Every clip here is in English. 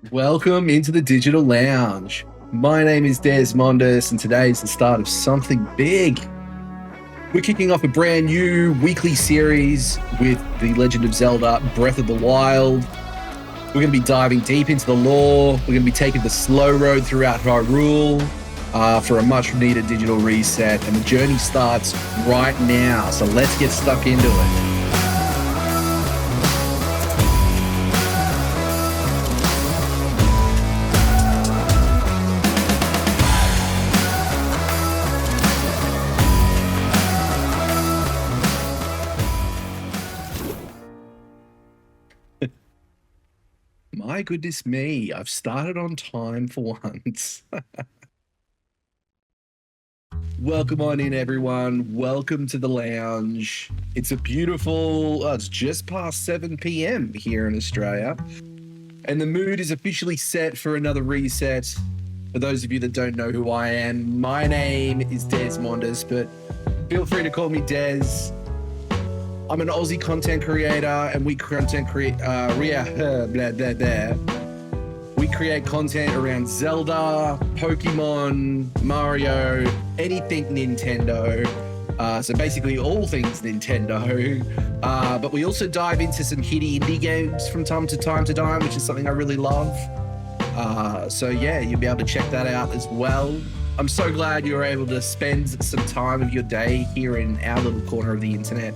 Welcome into the Digital Lounge. My name is Desmondus, and today is the start of something big. We're kicking off a brand new weekly series with the Legend of Zelda Breath of the Wild. We're going to be diving deep into the lore. We're going to be taking the slow road throughout Hyrule for a much needed digital reset, and the journey starts right now. So let's get stuck into it. My goodness me, I've started on time for once. Welcome on in, everyone. Welcome to the lounge. It's a beautiful, it's just past 7 p.m. here in Australia. And the mood is officially set for another reset. For those of you that don't know who I am, my name is Desmondus, but feel free to call me Des. I'm an Aussie content creator, and we content create we create content around Zelda, Pokemon, Mario, anything Nintendo. So basically all things Nintendo. But we also dive into some hitty indie games from time to time, which is something I really love. So yeah, you'll be able to check that out as well. I'm so glad you were able to spend some time of your day here in our little corner of the internet.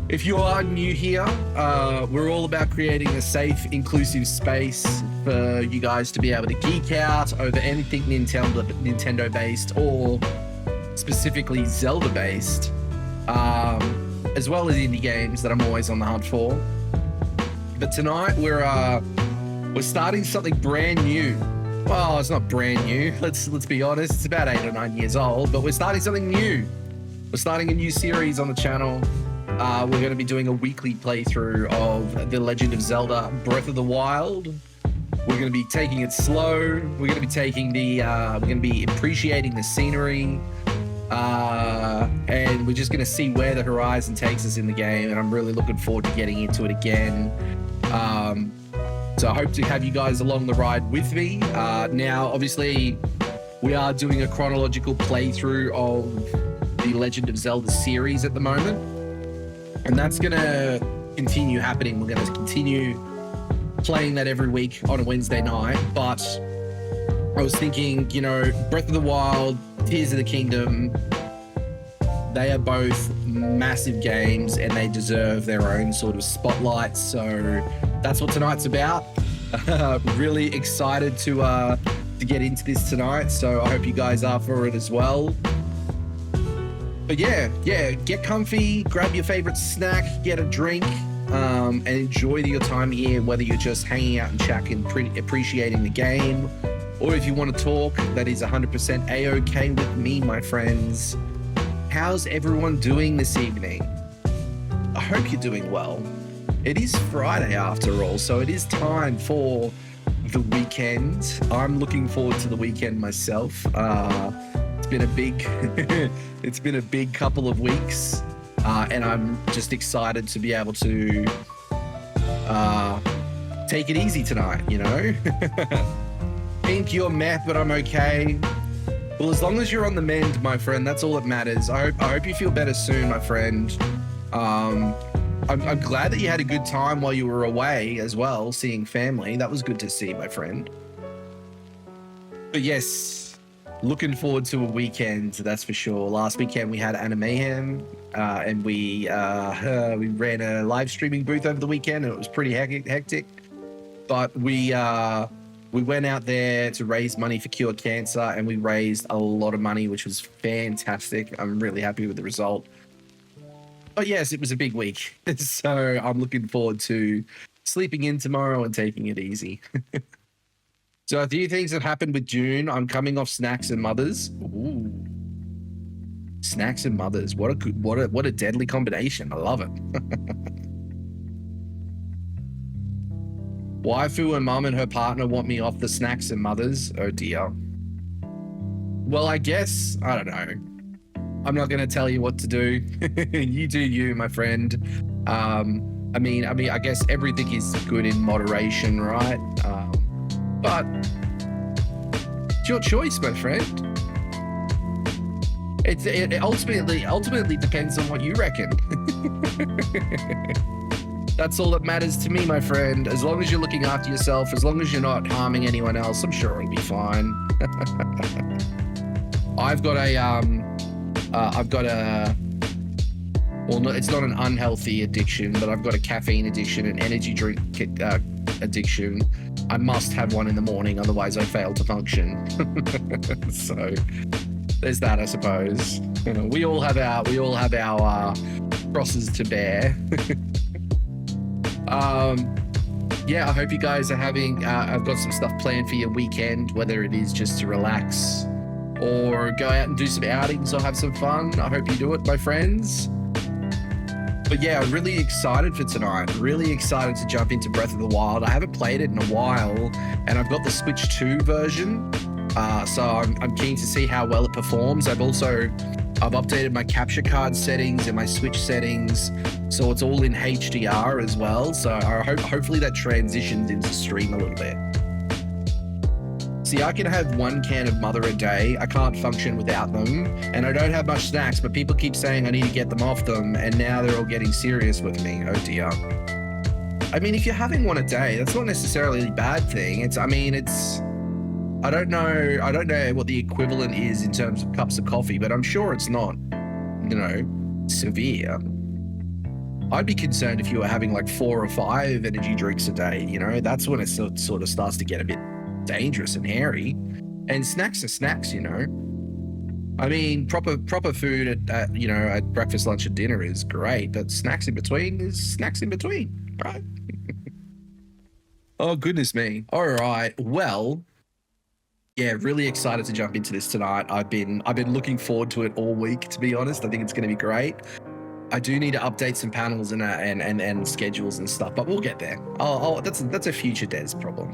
If you are new here, we're all about creating a safe, inclusive space for you guys to be able to geek out over anything Nintendo-based or specifically Zelda-based, as well as indie games that I'm always on the hunt for. But tonight we're starting something brand new. Well, it's not brand new. Let's be honest. It's about 8 or 9 years old, but we're starting something new. We're starting a new series on the channel. We're going to be doing a weekly playthrough of The Legend of Zelda Breath of the Wild. We're going to be taking it slow. We're going to be we're going to be appreciating the scenery. And we're just going to see where the horizon takes us in the game. And I'm really looking forward to getting into it again. So I hope to have you guys along the ride with me. Now, obviously, we are doing a chronological playthrough of the Legend of Zelda series at the moment. And that's going to continue happening. We're going to continue playing that every week on a Wednesday night. But I was thinking, Breath of the Wild, Tears of the Kingdom, they are both massive games and they deserve their own sort of spotlight. So that's what tonight's about. Really excited to get into this tonight. So I hope you guys are for it as well. But yeah, get comfy, grab your favorite snack, get a drink, and enjoy your time here, whether you're just hanging out and chatting, appreciating the game, or if you want to talk, that is 100% A-okay with me, my friends. How's everyone doing this evening? I hope you're doing well. It is Friday after all, so it is time for the weekend. I'm looking forward to the weekend myself. It's been a big couple of weeks, and I'm just excited to be able to take it easy tonight, Think you're meh, but I'm okay. Well, as long as you're on the mend, my friend, that's all that matters. I hope you feel better soon, my friend. I'm glad that you had a good time while you were away as well, seeing family. That was good to see, my friend. But yes, looking forward to a weekend, that's for sure. Last weekend we had Animayhem, and we ran a live streaming booth over the weekend, and it was pretty hectic. But we went out there to raise money for Cure Cancer, and we raised a lot of money, which was fantastic. I'm really happy with the result. But yes, it was a big week, so I'm looking forward to sleeping in tomorrow and taking it easy. So a few things have happened with June. I'm coming off Snacks and Mothers. Ooh, Snacks and Mothers. What a deadly combination. I love it. Waifu and Mum and her partner want me off the Snacks and Mothers. Oh dear. Well, I guess, I don't know. I'm not going to tell you what to do. You do you, my friend. I mean, I guess everything is good in moderation, right? But it's your choice, my friend. It ultimately depends on what you reckon. That's all that matters to me, my friend. As long as you're looking after yourself, as long as you're not harming anyone else, I'm sure it'll be fine. I've got a, well, no, it's not an unhealthy addiction, but I've got a caffeine addiction, an energy drink addiction. I must have one in the morning, otherwise I fail to function. So there's that, I suppose. You know, we all have our crosses to bear. Yeah, I hope you guys are having, I've got some stuff planned for your weekend, whether it is just to relax or go out and do some outings or have some fun. I hope you do it, my friends. But yeah, I'm really excited for tonight. Really excited to jump into Breath of the Wild. I haven't played it in a while, and I've got the Switch 2 version. So I'm keen to see how well it performs. I've updated my capture card settings and my Switch settings, so it's all in HDR as well. So hopefully that transitions into stream a little bit. See, I can have 1 can of Mother a day. I can't function without them, and I don't have much snacks, but people keep saying I need to get them off them, and now they're all getting serious with me. Oh dear. I mean, if you're having 1 a day, that's not necessarily a bad thing. I don't know what the equivalent is in terms of cups of coffee, but I'm sure it's not, you know, severe. I'd be concerned if you were having like 4 or 5 energy drinks a day, you know, that's when it sort of starts to get a bit dangerous and hairy. And snacks are snacks, you know. I mean, proper food at you know, at breakfast, lunch, and dinner is great, but snacks in between is snacks in between, right? Oh, goodness me. All right, well, yeah, really excited to jump into this tonight. I've been looking forward to it all week, to be honest. I think it's going to be great. I do need to update some panels and schedules and stuff, but we'll get there. That's a future Des problem.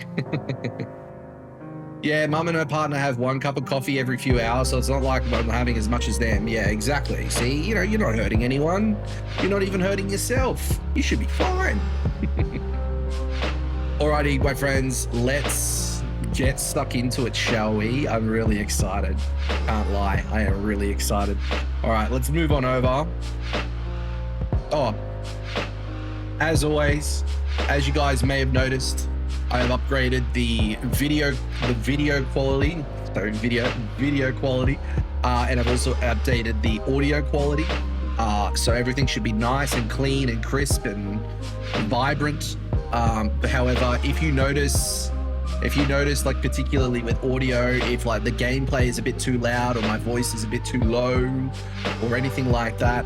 Yeah, Mum and her partner have 1 cup of coffee every few hours, so it's not like I'm having as much as them. Yeah, exactly. See, you know, you're not hurting anyone. You're not even hurting yourself. You should be fine. Alrighty, my friends, let's get stuck into it, shall we? I'm really excited. Can't lie, I am really excited. All right, let's move on over. Oh, as always, as you guys may have noticed, I have upgraded the video quality, so video quality, and I've also updated the audio quality. So everything should be nice and clean and crisp and vibrant. However, if you notice, like particularly with audio, if like the gameplay is a bit too loud or my voice is a bit too low or anything like that,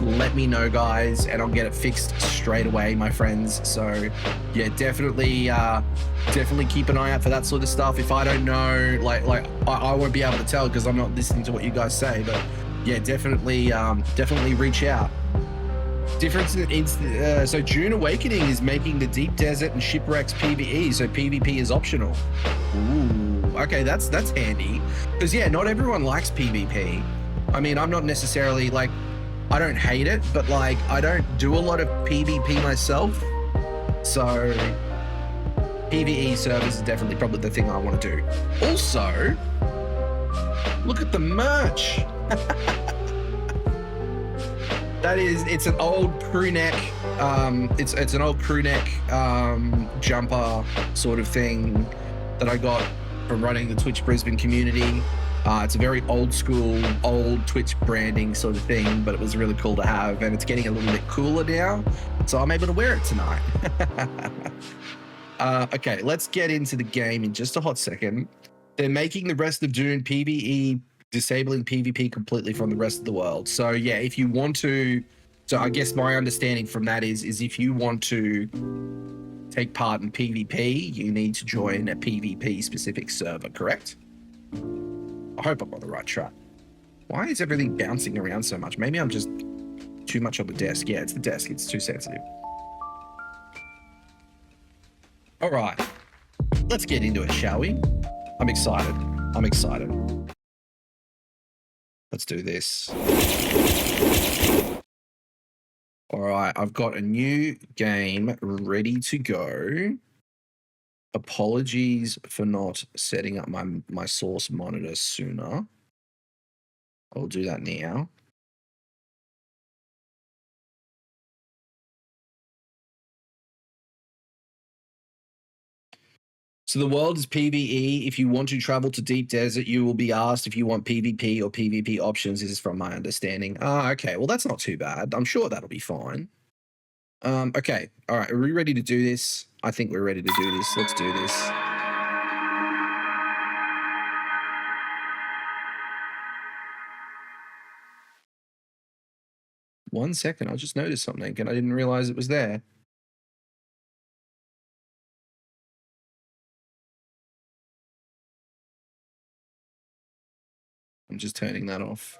let me know, guys, and I'll get it fixed straight away, my friends. So yeah, definitely keep an eye out for that sort of stuff. If I don't know, like I won't be able to tell because I'm not listening to what you guys say, but yeah, definitely reach out. So June Awakening is making the Deep Desert and Shipwrecks PvE, so PvP is optional. Ooh, okay, that's handy. Because yeah, not everyone likes PvP. I mean, I'm not necessarily like, I don't hate it, but like I don't do a lot of PvP myself. So PvE servers is definitely probably the thing I want to do. Also, look at the merch. It's an old crew neck, it's an old crew neck jumper sort of thing that I got from running the Twitch Brisbane community. It's a very old school, old Twitch branding sort of thing, but it was really cool to have, and it's getting a little bit cooler now, so I'm able to wear it tonight. Okay, let's get into the game in just a hot second. They're making the rest of Dune PvE, disabling PvP completely from the rest of the world. So yeah, if you want to, so I guess my understanding from that is if you want to take part in PvP, you need to join a PvP specific server, correct? I hope I'm on the right track. Why is everything bouncing around so much? Maybe I'm just too much on the desk. Yeah, it's the desk. It's too sensitive. All right, let's get into it, shall we? I'm excited. Let's do this. All right, I've got a new game ready to go. Apologies for not setting up my source monitor sooner. I'll do that now. So the world is PvE. If you want to travel to Deep Desert, you will be asked if you want PvP or PvP options. This is from my understanding. Okay. Well, that's not too bad. I'm sure that'll be fine. Okay. All right. Are we ready to do this? I think we're ready to do this. Let's do this. One second. I just noticed something and I didn't realize it was there. I'm just turning that off.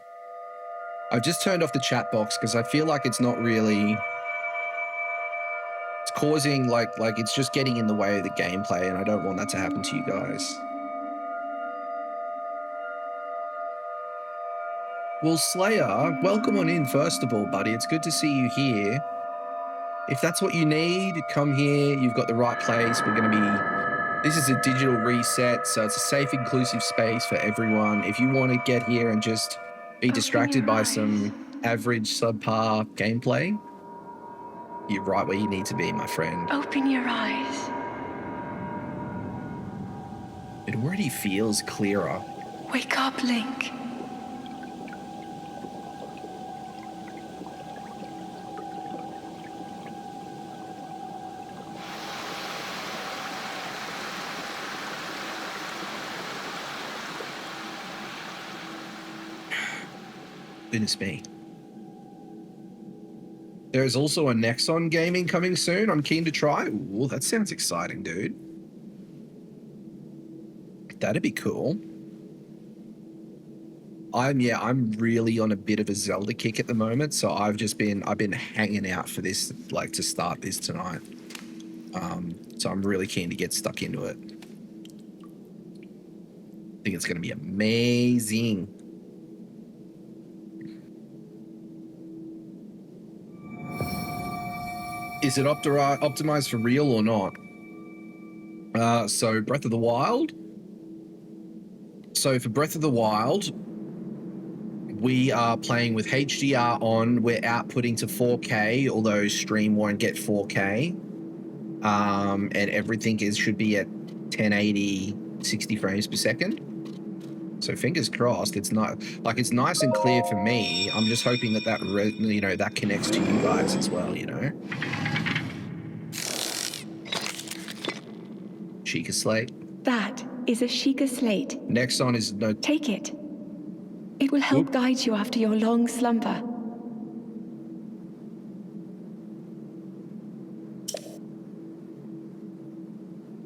I've just turned off the chat box because I feel like it's not really... It's causing, like it's just getting in the way of the gameplay, and I don't want that to happen to you guys. Well, Slayer, welcome on in, first of all, buddy. It's good to see you here. If that's what you need, come here. You've got the right place. We're going to be... This is a digital reset, so it's a safe, inclusive space for everyone. If you want to get here and just be distracted by some average, subpar gameplay, you're right where you need to be, my friend. Open your eyes. It already feels clearer. Wake up, Link. Goodness me. There is also a Nexon gaming coming soon. I'm keen to try. Ooh, that sounds exciting, dude. That'd be cool. I'm really on a bit of a Zelda kick at the moment, so I've been hanging out for this, like, to start this tonight. So I'm really keen to get stuck into it. I think it's going to be amazing. Is it optimized for real or not? So Breath of the Wild. So for Breath of the Wild, we are playing with HDR on. We're outputting to 4K, although stream won't get 4K. And everything should be at 1080, 60 frames per second. So fingers crossed. It's not like it's nice and clear for me. I'm just hoping that that connects to you guys as well. Sheikah Slate. That is a Sheikah Slate. Nexon is no... Take it. It will help guide you after your long slumber.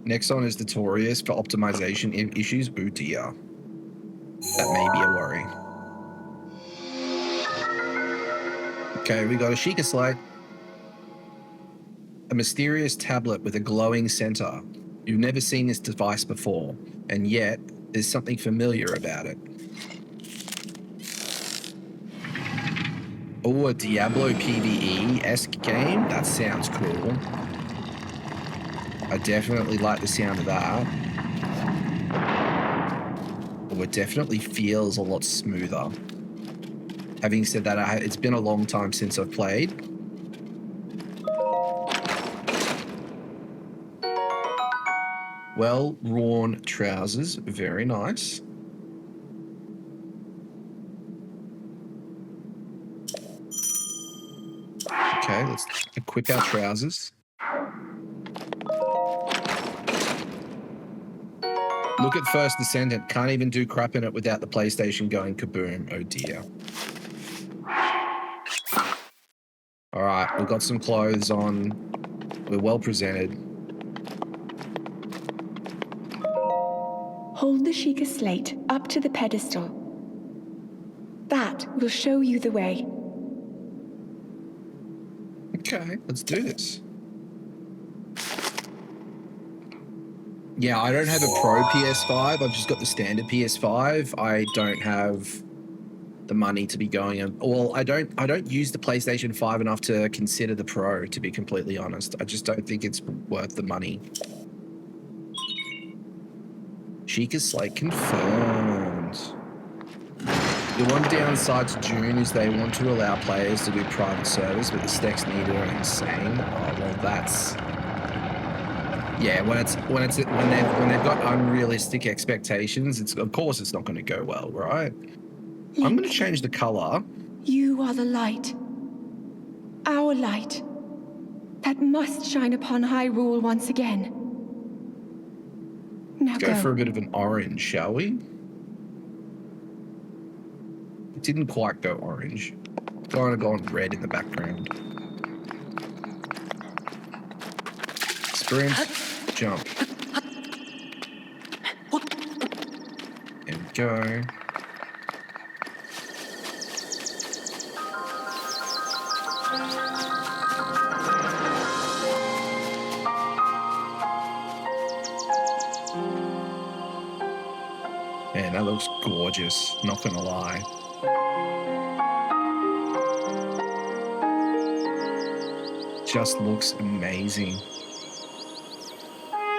Nexon is notorious for optimization issues. Oh dear. That may be a worry. Okay, we got a Sheikah Slate. A mysterious tablet with a glowing center. You've never seen this device before, and yet there's something familiar about it. Oh, a Diablo PvE-esque game? That sounds cool. I definitely like the sound of that. Oh, it definitely feels a lot smoother. Having said that, it's been a long time since I've played. Well-worn trousers, very nice. Okay, let's equip our trousers. Look at First Descendant. Can't even do crap in it without the PlayStation going kaboom. Oh dear. All right, we've got some clothes on. We're well presented. Hold the Sheikah Slate up to the pedestal. That will show you the way. Okay, let's do this. Yeah, I don't have a Pro PS5. I've just got the standard PS5. I don't have the money to be going in. Well, I don't use the PlayStation 5 enough to consider the Pro, to be completely honest. I just don't think it's worth the money. Sheikah Slate confirmed. The one downside to June is they want to allow players to do private servers, but the stacks needed are insane. Oh well, that's yeah. When they've got unrealistic expectations, it's of course it's not going to go well, right? I'm going to change the color. You are the light. Our light. That must shine upon Hyrule once again. Now Let's go for a bit of an orange, shall we? It didn't quite go orange. Going to go on red in the background. Sprint, jump. There we go. Man, that looks gorgeous, not gonna lie. Just looks amazing.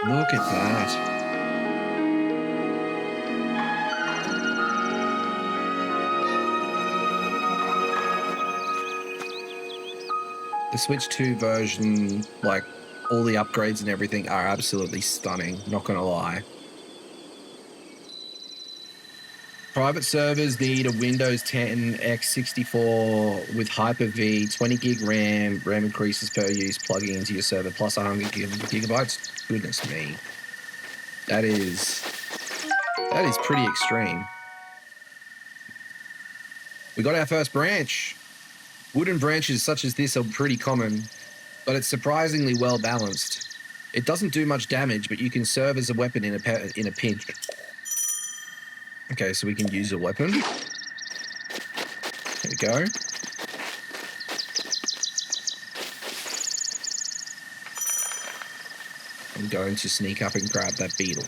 Look at that. The Switch 2 version, like all the upgrades and everything are absolutely stunning, not gonna lie. Private servers need a Windows 10 x64 with Hyper-V, 20 gig RAM, RAM increases per use, plugging into your server, plus 100 gigabytes. Goodness me. That is pretty extreme. We got our first branch. Wooden branches such as this are pretty common, but it's surprisingly well balanced. It doesn't do much damage, but you can serve as a weapon in a pinch. Okay, so we can use a weapon. There we go. I'm going to sneak up and grab that beetle.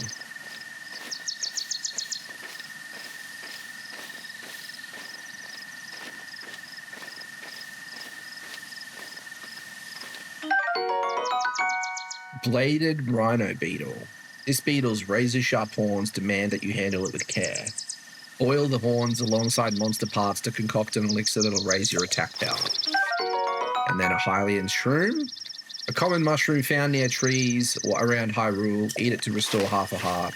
Bladed rhino beetle. This beetle's razor-sharp horns demand that you handle it with care. Boil the horns alongside monster parts to concoct an elixir that'll raise your attack power. And then a Hylian shroom. A common mushroom found near trees or around Hyrule. Eat it to restore half a heart.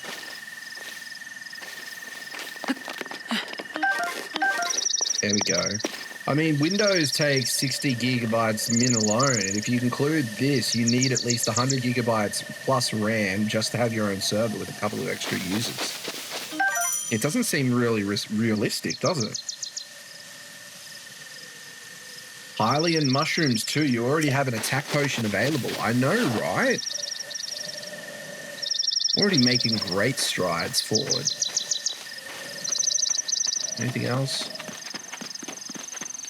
There we go. I mean, Windows takes 60 gigabytes min alone, and if you include this, you need at least 100 gigabytes plus RAM just to have your own server with a couple of extra users. It doesn't seem really realistic, does it? Hylian mushrooms too. You already have an attack potion available. I know, right? Already making great strides forward. Anything else?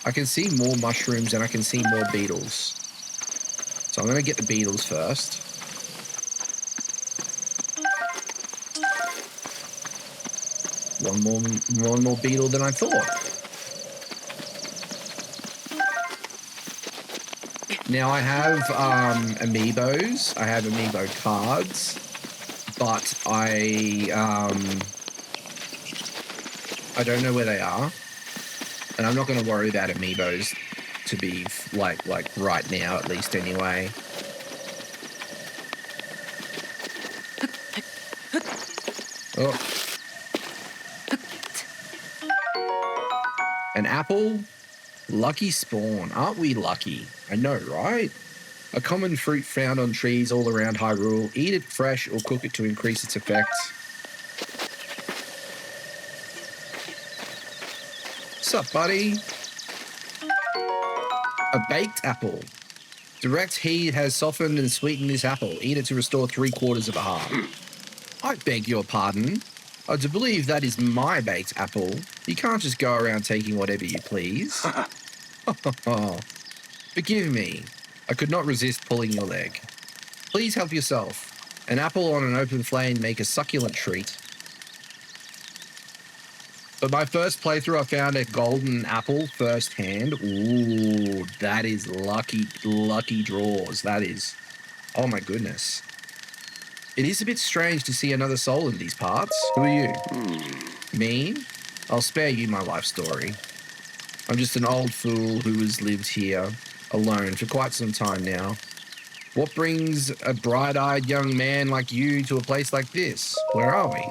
I can see more mushrooms and I can see more beetles. So I'm going to get the beetles first. One more beetle than I thought. Now I have amiibos. I have amiibo cards, but I don't know where they are. And I'm not going to worry about amiibos to be like right now, at least anyway. Oh. An apple? Lucky spawn. Aren't we lucky? I know, right? A common fruit found on trees all around Hyrule. Eat it fresh or cook it to increase its effects. What's up, buddy? A baked apple. Direct heat has softened and sweetened this apple. Eat it to restore 3/4 of a heart. I beg your pardon. Oh, to believe that is my baked apple, you can't just go around taking whatever you please. Forgive me. I could not resist pulling your leg. Please help yourself. An apple on an open flame make a succulent treat. But my first playthrough, I found a golden apple firsthand. Ooh, that is lucky draws. That is, oh my goodness. It is a bit strange to see another soul in these parts. Who are you? Me? I'll spare you my life story. I'm just an old fool who has lived here alone for quite some time now. What brings a bright-eyed young man like you to a place like this? Where are we?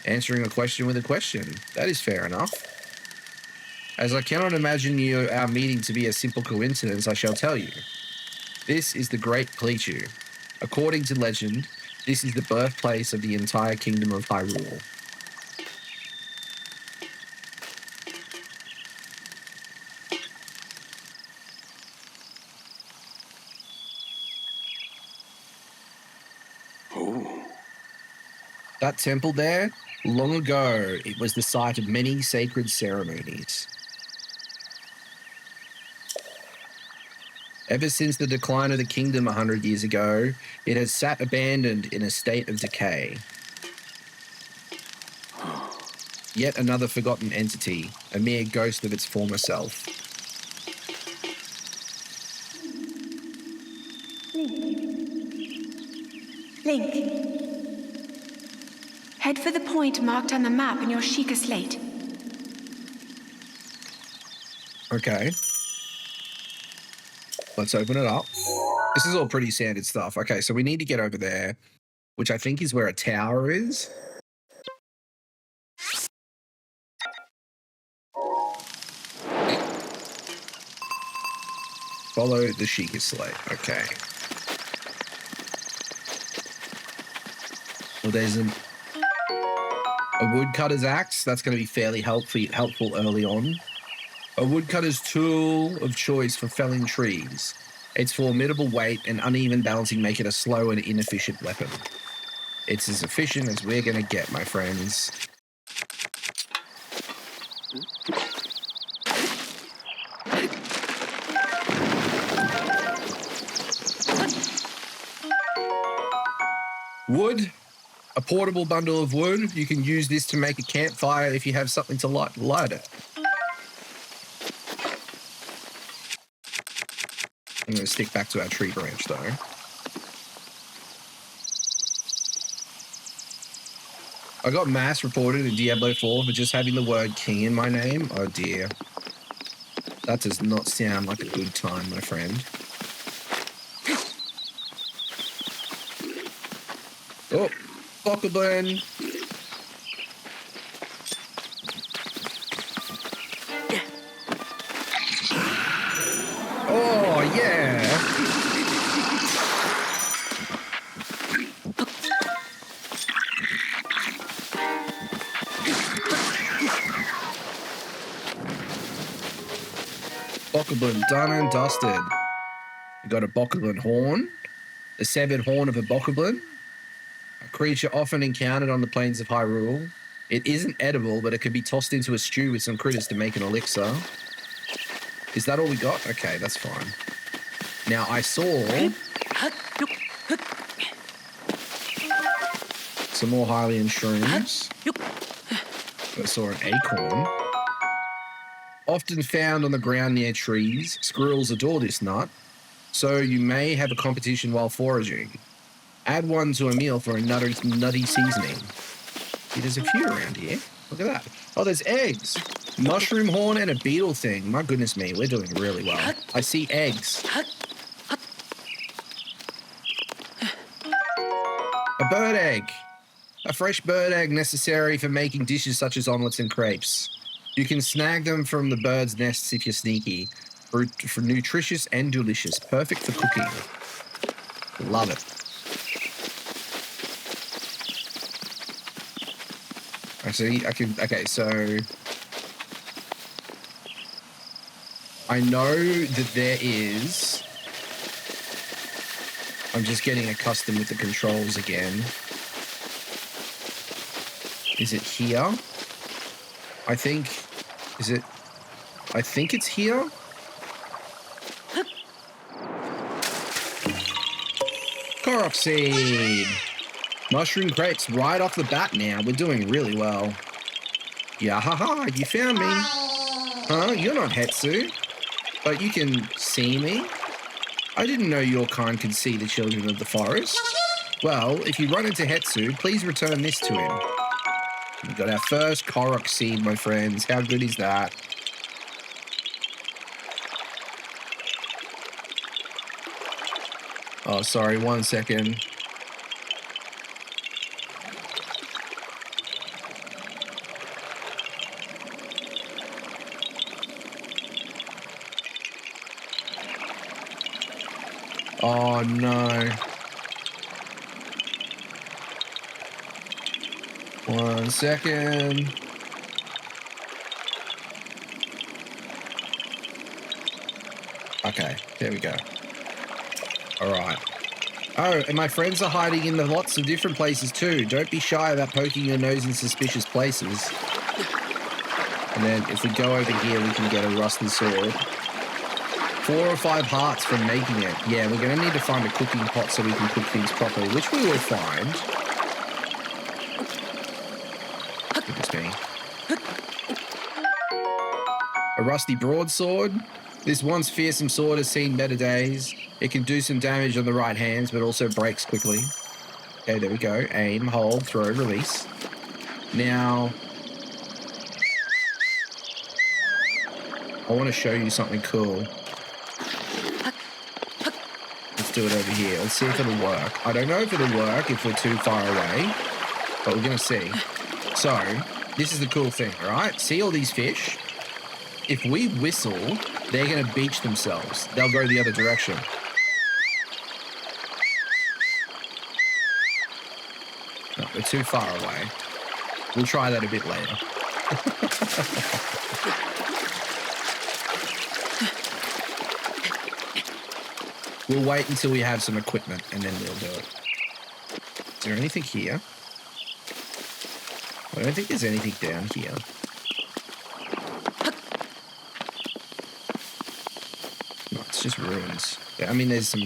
Answering a question with a question. That is fair enough. As I cannot imagine our meeting to be a simple coincidence, I shall tell you. This is the Great Plateau. According to legend, this is the birthplace of the entire kingdom of Hyrule. That temple there, long ago, it was the site of many sacred ceremonies. Ever since the decline of the kingdom 100 years ago, it has sat abandoned in a state of decay. Yet another forgotten entity, a mere ghost of its former self. Link. Head for the point marked on the map in your Sheikah slate. Okay. Let's open it up. This is all pretty standard stuff. Okay, so we need to get over there, which I think is where a tower is. Follow the Sheikah slate. Okay. Well, there's a woodcutter's axe. That's going to be fairly helpful early on. A woodcutter's tool of choice for felling trees. Its formidable weight and uneven balancing make it a slow and inefficient weapon. It's as efficient as we're going to get, my friends. Wood. A portable bundle of wood. You can use this to make a campfire if you have something to light it. I'm going to stick back to our tree branch, though. I got mass reported in Diablo 4 for just having the word king in my name. Oh, dear. That does not sound like a good time, my friend. Oh, Bokoblin. Oh, yeah. Bokoblin done and dusted. We got a Bokoblin horn, the severed horn of a Bokoblin, a creature often encountered on the plains of Hyrule. It isn't edible, but it could be tossed into a stew with some critters to make an elixir. Is that all we got? Okay, that's fine. Now, I saw some more Hylian shrooms. I saw an acorn. Often found on the ground near trees, squirrels adore this nut, so you may have a competition while foraging. Add one to a meal for a nutty seasoning. See, there's a few around here. Look at that. Oh, there's eggs. Mushroom horn and a beetle thing. My goodness me, we're doing really well. I see eggs. A bird egg. A fresh bird egg necessary for making dishes such as omelets and crepes. You can snag them from the bird's nests if you're sneaky. For nutritious and delicious. Perfect for cooking. Love it. I see. Okay, so I know that there is. I'm just getting accustomed with the controls again. Is it here? I think it's here. Korok seed. Mushroom crepes right off the bat now. We're doing really well. Yeah, haha, you found me. Huh? You're not Hetsu, but you can see me. I didn't know your kind could see the children of the forest. Well, if you run into Hetsu, please return this to him. We got our first Korok seed, my friends. How good is that? Oh, sorry, 1 second. Oh, no. 1 second. Okay, there we go. All right. Oh, and my friends are hiding in the lots of different places too. Don't be shy about poking your nose in suspicious places. And then if we go over here, we can get a rusty sword. 4 or 5 hearts from making it. Yeah, we're going to need to find a cooking pot so we can cook things properly, which we will find. Goodness me. A rusty broadsword. This once fearsome sword has seen better days. It can do some damage on the right hands, but also breaks quickly. Okay, there we go. Aim, hold, throw, release. Now, I want to show you something cool. Let's do it over here. Let's see if it'll work. I don't know if it'll work if we're too far away, but we're going to see. So, this is the cool thing, right? See all these fish? If we whistle, they're going to beach themselves. They'll go the other direction. No, we're too far away. We'll try that a bit later. We'll wait until we have some equipment and then we'll do it. Is there anything here? I don't think there's anything down here. No, it's just ruins. I mean, there's some...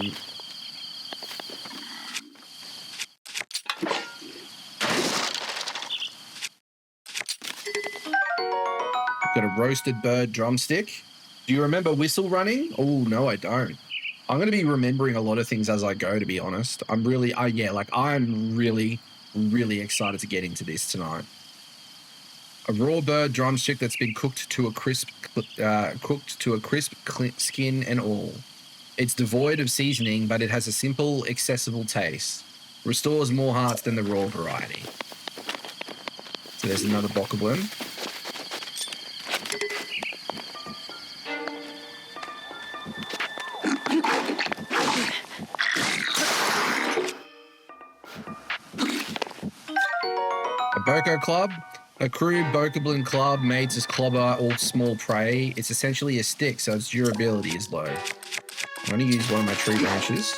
Got a roasted bird drumstick. Do you remember whistle running? Oh, no, I don't. I'm going to be remembering a lot of things as I go, to be honest. I'm really excited to get into this tonight. A raw bird drumstick that's been cooked to a crisp skin and all. It's devoid of seasoning, but it has a simple, accessible taste. Restores more hearts than the raw variety. So there's another bokoblin. A Boko Club. A crude bokoblin club made to clobber all small prey. It's essentially a stick, so its durability is low. I'm going to use one of my tree branches.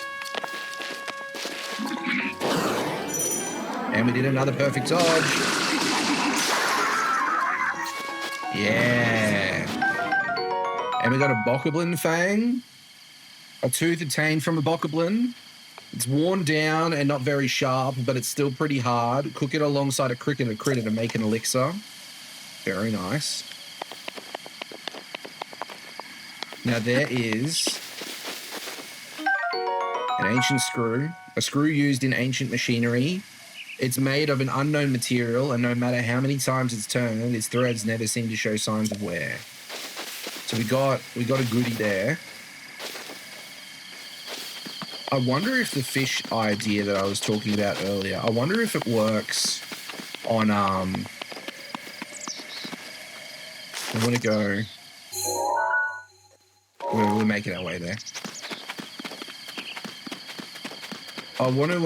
And we did another perfect dodge. Yeah. And we got a bokoblin fang. A tooth obtained from a bokoblin. It's worn down and not very sharp, but it's still pretty hard. Cook it alongside a cricket to make an elixir. Very nice. Now there is an ancient screw, a screw used in ancient machinery. It's made of an unknown material, and no matter how many times it's turned, its threads never seem to show signs of wear. So we got a goodie there. I wonder if the fish idea that I was talking about earlier, I wonder if it works on, I'm going to go, we're making our way there. I wonder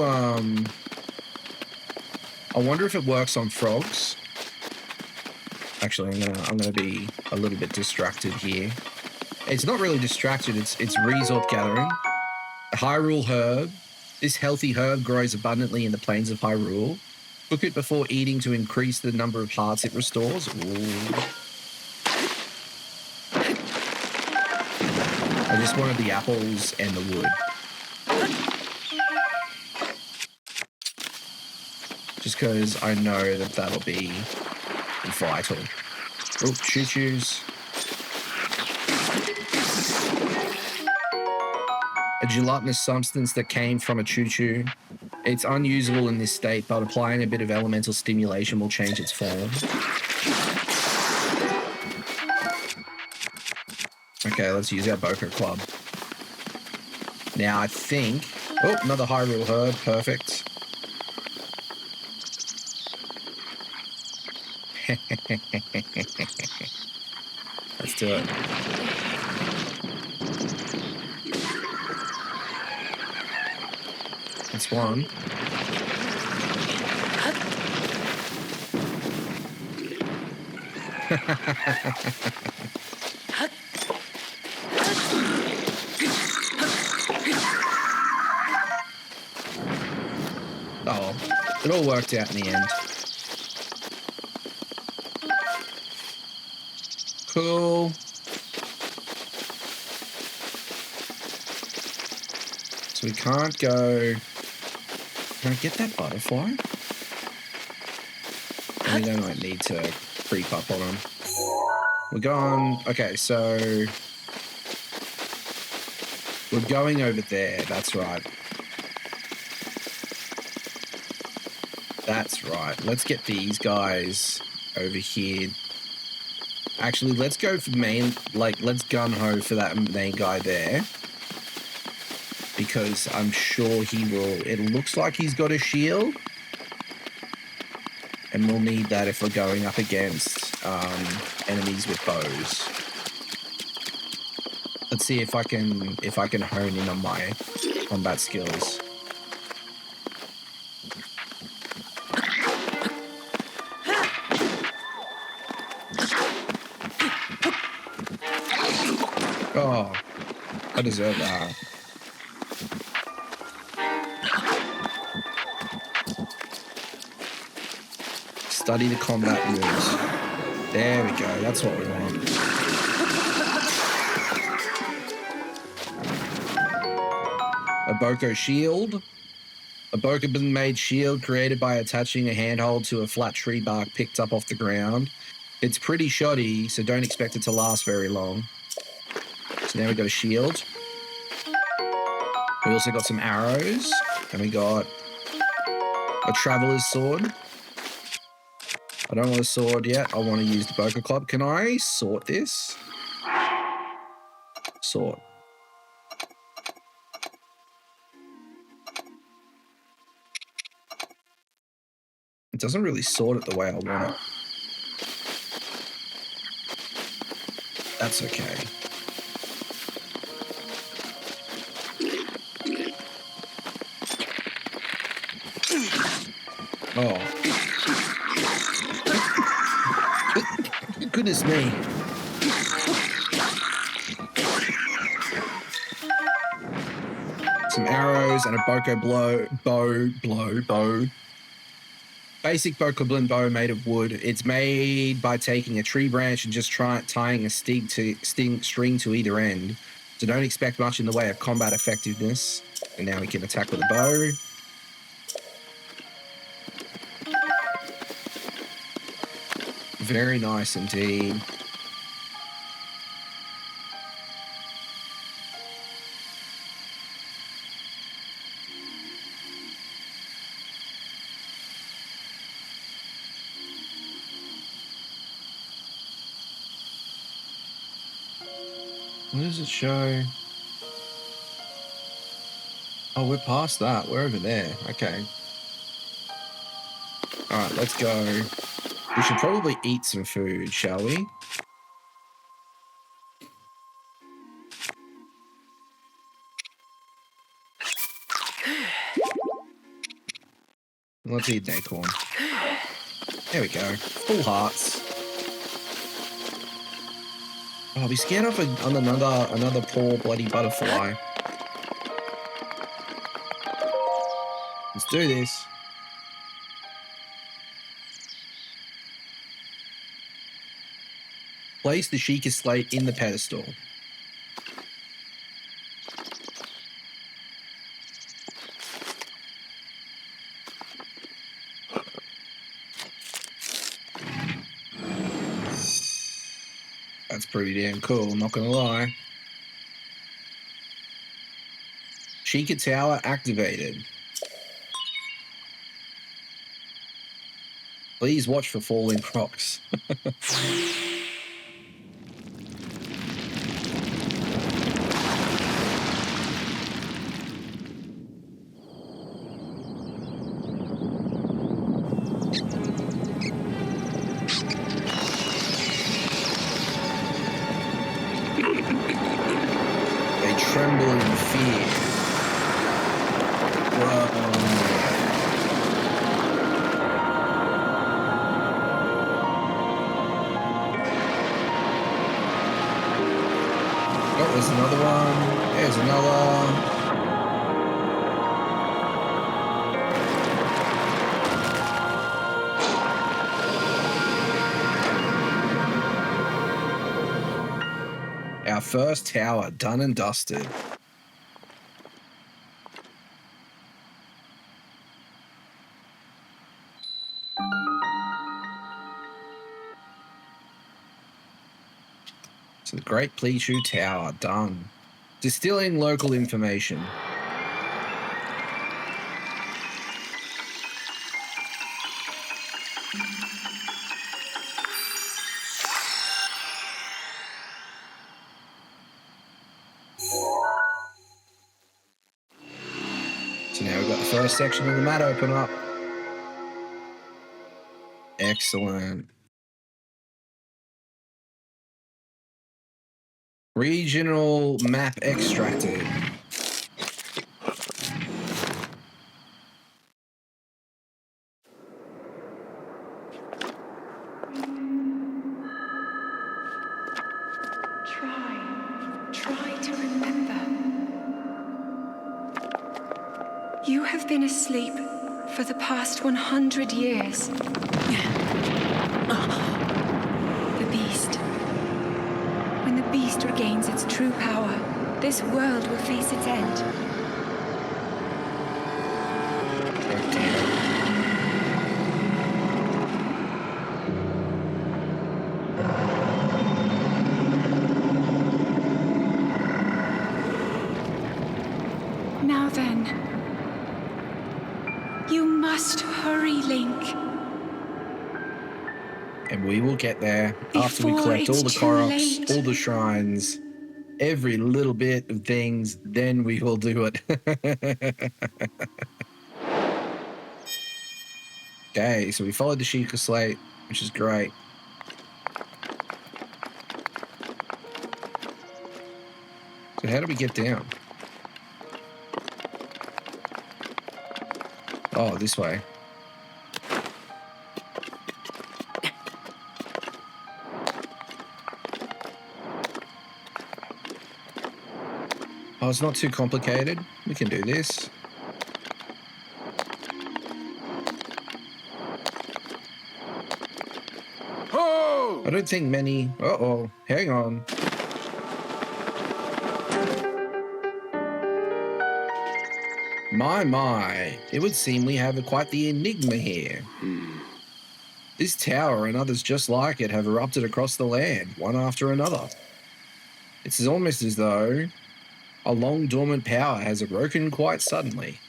if it works on frogs. Actually, I'm gonna be a little bit distracted here. It's not really distracted, it's resort gathering. The Hyrule herb. This healthy herb grows abundantly in the plains of Hyrule. Cook it before eating to increase the number of hearts it restores. Ooh. I just wanted the apples and the wood. Just because I know that that'll be vital. Oh, choo-choos. A gelatinous substance that came from a choo-choo. It's unusable in this state, but applying a bit of elemental stimulation will change its form. Okay, let's use our Boko Club. Now, I think... Oh, another Hyrule Herb. Perfect. Let's do it. That's one. Oh, it all worked out in the end. Cool. So we can't go... Can I get that butterfly? I think I might need to creep up on him. We're going... Okay, so... We're going over there. That's right. That's right. Let's get these guys over here. Actually, let's go for main... Like, let's gun-ho for that main guy there. Because I'm sure he will... It looks like he's got a shield. And we'll need that if we're going up against enemies with bows. Let's see if I can hone in on my combat skills. Oh, I deserve that. Study the combat moves. There we go. That's what we want. A Boko shield. A Bokoblin-made shield created by attaching a handhold to a flat tree bark picked up off the ground. It's pretty shoddy, so don't expect it to last very long. So now we got a shield. We also got some arrows, and we got a traveler's sword. I don't want a sword yet. I want to use the Boko Club. Can I sort this? Sort. It doesn't really sort it the way I want it. That's okay. Oh. Goodness me. Some arrows and a Boko bow. Basic Bokoblin bow made of wood. It's made by taking a tree branch and just tying a string to either end. So don't expect much in the way of combat effectiveness. And now we can attack with a bow. Very nice indeed. What does it show? Oh, we're past that. We're over there. Okay. All right, let's go. We should probably eat some food, shall we? Let's eat an acorn. There we go. Full hearts. Oh, I'll be scared of another poor bloody butterfly. Let's do this. Place the Sheikah slate in the pedestal. That's pretty damn cool, not gonna lie. Sheikah Tower activated. Please watch for falling rocks. They tremble in fear. Whoa. Oh, there's another one. There's another. Our first tower done and dusted. So the Great Plateau Tower done. Distilling local information. So now we've got the first section of the map open up. Excellent. Regional map extracted. Try to remember. You have been asleep for the past 100 years. The beast. When the beast regains its true power, this world will face its end. Oh dear. Now then, you must hurry, Link. And we will get there after we Before collect all the it's too Koroks, late. all the shrines, every little bit of things, then we will do it. Okay, so we followed the Sheikah Slate, which is great. So how do we get down? Oh, this way. Oh, it's not too complicated. We can do this. Oh! I don't think many... Uh-oh, hang on. My, it would seem we have quite the enigma here. This tower and others just like it have erupted across the land, one after another. It's almost as though a long dormant power has awoken quite suddenly.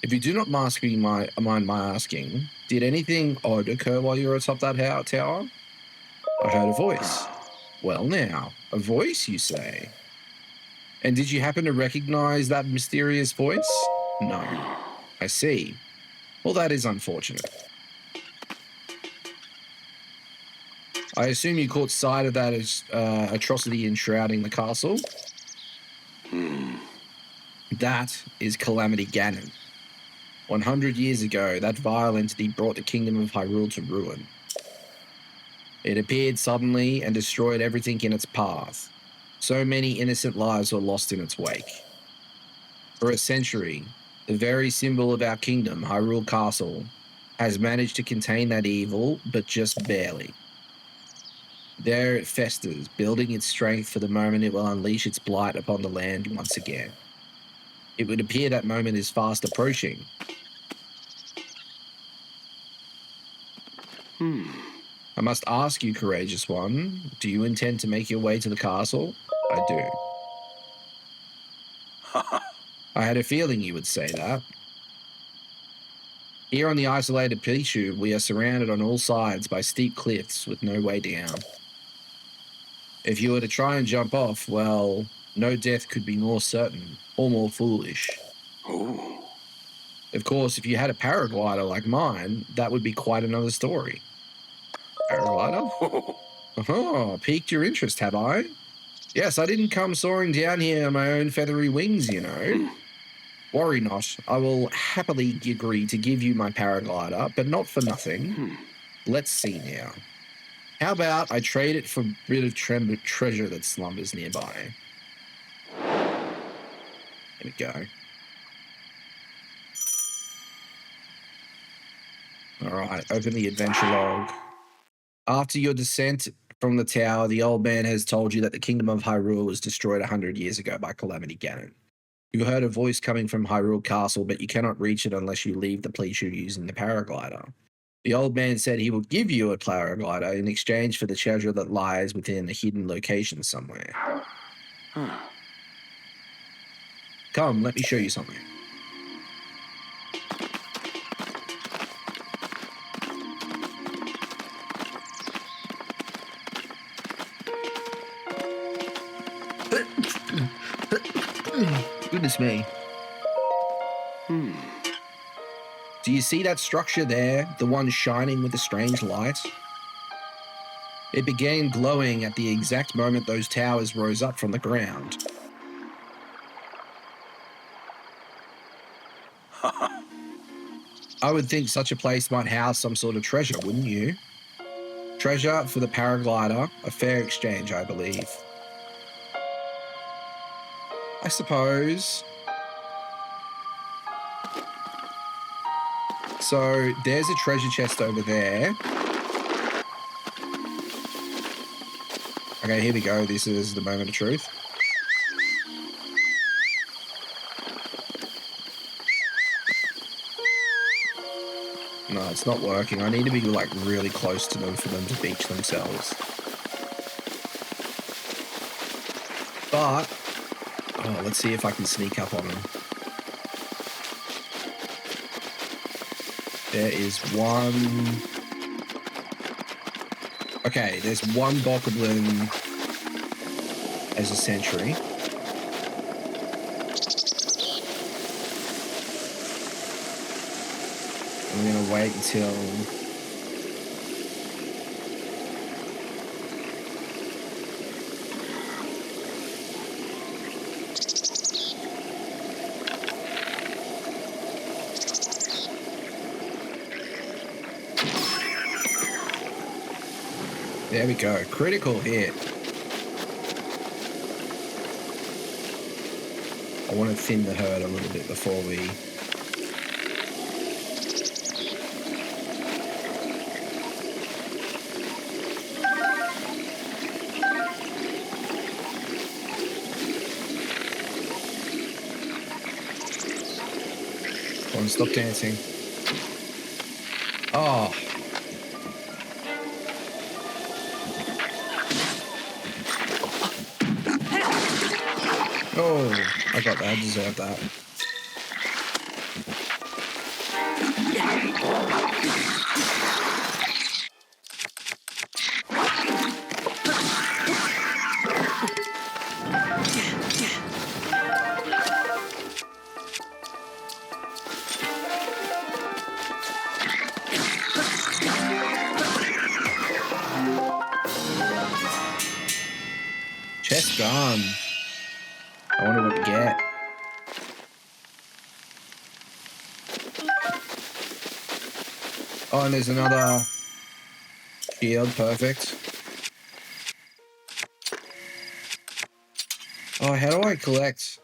If you do not mind my asking, did anything odd occur while you were atop that tower? I heard a voice. Well now, a voice, you say? And did you happen to recognize that mysterious voice? No. I see. Well, that is unfortunate. I assume you caught sight of that atrocity enshrouding the castle? That is Calamity Ganon. 100 years ago, that vile entity brought the kingdom of Hyrule to ruin. It appeared suddenly and destroyed everything in its path. So many innocent lives were lost in its wake. For a century, the very symbol of our kingdom, Hyrule Castle, has managed to contain that evil, but just barely. There it festers, building its strength for the moment it will unleash its blight upon the land once again. It would appear that moment is fast approaching. I must ask you, courageous one, do you intend to make your way to the castle? I do. I had a feeling you would say that. Here on the isolated Pichu, we are surrounded on all sides by steep cliffs with no way down. If you were to try and jump off, well, no death could be more certain or more foolish. Oh. Of course, if you had a paraglider like mine, that would be quite another story. Paraglider? Oh, piqued your interest, have I? Yes, I didn't come soaring down here on my own feathery wings, you know. Worry not, I will happily agree to give you my paraglider, but not for nothing. Let's see now. How about I trade it for a bit of treasure that slumbers nearby? There we go. All right, open the adventure log. After your descent from the tower, the old man has told you that the kingdom of Hyrule was destroyed 100 years ago by Calamity Ganon. You heard a voice coming from Hyrule Castle, but you cannot reach it unless you leave the Pichu using the paraglider. The old man said he will give you a paraglider in exchange for the treasure that lies within a hidden location somewhere. Come, let me show you something. Goodness me. Do you see that structure there? The one shining with a strange light? It began glowing at the exact moment those towers rose up from the ground. I would think such a place might house some sort of treasure, wouldn't you? Treasure for the paraglider, a fair exchange, I believe. I suppose. So there's a treasure chest over there. Okay, here we go. This is the moment of truth. No, it's not working. I need to be like really close to them for them to beach themselves. But, oh, let's see if I can sneak up on them. There is one. Okay, there's one bokoblin as a sentry. I'm gonna wait until there we go. Critical hit. I want to thin the herd a little bit before we... Come on, stop dancing. Oh. Oh, I got that. I deserve that. Chest done. I wonder what to get. Oh, and there's another shield. Perfect. Oh, how do I collect?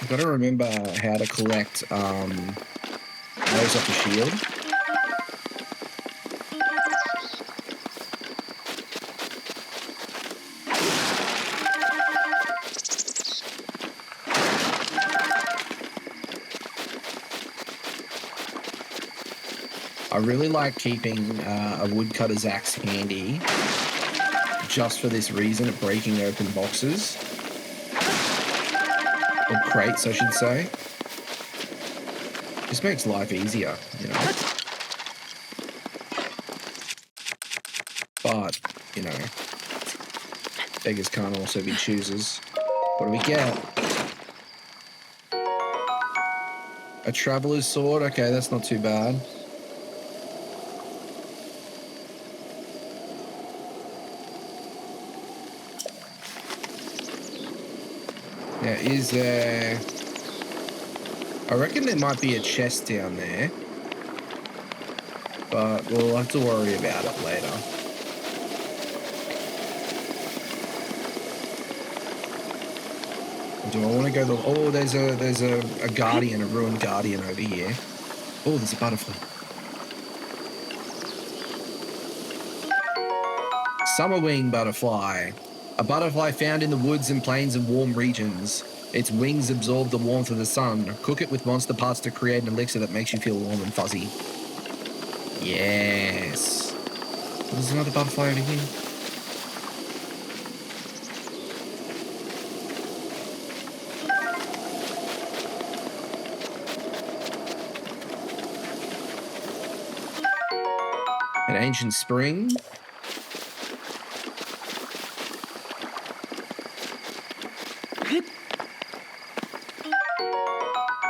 I've got to remember how to collect those off the shield. I really like keeping a woodcutter's axe handy just for this reason of breaking open boxes. Or crates, I should say. This makes life easier, you know. But, you know, beggars can't also be choosers. What do we get? A traveler's sword? Okay, that's not too bad. Now, is there... I reckon there might be a chest down there. But we'll have to worry about it later. Do I want to go to... Oh, there's a guardian, a ruined guardian over here. Oh, there's a butterfly. Summerwing butterfly. A butterfly found in the woods and plains of warm regions. Its wings absorb the warmth of the sun. Cook it with monster parts to create an elixir that makes you feel warm and fuzzy. Yes. There's another butterfly over here. An ancient spring.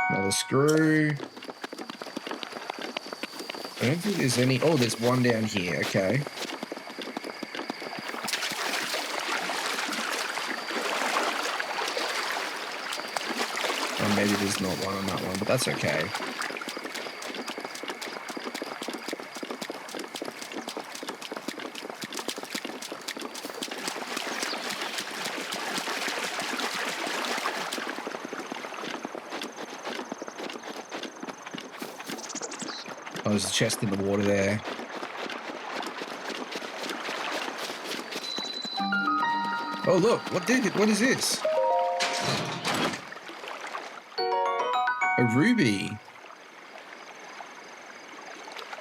Another screw. I don't think there's any... Oh, there's one down here. Okay. Or maybe there's not one on that one, but that's okay. Oh, there's a chest in the water there. Oh, look. What is this? A ruby.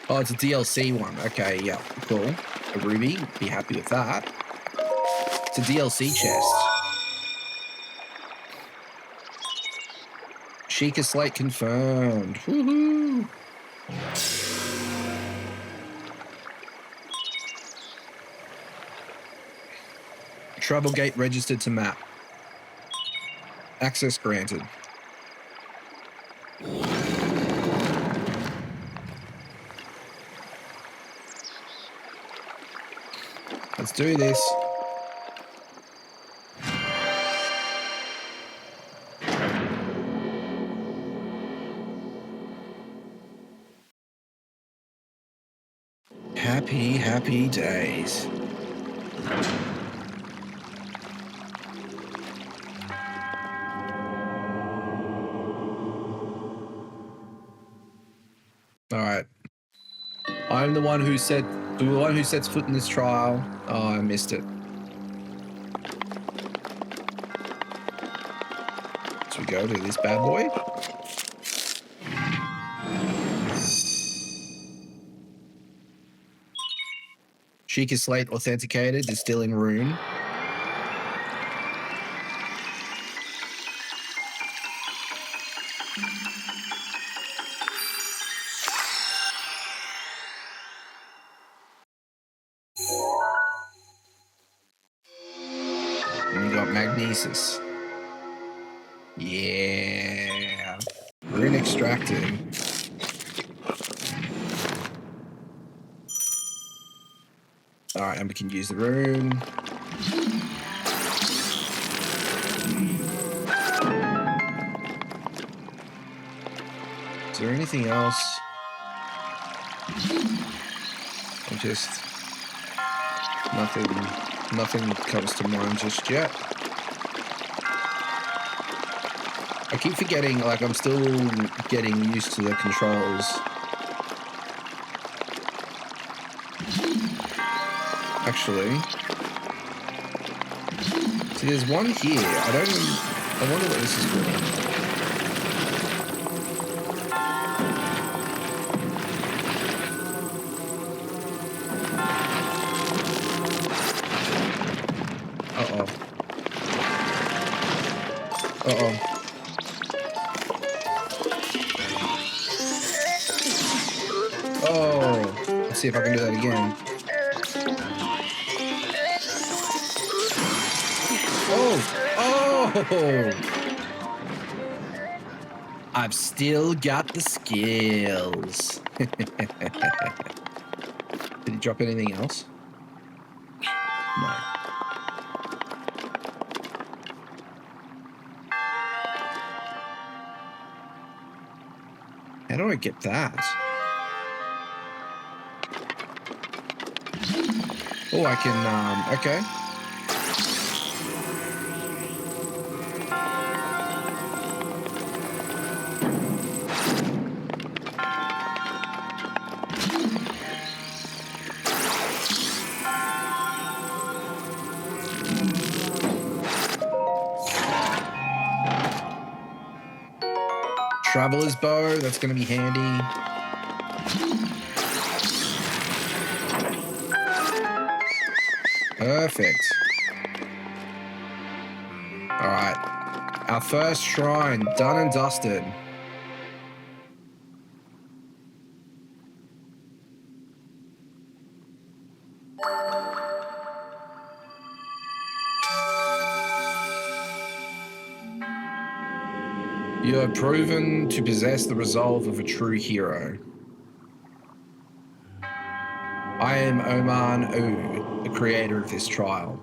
Oh, it's a DLC one. Okay, yeah, cool. A ruby. Be happy with that. It's a DLC chest. Sheikah Slate confirmed. Woohoo! Travel gate registered to map. Access granted. Let's do this. Happy, happy days. All right. I'm the one who sets foot in this trial. Oh, I missed it. So we go to this bad boy. Sheikah Slate authenticated, distilling rune. And we got magnesis. Yeah. Rune extracted. All right, and we can use the rune. Is there anything else? I just... Nothing comes to mind just yet. I keep forgetting, like, I'm still getting used to the controls. Actually, see, there's one here. I wonder what this is for. Uh-oh. Oh, let's see if I can do that again. Oh, oh! I've still got the skills. Did he drop anything else? No. How do I get that? Oh, I can, okay. Traveler's bow, that's going to be handy. Perfect. All right. Our first shrine, done and dusted. You have proven to possess the resolve of a true hero. I am Oman U, the creator of this trial.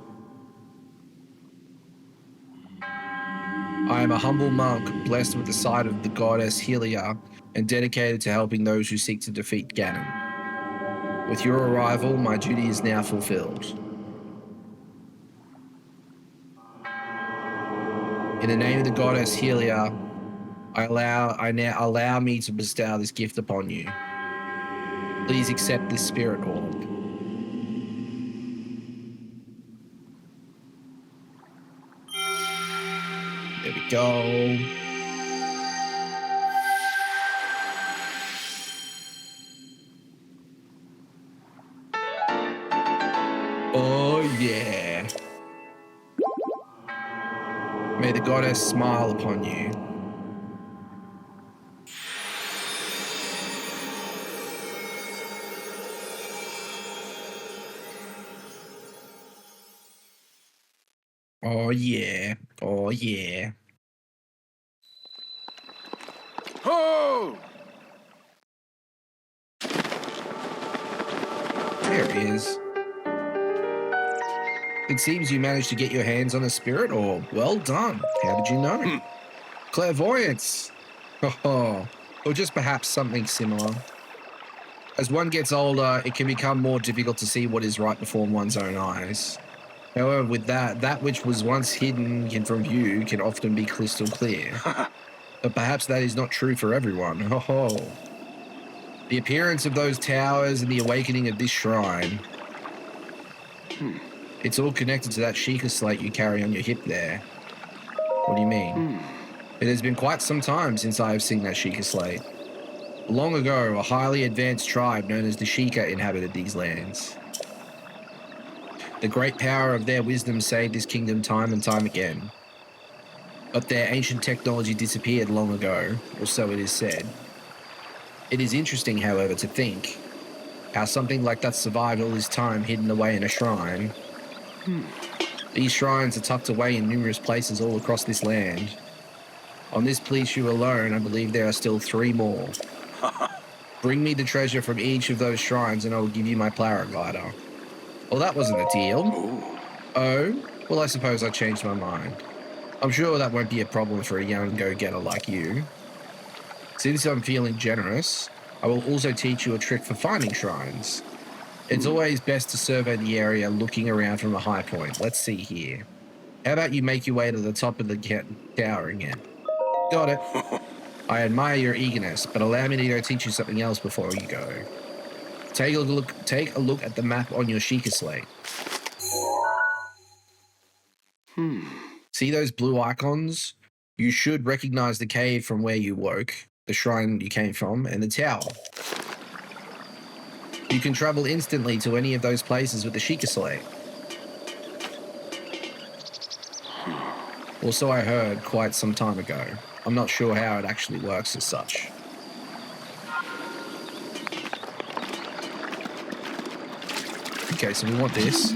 I am a humble monk blessed with the sight of the goddess Helia and dedicated to helping those who seek to defeat Ganon. With your arrival, my duty is now fulfilled. In the name of the goddess Helia, allow me to bestow this gift upon you. Please accept this spirit orb. There we go. Oh yeah. May the goddess smile upon you. Oh yeah. Oh yeah. Oh! There he is. It seems you managed to get your hands on a spirit orb. Well done. How did you know? Clairvoyance. Oh, or just perhaps something similar. As one gets older, it can become more difficult to see what is right before one's own eyes. However, with that which was once hidden from view can often be crystal clear. But perhaps that is not true for everyone. Oh. The appearance of those towers and the awakening of this shrine. It's all connected to that Sheikah slate you carry on your hip there. What do you mean? It has been quite some time since I have seen that Sheikah slate. Long ago, a highly advanced tribe known as the Sheikah inhabited these lands. The great power of their wisdom saved this kingdom time and time again. But their ancient technology disappeared long ago, or so it is said. It is interesting, however, to think how something like that survived all this time hidden away in a shrine. These shrines are tucked away in numerous places all across this land. On this Pleasure alone, I believe there are still 3 more. Bring me the treasure from each of those shrines and I will give you my paraglider. Well, that wasn't a deal. Oh, well, I suppose I changed my mind. I'm sure that won't be a problem for a young go-getter like you. Since I'm feeling generous, I will also teach you a trick for finding shrines. It's always best to survey the area looking around from a high point. Let's see here. How about you make your way to the top of the tower again? Got it. I admire your eagerness, but allow me to go teach you something else before you go. Take a look at the map on your Sheikah slate. See those blue icons? You should recognize the cave from where you woke, the shrine you came from, and the tower. You can travel instantly to any of those places with the Sheikah slate. Or so I heard quite some time ago. I'm not sure how it actually works as such. Okay, so we want this.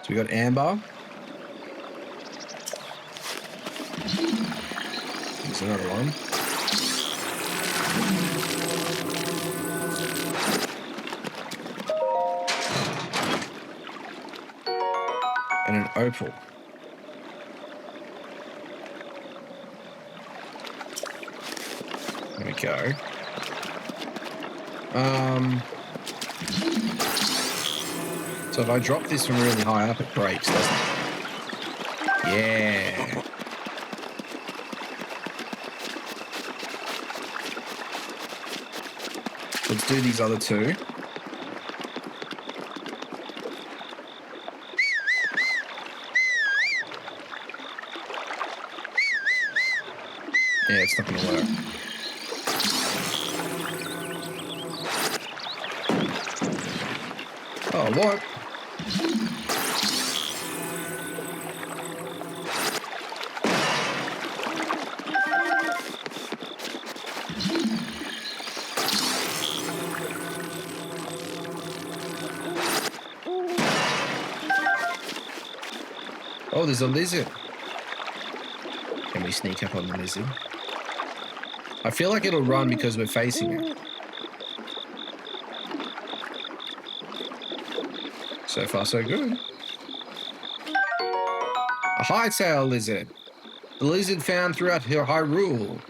So we got amber. There's another one. And an opal. There we go. So if I drop this from really high up, it breaks, doesn't it? Yeah. Let's do these other two. Yeah, it's not going to work. Oh, what? Oh, there's a lizard. Can we sneak up on the lizard? I feel like it'll run because we're facing it. So far, so good. A hightail lizard. The lizard found throughout Hyrule.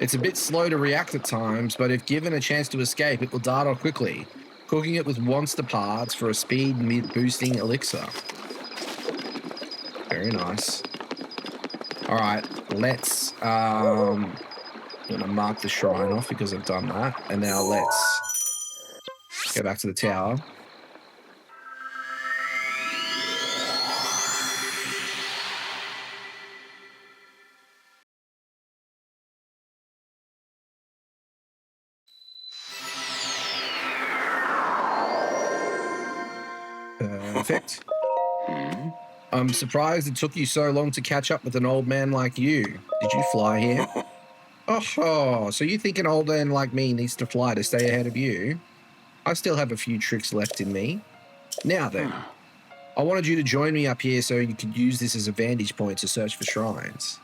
It's a bit slow to react at times, but if given a chance to escape, it will dart off quickly, cooking it with monster parts for a speed-boosting elixir. Very nice. All right, let's... I'm going to mark the shrine off because I've done that. And now let's go back to the tower. Perfect. I'm surprised it took you so long to catch up with an old man like you. Did you fly here? Oh, so you think an old man like me needs to fly to stay ahead of you? I still have a few tricks left in me. Now then, I wanted you to join me up here so you could use this as a vantage point to search for shrines.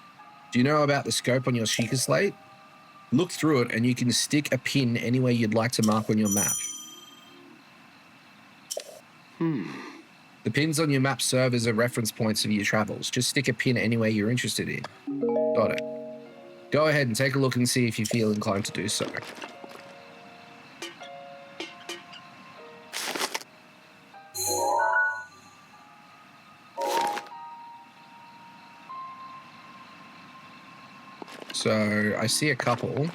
Do you know about the scope on your Sheikah slate? Look through it and you can stick a pin anywhere you'd like to mark on your map. The pins on your map serve as a reference points of your travels. Just stick a pin anywhere you're interested in. Got it. Go ahead and take a look and see if you feel inclined to do so. So I see a couple.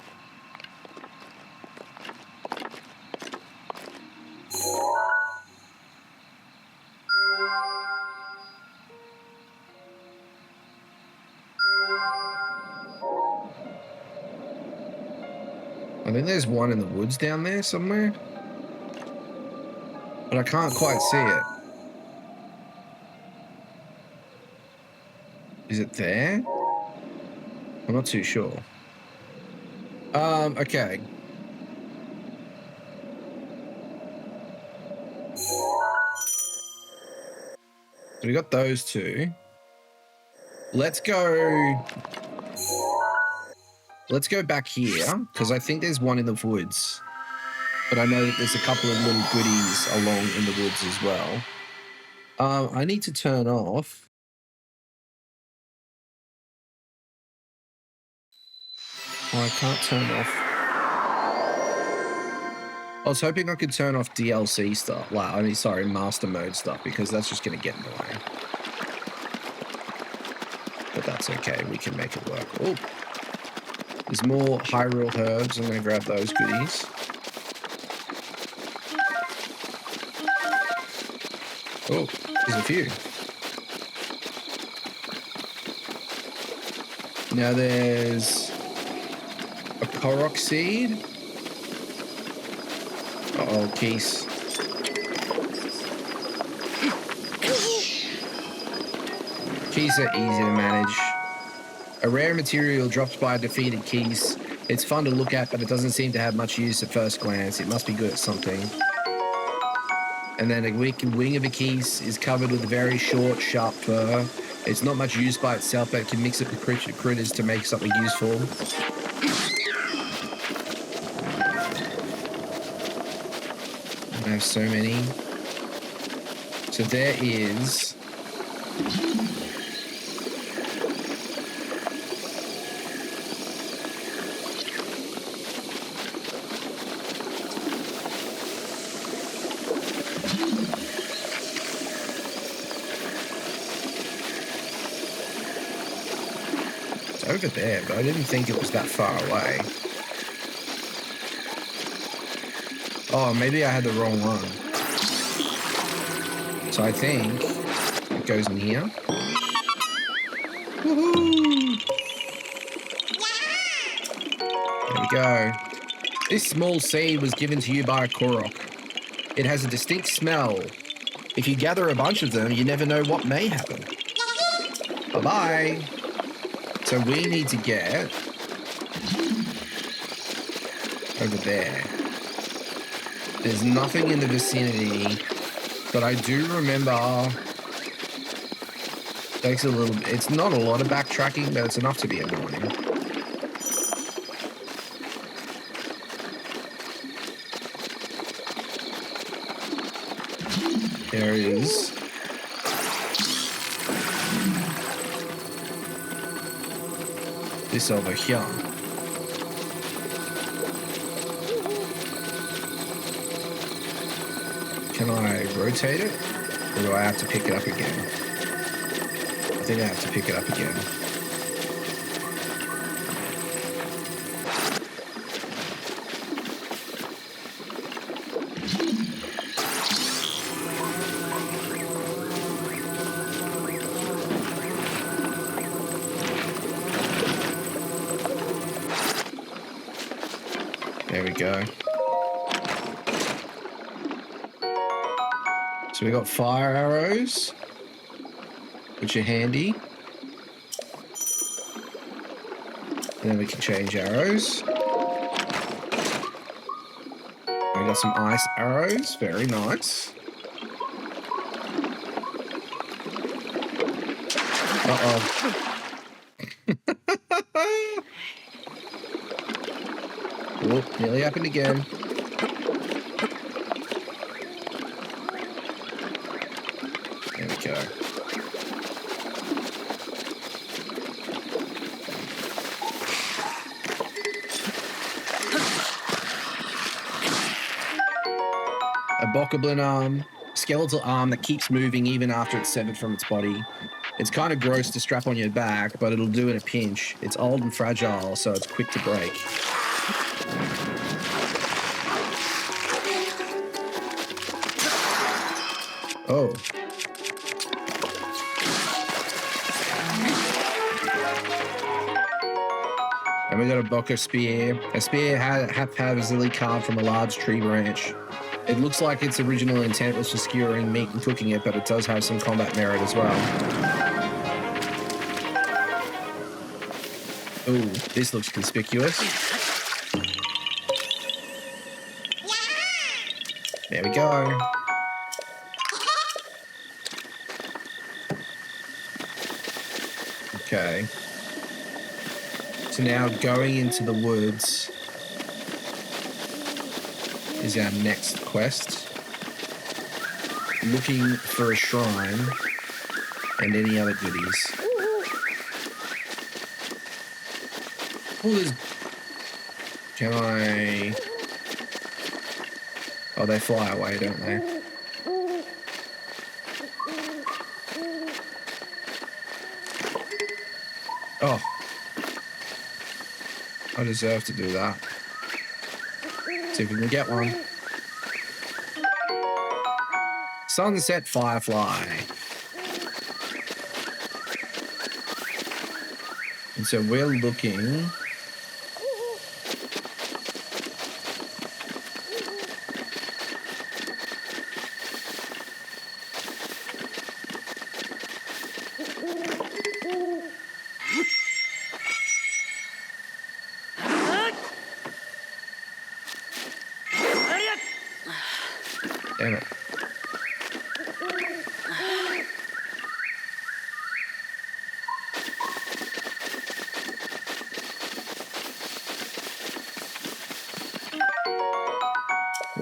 I think there's one in the woods down there somewhere, but I can't quite see it. Is it there? I'm not too sure. Okay. So we got those two. Let's go back here, because I think there's one in the woods. But I know that there's a couple of little goodies along in the woods as well. I need to turn off. Oh, I can't turn off. I was hoping I could turn off DLC stuff. Like, I mean, sorry, master mode stuff, because that's just going to get in the way. But that's okay. We can make it work. Oh, there's more Hyrule herbs. I'm going to grab those goodies. Oh, there's a few. Now there's a Korok seed. Uh-oh, keys. Keys are easy to manage. A rare material dropped by a defeated Keese. It's fun to look at, but it doesn't seem to have much use at first glance. It must be good at something. And then a wing of a Keese is covered with very short, sharp fur. It's not much use by itself, but it can mix it with critters to make something useful. I have so many. So there is... It's over there, but I didn't think it was that far away. Oh, maybe I had the wrong one. So I think it goes in here. Woohoo! There we go. This small seed was given to you by a Korok. It has a distinct smell. If you gather a bunch of them, you never know what may happen. Bye-bye. So we need to get over there. There's nothing in the vicinity, but I do remember takes a little. It's not a lot of backtracking, but it's enough to be annoying. There it is. This over here. Can I rotate it? Or do I have to pick it up again? I think I have to pick it up again. There we go. So we got fire arrows, which are handy. And then we can change arrows. We got some ice arrows, very nice. Uh-oh. Oh, nearly happened again. There we go. A bokoblin arm, skeletal arm that keeps moving even after it's severed from its body. It's kind of gross to strap on your back, but it'll do in a pinch. It's old and fragile, so it's quick to break. Oh. And we got a Boko spear. A spear haphazardly carved from a large tree branch. It looks like its original intent was for skewering meat and cooking it, but it does have some combat merit as well. Ooh, this looks conspicuous. There we go. Okay. So now going into the woods is our next quest. Looking for a shrine and any other goodies. Oh, there's... Can I... Oh, they fly away, don't they? Oh. I deserve to do that. See if we can get one. Sunset Firefly. And so we're looking...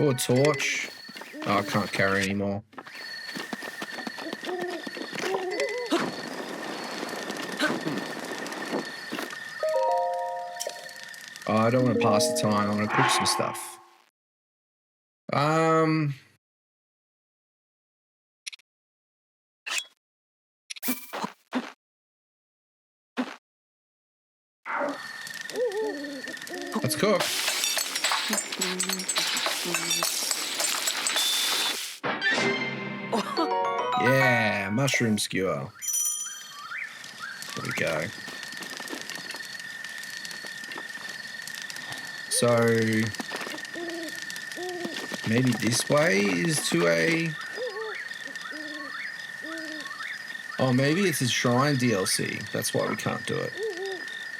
Oh, a torch. Oh, I can't carry anymore. Oh, I don't want to pass the time. I want to cook some stuff. Let's cook. Yeah, mushroom skewer. There we go. So maybe this way is to a... Oh, maybe it's a shrine DLC. That's why we can't do it.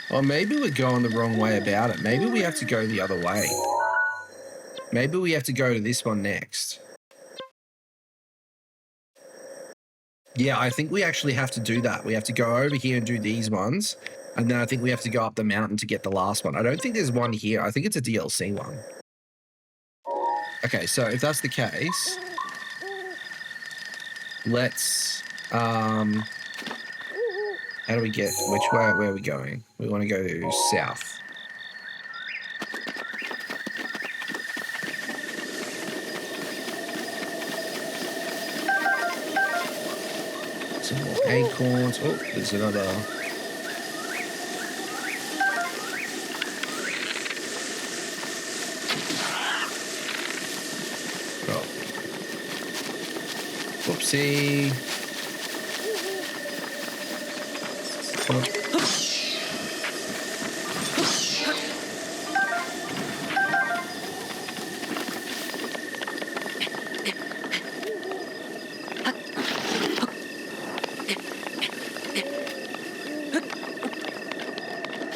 Or maybe we're going the wrong way about it. Maybe we have to go the other way. Maybe we have to go to this one next. Yeah, I think we actually have to do that. We have to go over here and do these ones. And then I think we have to go up the mountain to get the last one. I don't think there's one here. I think it's a DLC one. Okay, so if that's the case, let's... how do we get... Which way? Where are we going? We want to go south. Some more acorns. Oh, there's another... Oh. Whoopsie. Oh.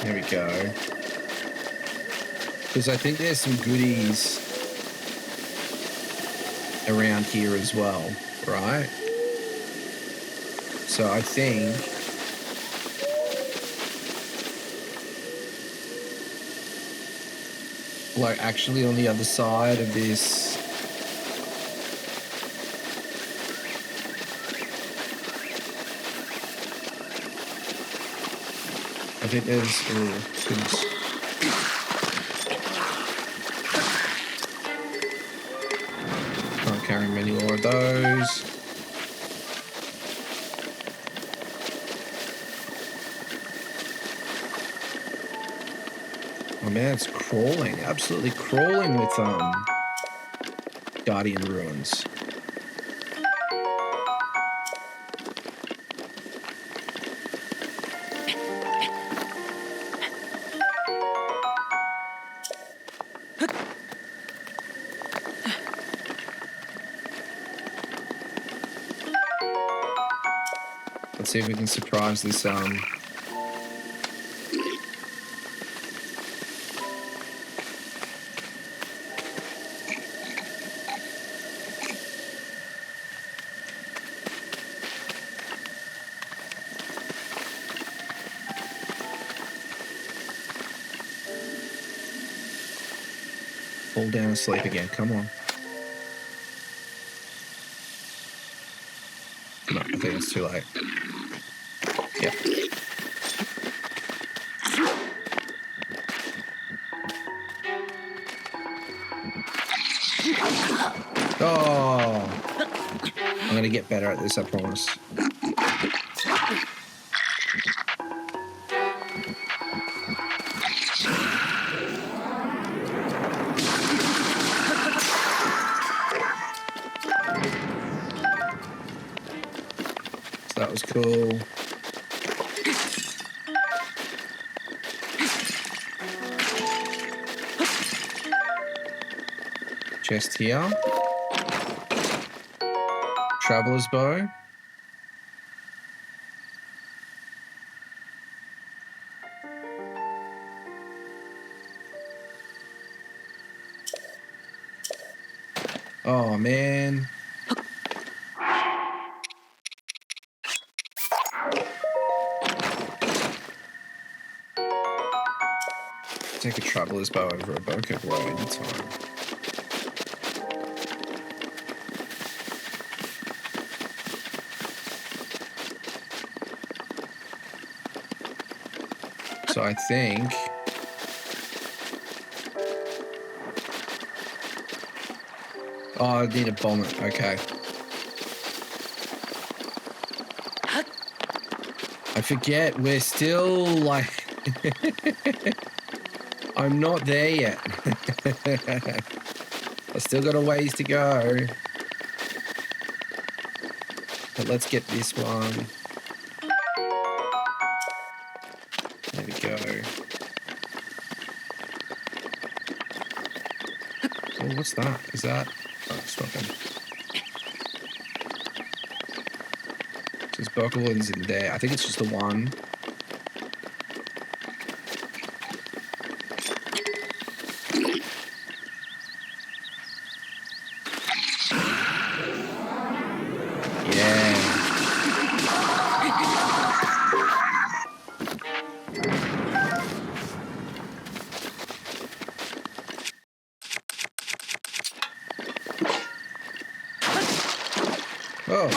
There we go. Because I think there's some goodies around here as well, right? So I think... like actually on the other side of this... I think there's... Oh, goodness. Can't carry many more of those. Oh man, it's crawling. Absolutely crawling with Guardian Ruins. Let's see if we can surprise this fall down asleep again. Come on. No, I think it's too late. Yep. Oh! I'm going to get better at this, I promise. So that was cool. Chest here. Traveler's bow. Oh man. Take a traveler's bow over a bokeh blade. That's fine. So I think... Oh, I need to bomb it. Okay. I forget we're still like... I'm not there yet. I still got a ways to go. But let's get this one. There we go. Oh, what's that? Is that... Oh, it's nothing. There's Bokoblins in there. I think it's just the one. Yeah. Oh.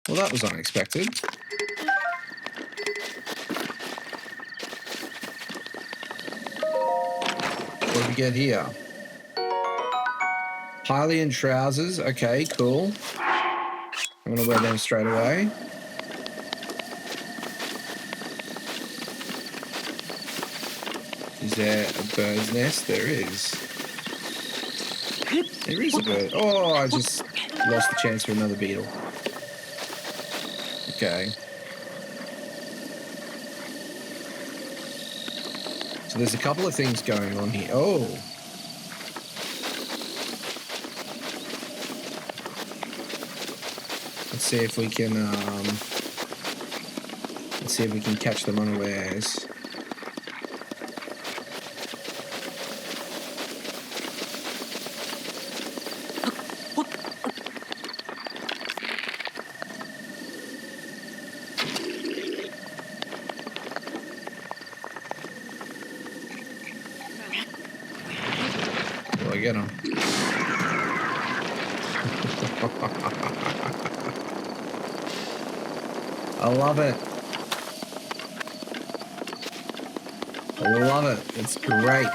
Well, that was unexpected. What do we get here? Hylian trousers. Okay, cool. I'm gonna wear them straight away. Is there a bird's nest? There is. There is a bird. Oh, I just lost the chance for another beetle. Okay. So there's a couple of things going on here. Oh. Let's see if we can catch them unawares. Will I get them? I love it. I love it. It's great.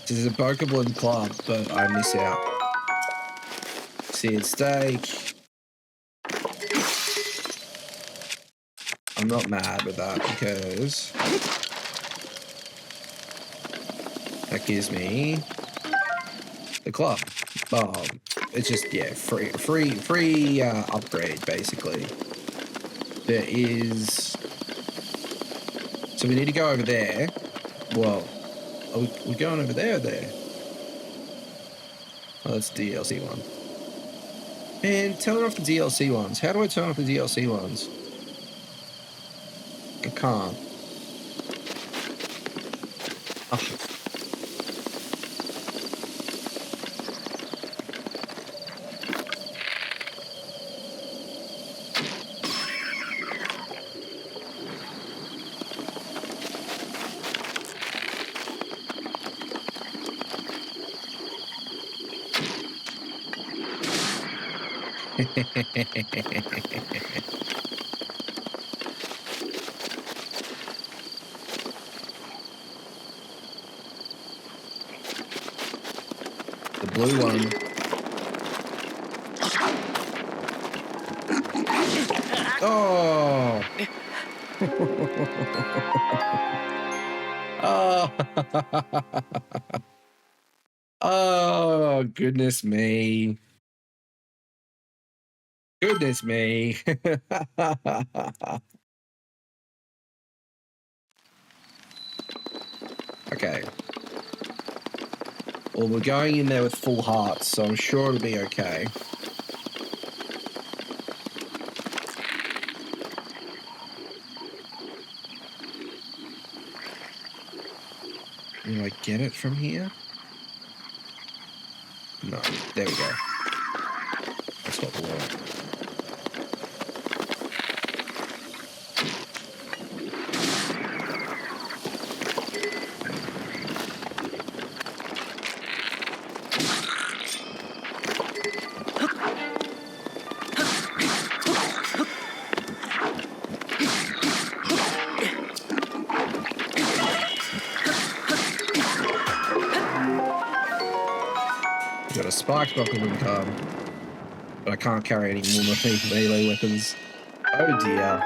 This is a Bokoblin club, but I miss out. Seared steak. I'm not mad with that because that gives me the club. It's just, yeah, free upgrade, basically. There is... So we need to go over there. Well, are we going over there or there? Oh, that's the DLC one. And turn off the DLC ones. How do I turn off the DLC ones? I can't. Oh. The blue one. Oh. Oh. Oh, goodness me. Goodness me. Okay. Well, we're going in there with full hearts, so I'm sure it'll be okay. Do I get it from here? No. There we go. That's not the one. spiked Bokoblin card, but I can't carry any more melee weapons. Oh dear.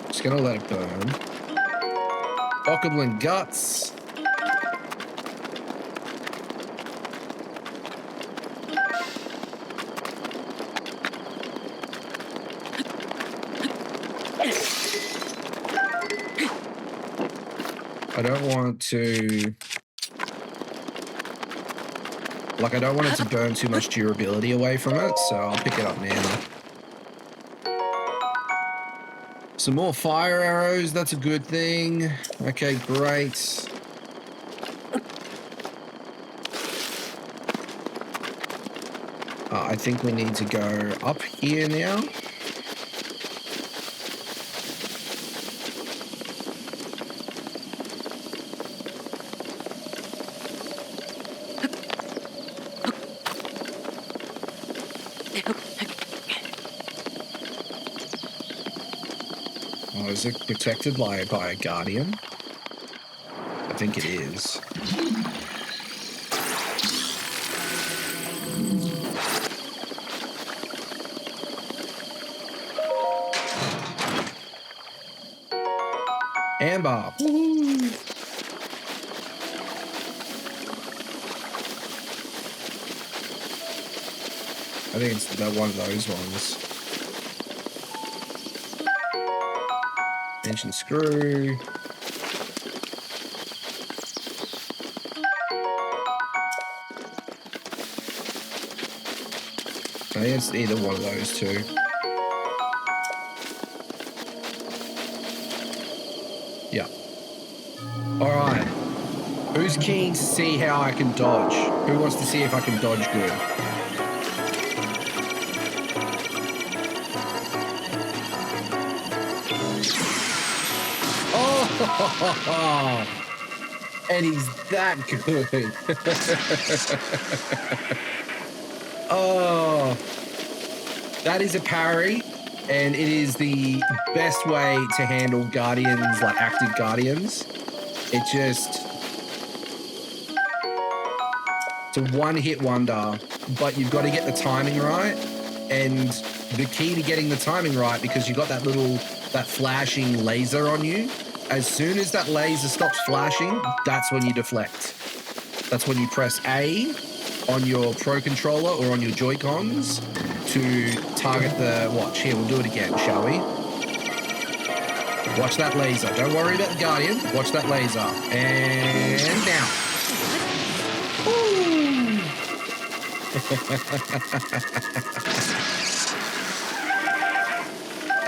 Just gonna let it burn. Bokoblin guts. I don't want to... Like, I don't want it to burn too much durability away from it, so I'll pick it up now. Some more fire arrows, that's a good thing. Okay, great. I think we need to go up here now. Oh, is it protected by a guardian? I think it is. Amber. Woo-hoo. I think it's one of those ones. Ancient screw. I think it's either one of those two. Yeah. All right. Who's keen to see how I can dodge? Who wants to see if I can dodge good? Oh, and he's that good. Oh, that is a parry, and it is the best way to handle guardians, like active guardians. It just, it's a one-hit wonder, but you've got to get the timing right. And the key to getting the timing right, because you've got that flashing laser on you, as soon as that laser stops flashing, that's when you deflect. That's when you press A on your Pro Controller or on your Joy-Cons to target the watch. Here, we'll do it again, shall we? Watch that laser. Don't worry about the Guardian. Watch that laser. And now.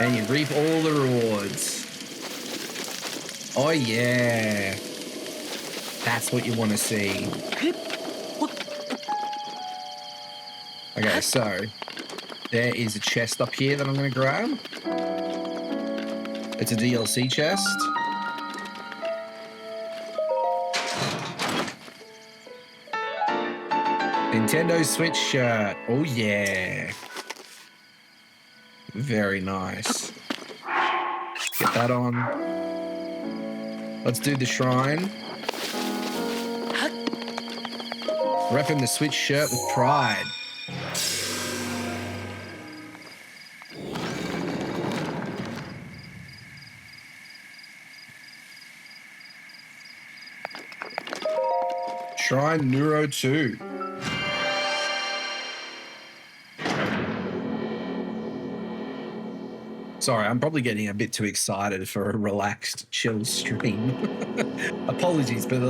And you reap all the rewards. Oh yeah. That's what you want to see. Okay, so there is a chest up here that I'm going to grab. It's a DLC chest. Nintendo Switch shirt. Oh yeah. Very nice. Get that on. Let's do the shrine. Repping the Switch shirt with pride. Shrine Neuro 2. Sorry, I'm probably getting a bit too excited for a relaxed, chill stream. Apologies, but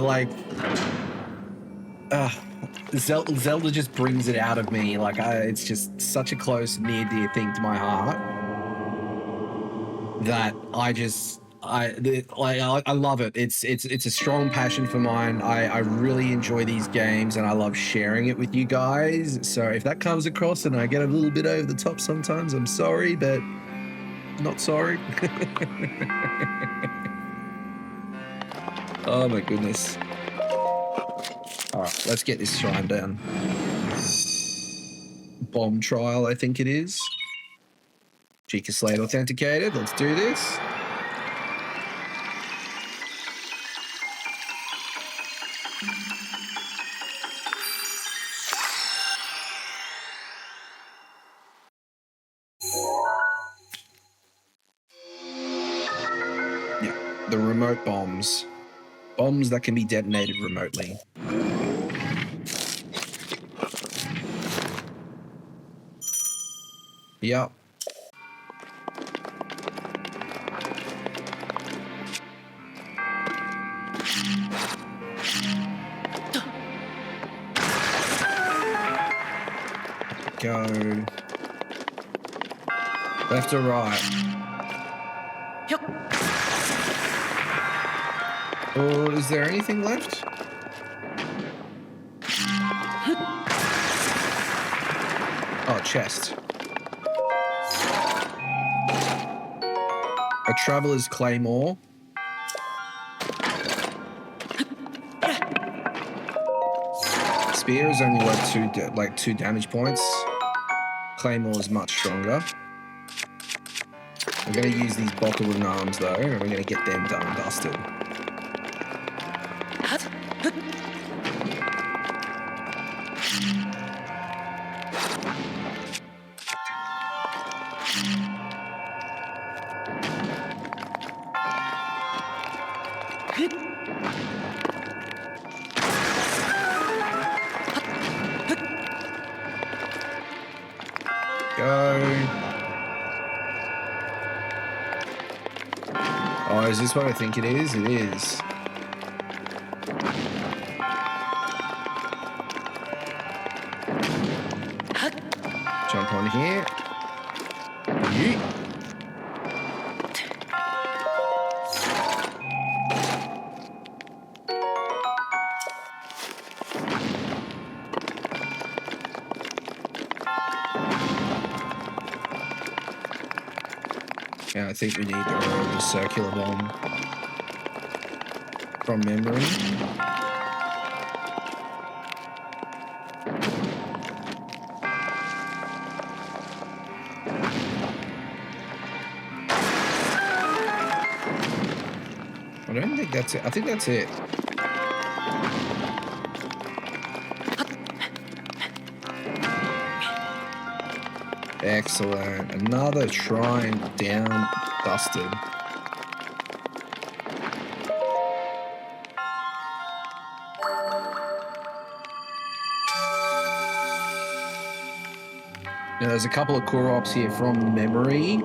Zelda just brings it out of me. It's just such a close, near dear thing to my heart that I love it. It's a strong passion for mine. I really enjoy these games and I love sharing it with you guys. So if that comes across and I get a little bit over the top sometimes, I'm sorry, but not sorry. Oh my goodness. All right, let's get this shrine down. Bomb trial, I think it is. Chica Slate authenticated. Let's do this. Yeah, the remote bombs. Bombs that can be detonated remotely. Yep. Go. Left or right? Or is there anything left? Oh, chest. A traveler's claymore. Spear is only like two damage points. Claymore is much stronger. We're going to use these Bottlewood arms though, and we're going to get them done and dusted. Go. Oh, is this what I think it is? It is. Jump on here. Yeet. Yeah, I think we need a circular bomb from memory. I don't think that's it. I think that's it. Excellent. Another shrine down, dusted. Now, there's a couple of core ops here from memory,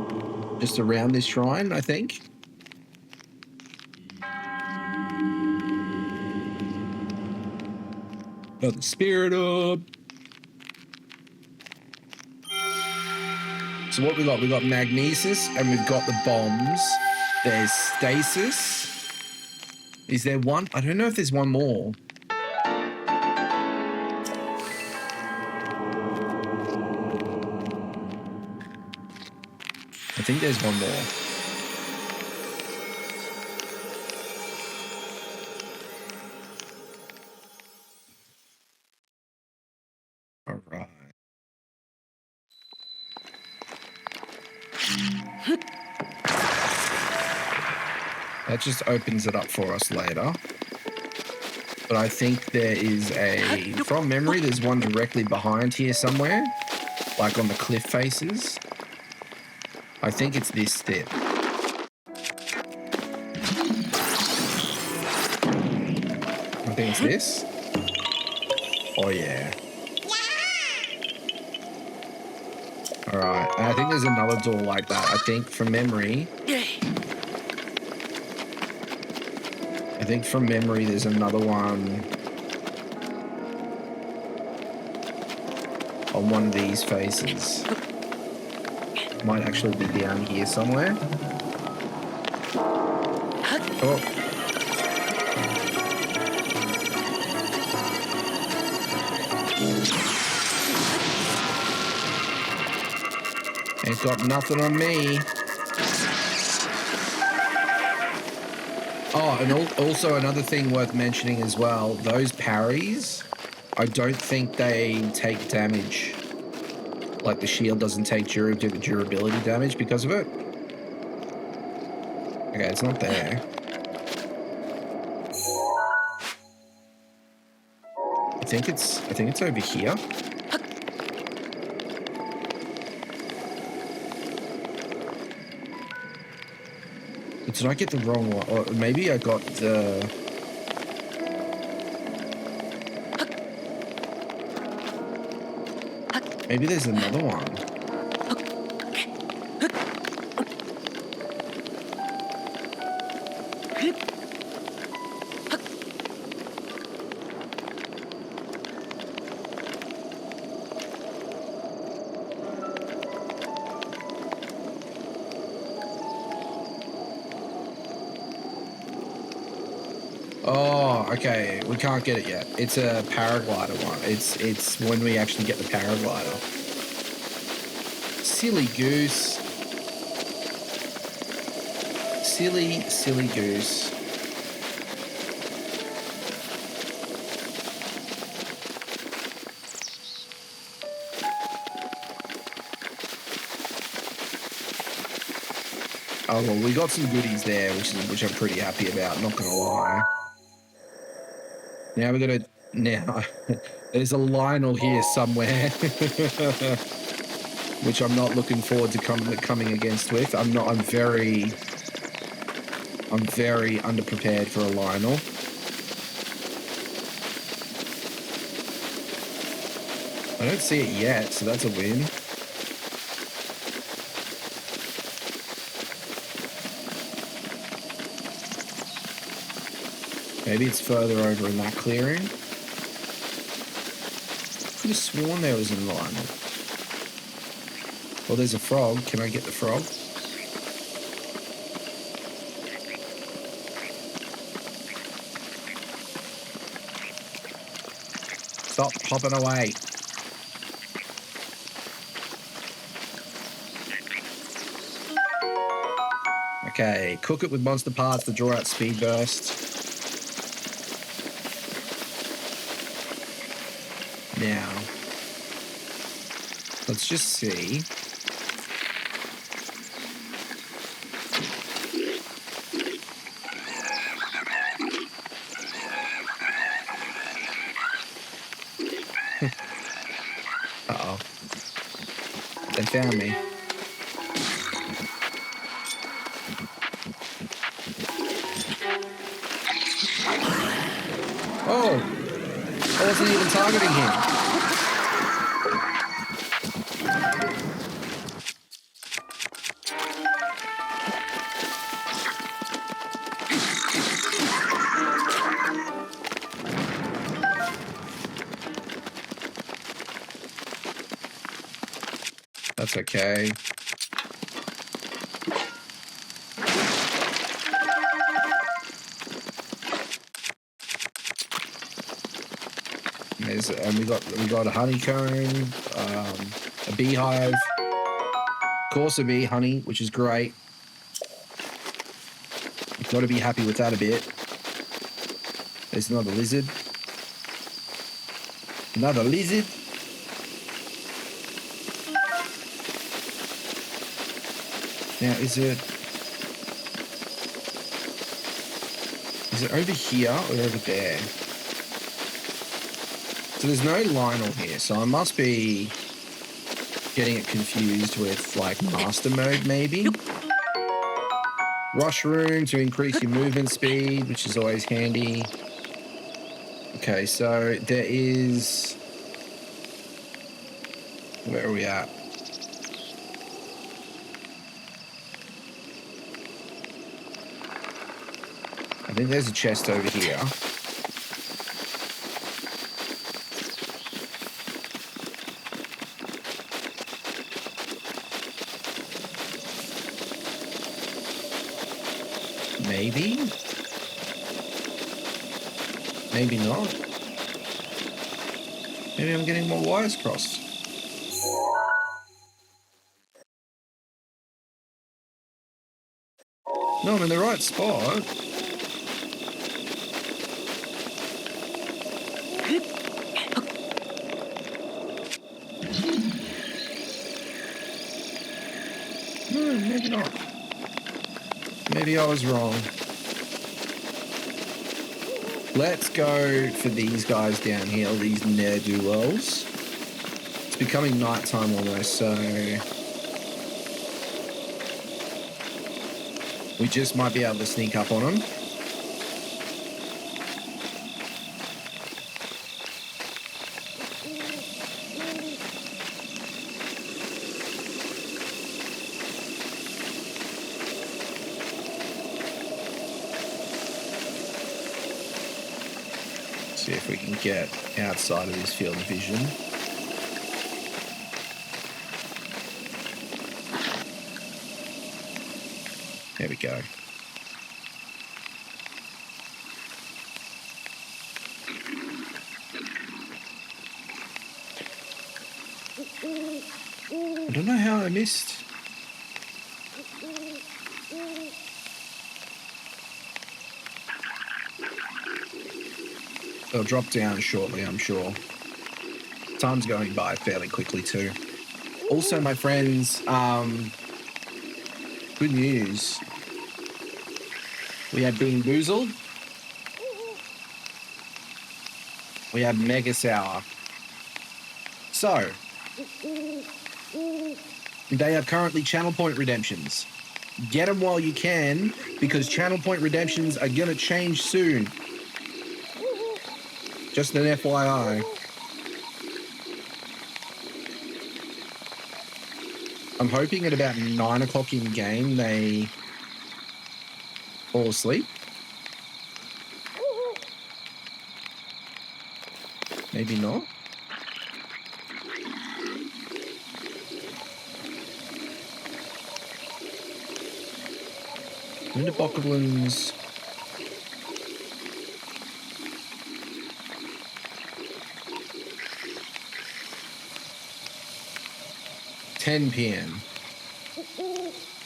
just around this shrine, I think. Got the spirit up. So what we got? We got magnesis and we've got the bombs. There's stasis. Is there one? I don't know if there's one more. I think there's one more. All right. That just opens it up for us later. But I think there is from memory, there's one directly behind here somewhere, like on the cliff faces. I think it's this step. I think it's this. Oh yeah. All right. I think there's another door like that. I think from memory. I think from memory there's another one on one of these faces. Might actually be down here somewhere. Oh. Ain't got nothing on me. Oh, and also another thing worth mentioning as well, those parries, I don't think they take damage. Like the shield doesn't take durability damage because of it. Okay, it's not there. I think it's over here. But did I get the wrong one? Or maybe I got the... Maybe there's another one. Oh, okay. We can't get it yet. It's a paraglider one. It's when we actually get the paraglider. Silly goose. Silly goose. Oh well, we got some goodies there, which I'm pretty happy about. Not gonna lie. Now there's a Lionel here somewhere, which I'm not looking forward to coming against with. I'm very underprepared for a Lionel. I don't see it yet, so that's a win. Maybe it's further over in that clearing. Could have sworn there was an Lionel. Well, there's a frog. Can I get the frog? Stop hopping away. Okay, cook it with monster parts to draw out speed burst. Now, let's just see. Uh-oh. They found me. Oh! I wasn't even targeting him. That's okay. And we got a honeycomb, a beehive, of course a bee, honey, which is great. You've got to be happy with that a bit. There's another lizard. Another lizard. Now, is it over here or over there? So there's no Lionel here, so I must be getting it confused with like master mode maybe. Rush room to increase your movement speed, which is always handy. Okay, so there is... Where are we at? I think there's a chest over here. Maybe? Maybe not. Maybe I'm getting my wires crossed. No, I'm in the right spot. No, maybe not. Maybe I was wrong. Let's go for these guys down here, these ne'er-do-wells. It's becoming nighttime almost, so we just might be able to sneak up on them. See if we can get outside of this field of vision. There we go. I don't know how I missed. They'll drop down shortly, I'm sure. Time's going by fairly quickly too. Also, my friends, good news. We have Bean Boozled. We have Mega Sour. So, they are currently channel point redemptions. Get them while you can, because channel point redemptions are going to change soon. Just an FYI. I'm hoping at about 9 o'clock in game they fall asleep. Maybe not. When do bokoblins... $10 p.m.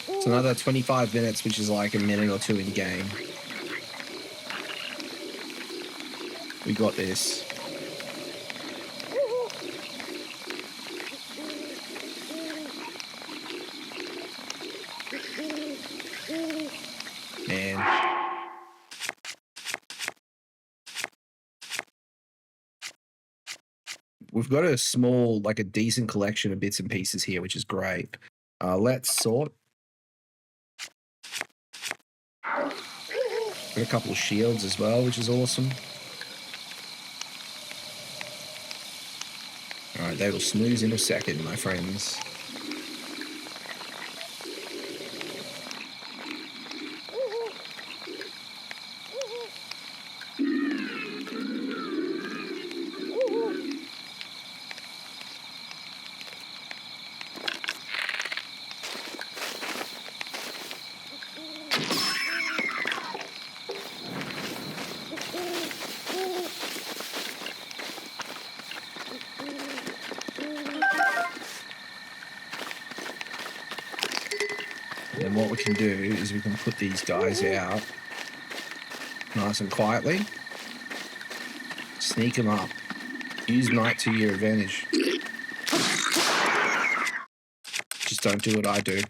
It's another 25 minutes, which is like a minute or two in game. We got this. Man. We've got a small, like a decent collection of bits and pieces here, which is great. Let's sort. Got a couple of shields as well, which is awesome. All right, they will snooze in a second, my friends. And what we can do is we can put these guys out nice and quietly. Sneak them up. Use night to your advantage. Just don't do what I do.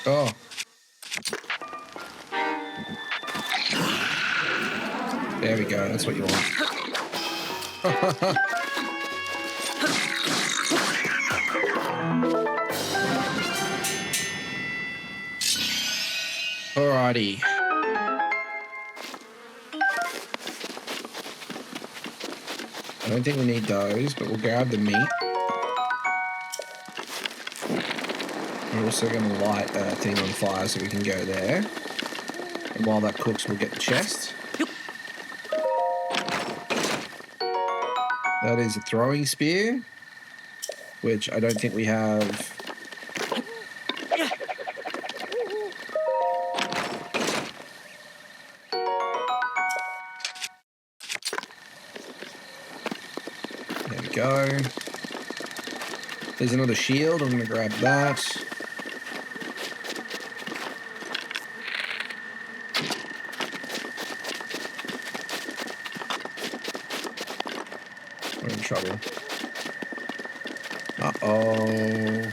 Oh. There we go. That's what you want. Alrighty. I don't think we need those, but we'll grab the meat. We're also going to light a thing on fire so we can go there. And while that cooks, we'll get the chest. That is a throwing spear, which I don't think we have. go. There's another shield. I'm going to grab that. We're in trouble. Uh-oh.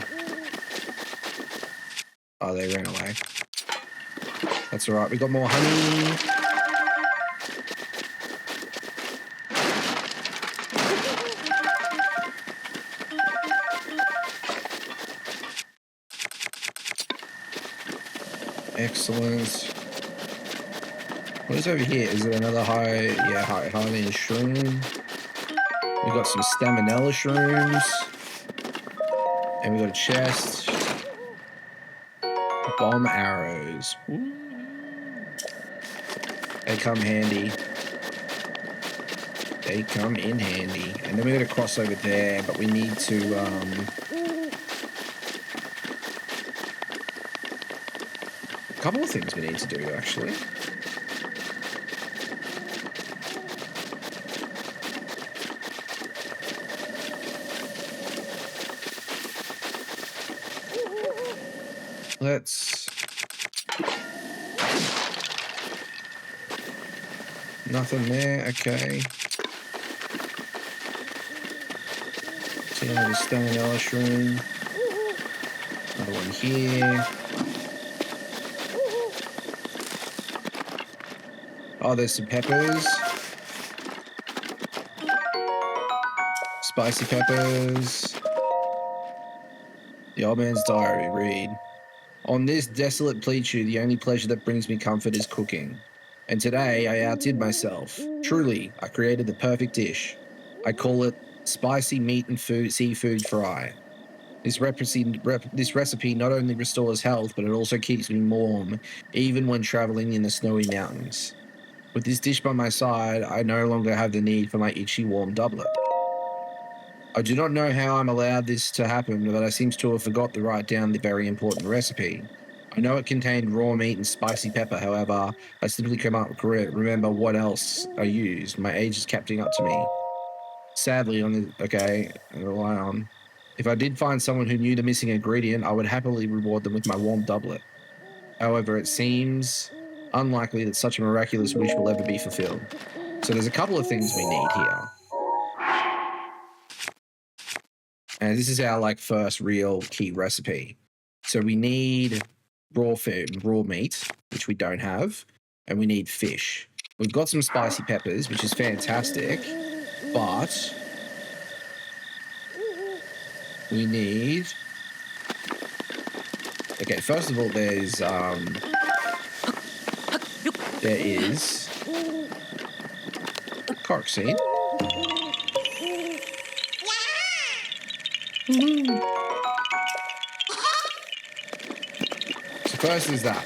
Oh, they ran away. That's all right. We got more honey. Excellent. What is over here? Is it another highly shroom? We got some staminella shrooms. And we got a chest. Bomb arrows. Ooh. They come handy. They come in handy. And then we got to cross over there, but we need to a couple of things we need to do actually. Let's... Nothing there, okay. See another staminella shroom. Another one here. Oh, there's some peppers. Spicy peppers. The old man's diary, read. On this desolate Pleachu, the only pleasure that brings me comfort is cooking. And today, I outdid myself. Truly, I created the perfect dish. I call it spicy meat and seafood fry. This recipe not only restores health, but it also keeps me warm, even when traveling in the snowy mountains. With this dish by my side, I no longer have the need for my itchy warm doublet. I do not know how I'm allowed this to happen, but I seem to have forgot to write down the very important recipe. I know it contained raw meat and spicy pepper, however, I simply cannot remember what else I used. My age is catching up to me. Sadly, okay, rely on. If I did find someone who knew the missing ingredient, I would happily reward them with my warm doublet. However, it seems unlikely that such a miraculous wish will ever be fulfilled. So there's a couple of things we need here. And this is our first real key recipe. So we need raw meat, which we don't have, and we need fish. We've got some spicy peppers, which is fantastic, but we need... Okay, first of all, there is cork seed. So first is that.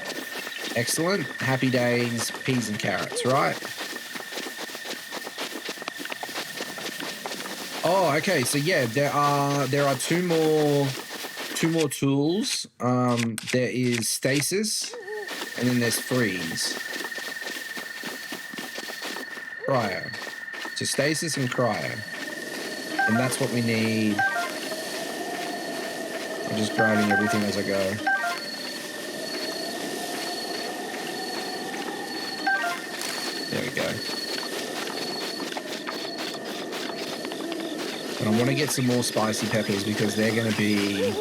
Excellent. Happy days, peas and carrots, right? Oh, okay. So yeah, there are two more tools. There is stasis, and then there's freeze. Cryo. So stasis and cryo, and that's what we need. I'm just grabbing everything as I go. There we go. And I want to get some more spicy peppers because they're going to be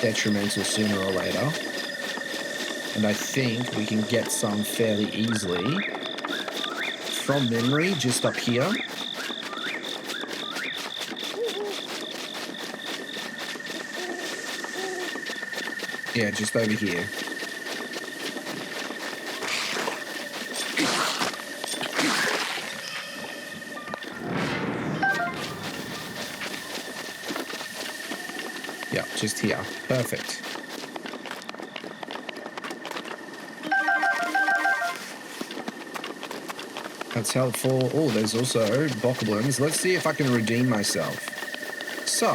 detrimental sooner or later. And I think we can get some fairly easily from memory just up here. Yeah, just over here. Yeah, just here. Perfect. That's helpful. Oh, there's also bokoblins. Let's see if I can redeem myself. So...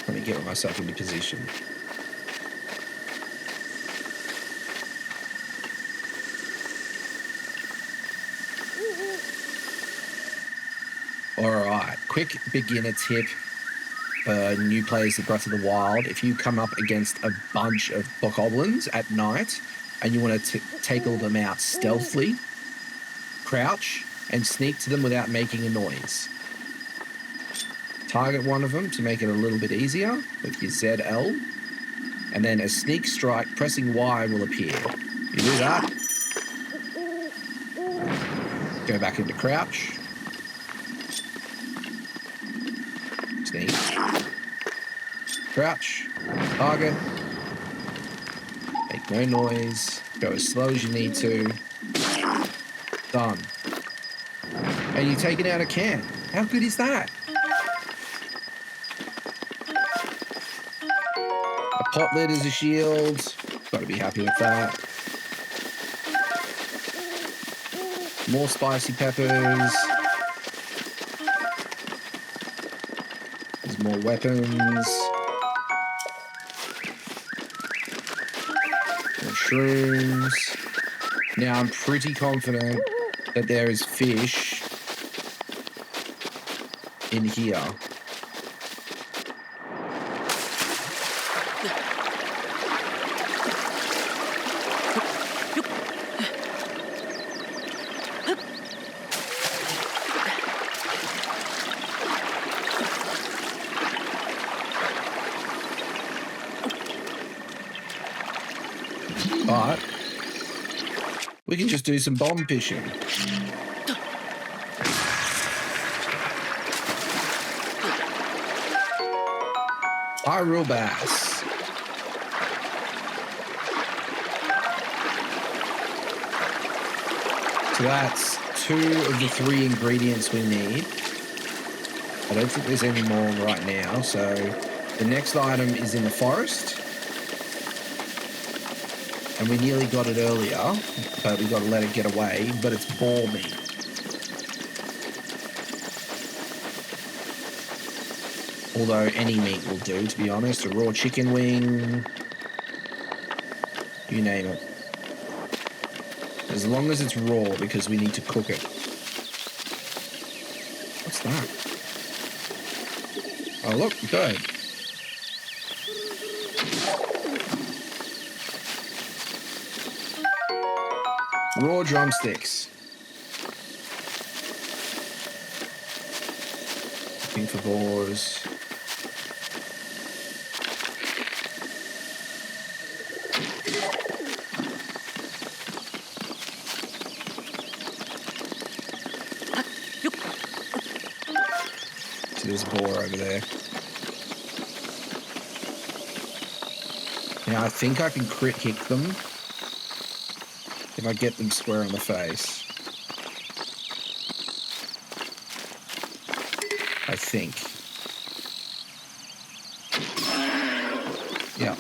let me get myself into position. All right, quick beginner tip for new players to Breath of the Wild. If you come up against a bunch of bokoblins at night and you want to tackle them out stealthily, crouch and sneak to them without making a noise. Target one of them to make it a little bit easier with your ZL, and then a sneak strike pressing Y will appear. You do that, go back into crouch, sneak, crouch, target, make no noise, go as slow as you need to, done. And you take it out of camp. How good is that? A pot lid as a shield, gotta be happy with that. More spicy peppers. There's more weapons. Mushrooms. Now I'm pretty confident that there is fish in here. But we can just do some bomb fishing. Hyrule bass. So that's 2 of the 3 ingredients we need. I don't think there's any more right now. So the next item is in the forest. And we nearly got it earlier, but we got to let it get away. But it's boar meat. Although any meat will do, to be honest. A raw chicken wing, you name it. As long as it's raw, because we need to cook it. What's that? Oh, look, good. Raw drumsticks. Looking for boars. So there's a boar over there. Now I think I can crit hit them if I get them square on the face. I think. Yeah.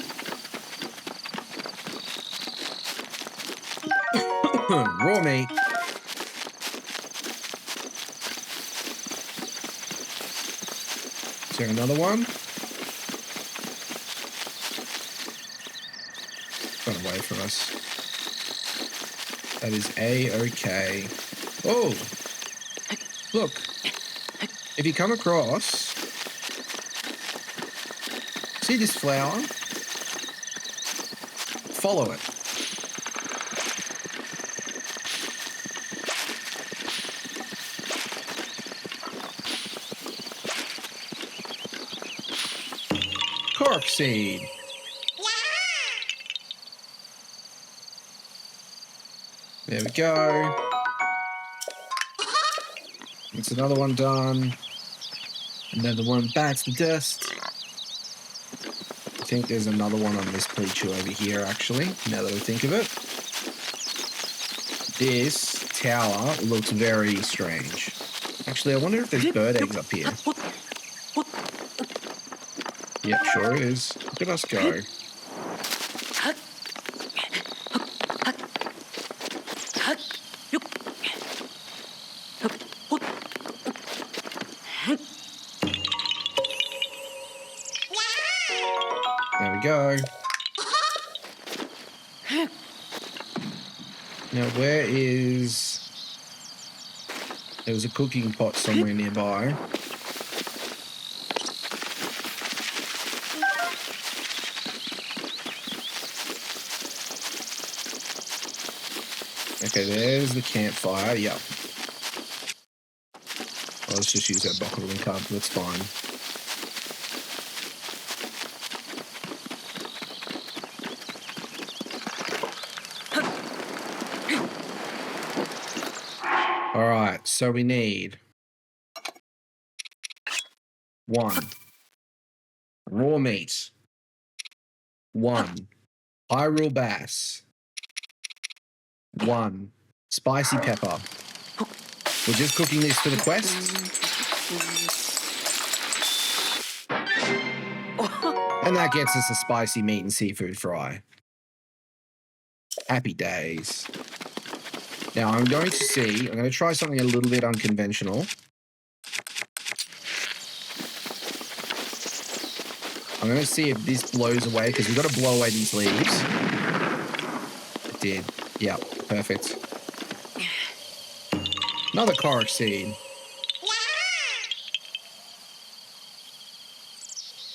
Raw meat. Is there another one? Run away from us. That is A-okay. Oh! Look. If you come across... See this flower? Follow it. Cork seed. There we go. It's another one done. Another one bites the dust. I think there's another one on this Pikachu over here, actually, now that I think of it. This tower looks very strange. Actually, I wonder if there's bird eggs up here. Yep, sure is. Look at us go. There we go. Now, where is... There was a cooking pot somewhere nearby. Okay, there's the campfire. Yep. Oh, let's just use that bucket and cup. That's fine. All right, so we need 1 raw meat, 1 Hyrule bass, 1 spicy pepper. We're just cooking this for the quest. And that gets us a spicy meat and seafood fry. Happy days. Now I'm going to try something a little bit unconventional. I'm going to see if this blows away, because we've got to blow away these leaves. It did. Yeah, perfect. Another Korok seed.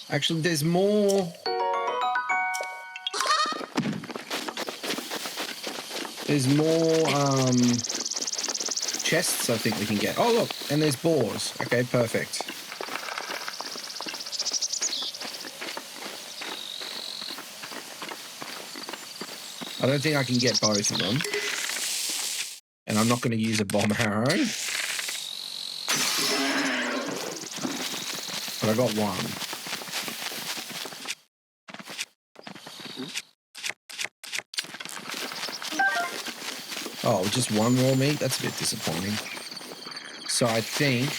Actually, there's more. There's more chests I think we can get. Oh, look, and there's boars. Okay, perfect. I don't think I can get both of them. And I'm not going to use a bomb arrow. But I got one. Oh, just one raw meat? That's a bit disappointing. So I think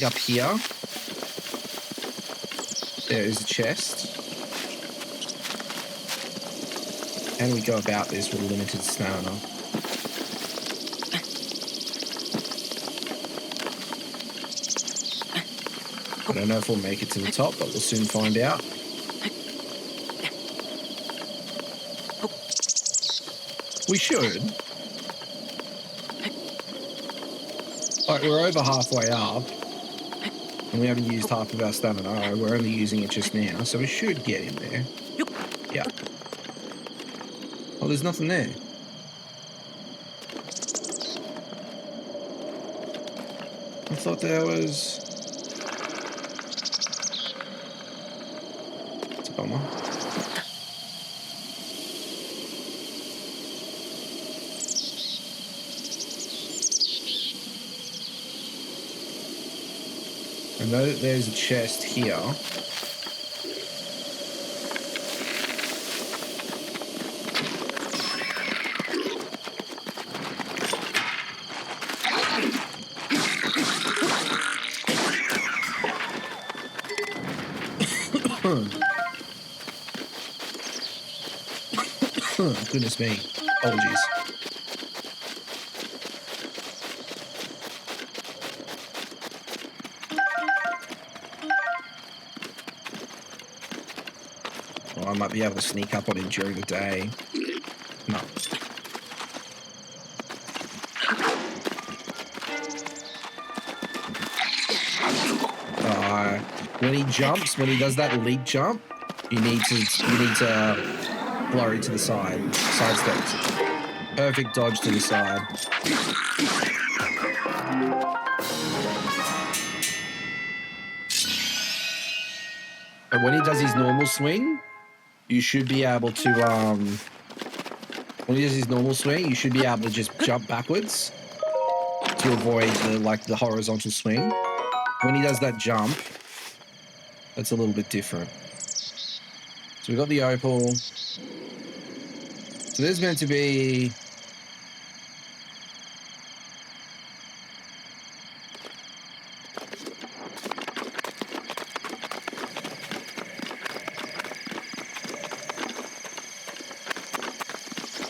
up here, there is a chest. How do we go about this with limited stamina? I don't know if we'll make it to the top, but we'll soon find out. We should. Like, we're over halfway up, and we haven't used half of our stamina. We're only using it just now, so we should get in there. Yeah. Oh, there's nothing there. I thought there was... It's a bummer. I know that there's a chest here. Goodness me. Apologies. Well, I might be able to sneak up on him during the day. No. When he jumps, when he does that leap jump, you need to blurry to the side. Sidestep. Perfect dodge to the side. And when he does his normal swing, you should be able to when he does his normal swing, you should be able to just jump backwards to avoid the horizontal swing. When he does that jump, that's a little bit different. So we got the opal. So there's meant to be...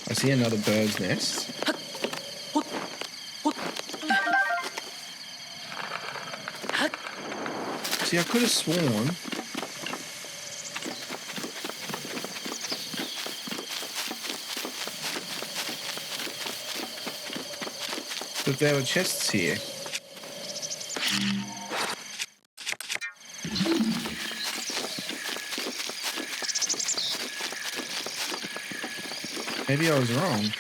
I see another bird's nest. See, I could have sworn... that there were chests here. Maybe I was wrong.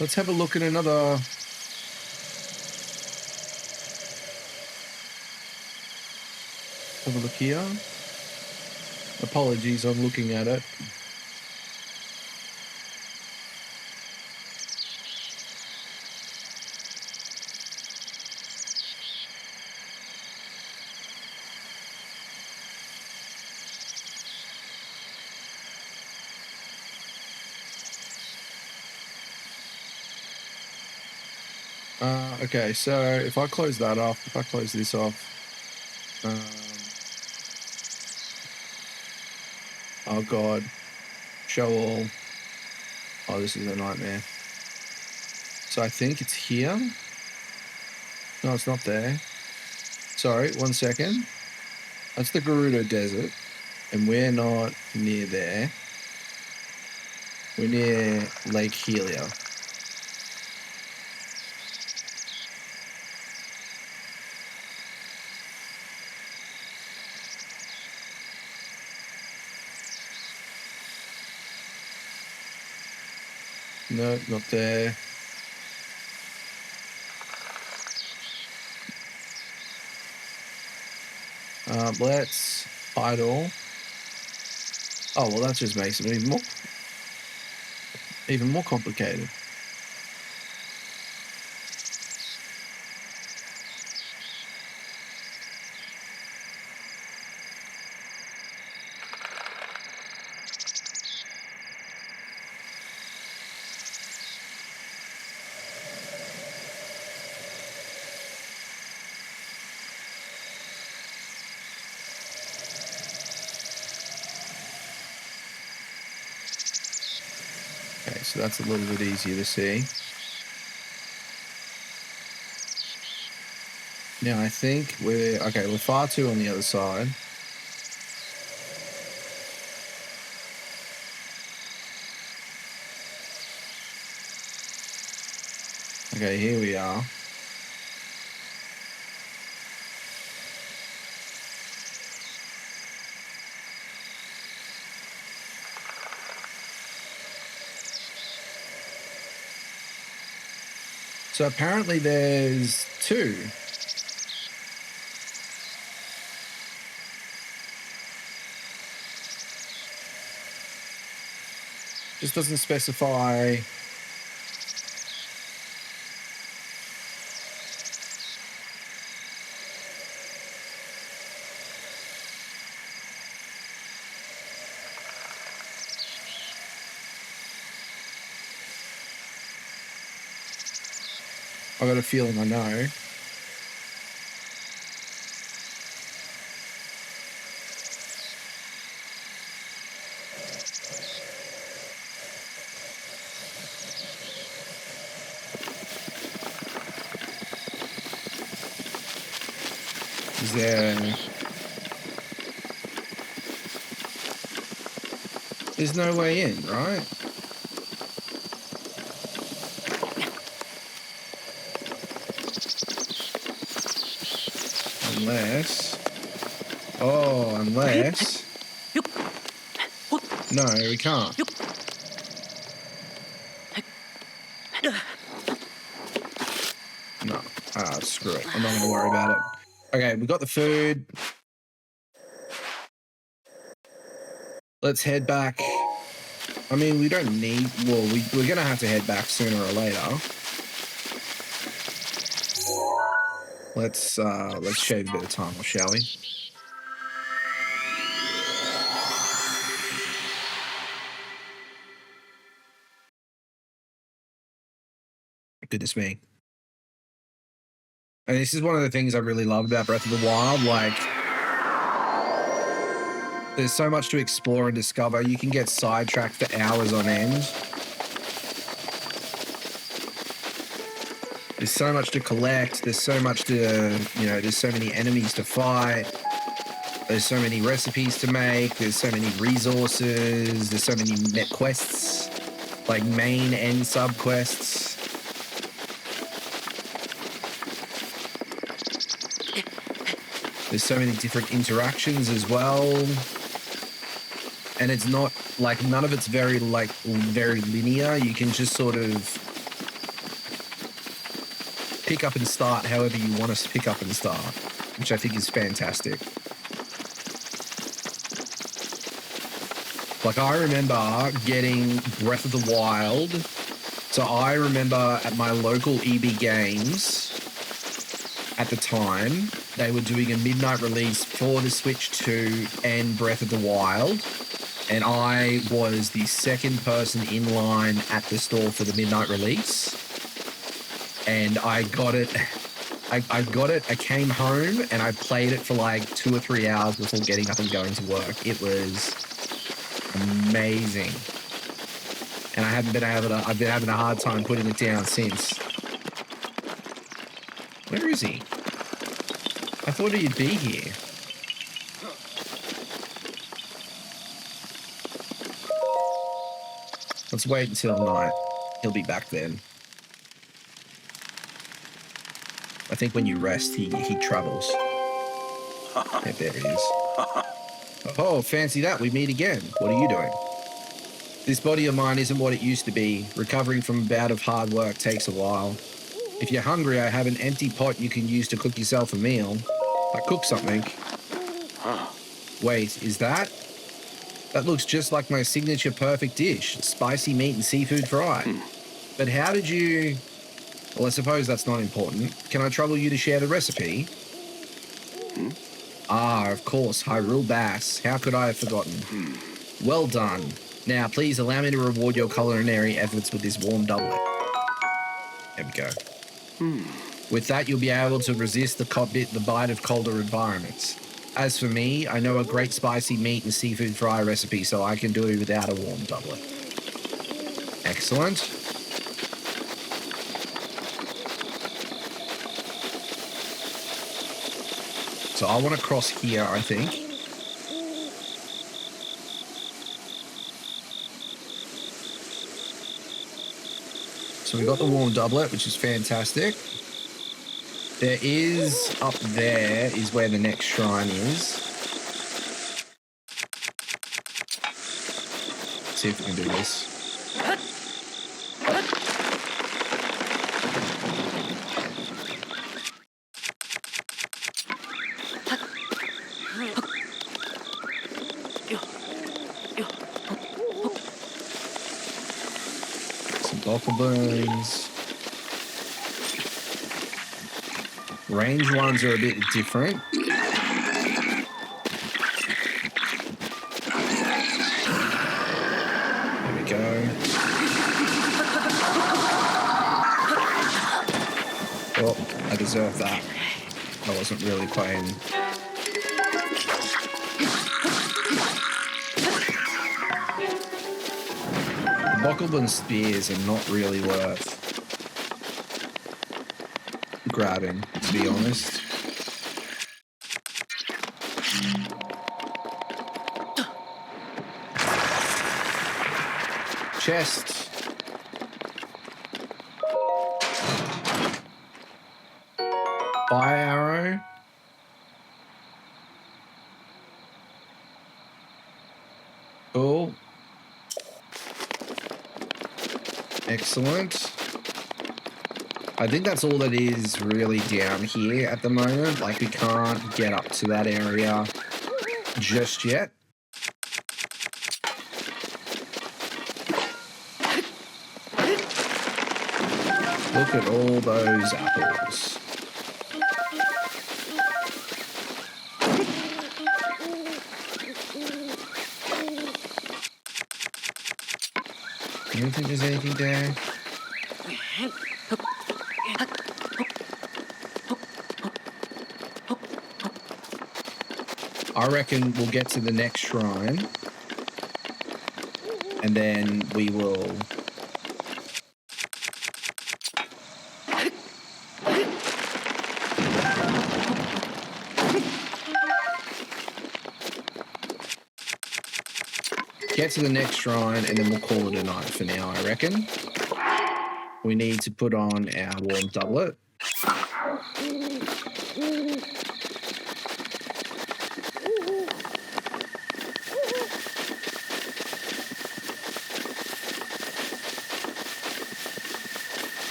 Let's have a look at another. Have a look here. Apologies, I'm looking at it. Okay, so if I close that off, if I close this off, oh god, show all. Oh, this is a nightmare. So I think it's here. No, it's not there. Sorry, 1 second. That's the Gerudo Desert, and we're not near there. We're near Lake Helia. No, not there. Let's idle. Oh, well, that just makes it even more complicated. Okay, so that's a little bit easier to see. Now I think we're far too on the other side. Okay, here we are. So apparently there's two. Just doesn't specify. I got a feeling I know. Is there? There's no way in, right? Unless... Oh, unless... No, we can't. No. Screw it. I'm not going to worry about it. Okay, we got the food. Let's head back. I mean, we don't need... Well, we're going to have to head back sooner or later. Let's shave a bit of time off, shall we? Goodness me. And this is one of the things I really love about Breath of the Wild. Like, there's so much to explore and discover. You can get sidetracked for hours on end. There's so much to collect. There's so much to, there's so many enemies to fight. There's so many recipes to make. There's so many resources. There's so many net quests. like main and sub quests. There's so many different interactions as well. And it's not like, none of it's very linear. You can just sort of pick up and start however you want to pick up and start, which I think is fantastic. Like, I remember getting Breath of the Wild. So I remember at my local EB Games at the time, they were doing a midnight release for the Switch 2 and Breath of the Wild. And I was the second person in line at the store for the midnight release. And I got it. I got it. I came home and I played it for like 2 or 3 hours before getting up and going to work. It was amazing. And I've been having a hard time putting it down since. Where is he? I thought he'd be here. Let's wait until night. He'll be back then. I think when you rest, he travels. Yeah, there he is. Oh, fancy that. We meet again. What are you doing? This body of mine isn't what it used to be. Recovering from a bout of hard work takes a while. If you're hungry, I have an empty pot you can use to cook yourself a meal. Like, cook something. Wait, is that? That looks just like my signature perfect dish. Spicy meat and seafood fry. But how did you... Well, I suppose that's not important. Can I trouble you to share the recipe? Ah, of course, Hyrule Bass. How could I have forgotten? Well done. Now, please allow me to reward your culinary efforts with this warm doublet. There we go. With that, you'll be able to resist the bite of colder environments. As for me, I know a great spicy meat and seafood fry recipe, so I can do it without a warm doublet. Excellent. So I want to cross here, I think. So we got the warm doublet, which is fantastic. There is, up there is where the next shrine is. Let's see if we can do this. Some bones. Range ones are a bit different. There we go. Oh, I deserve that. I wasn't really playing. The Bokoblin spears are not really worth grabbing, to be honest. Chest. Fire arrow. Cool. Excellent. I think that's all that is really down here at the moment. Like, we can't get up to that area just yet. Look at all those apples. You don't think there's anything there? I reckon we'll get to the next shrine and then we will get to the next shrine, and then we'll call it a night for now, I reckon. We need to put on our warm doublet.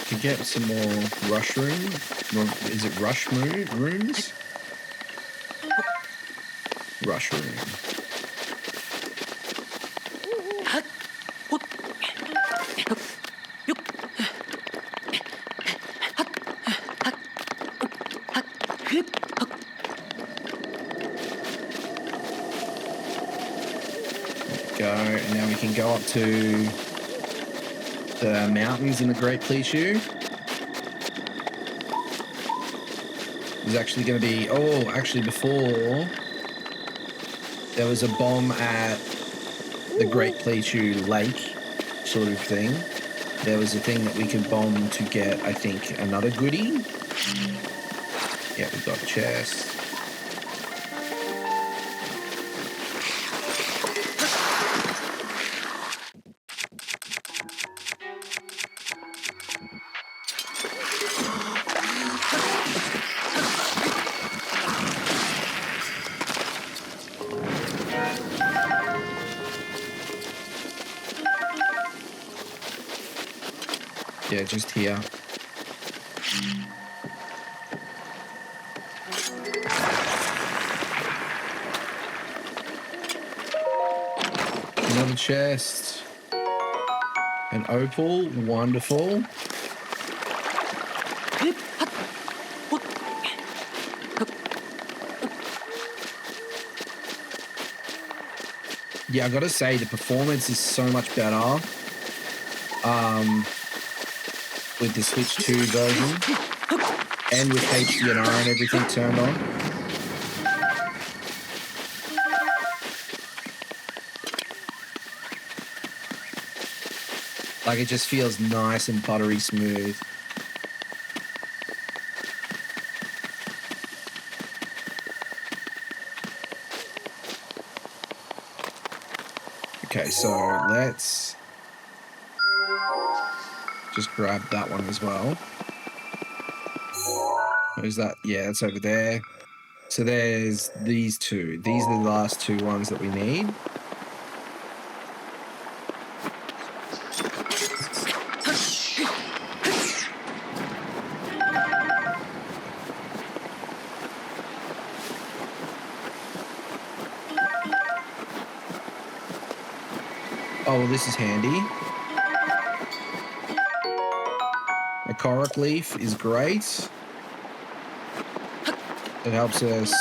To get some more rush room. Is it rush rooms? Rush room. Go, and now we can go up to the mountains in the Great Plateau. There's actually going to be, actually before, there was a bomb at the Great Plateau lake sort of thing. There was a thing that we could bomb to get, I think, another goodie. Yeah, we've got a chest. Yeah, just here. Another chest. An opal. Wonderful. Yeah, I gotta say, the performance is so much better with the Switch 2 version and with HDR and everything turned on. Like, it just feels nice and buttery smooth. Okay, so let's just grab that one as well. Where's that? Yeah, it's over there. So there's these two. These are the last two ones that we need. Oh, well, this is handy. A Korok leaf is great. It helps us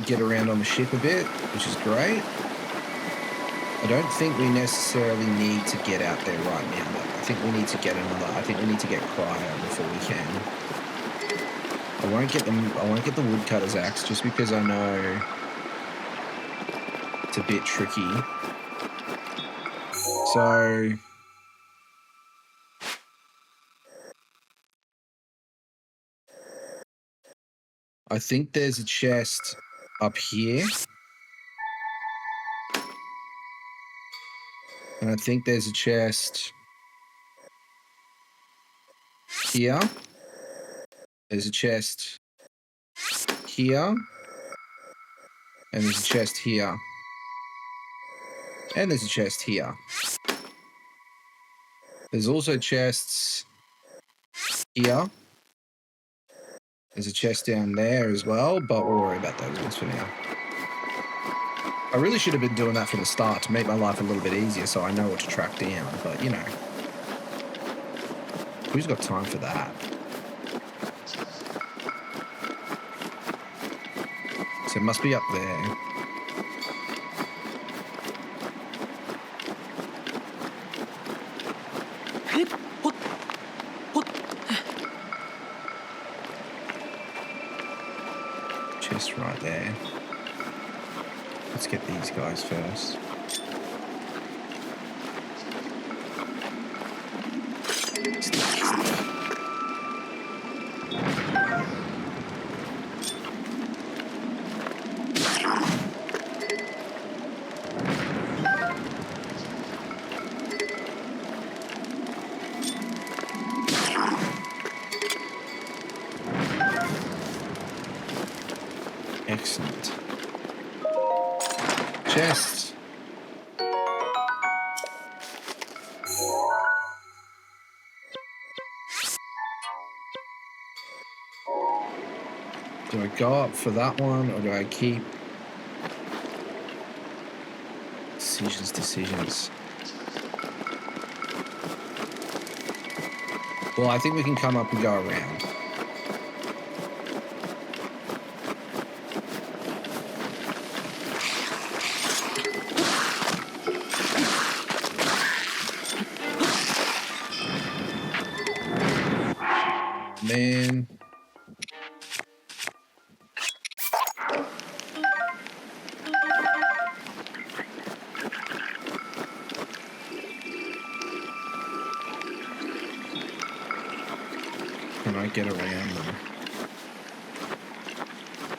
get around on the ship a bit, which is great. I don't think we necessarily need to get out there right now, though. I think we need to get cryo before we can. I won't get the woodcutter's axe just because I know it's a bit tricky. So I think there's a chest up here. And I think there's a chest here. There's a chest here. And there's a chest here. And there's a chest here. There's also chests here. There's a chest down there as well, but we'll worry about those ones for now. I really should have been doing that from the start to make my life a little bit easier so I know what to track down, but you know. Who's got time for that? So it must be up there. Chest right there. Let's get these guys first. Do I go up for that one or do I keep? Decisions. Well, I think we can come up and go around. Man. Can I get around them?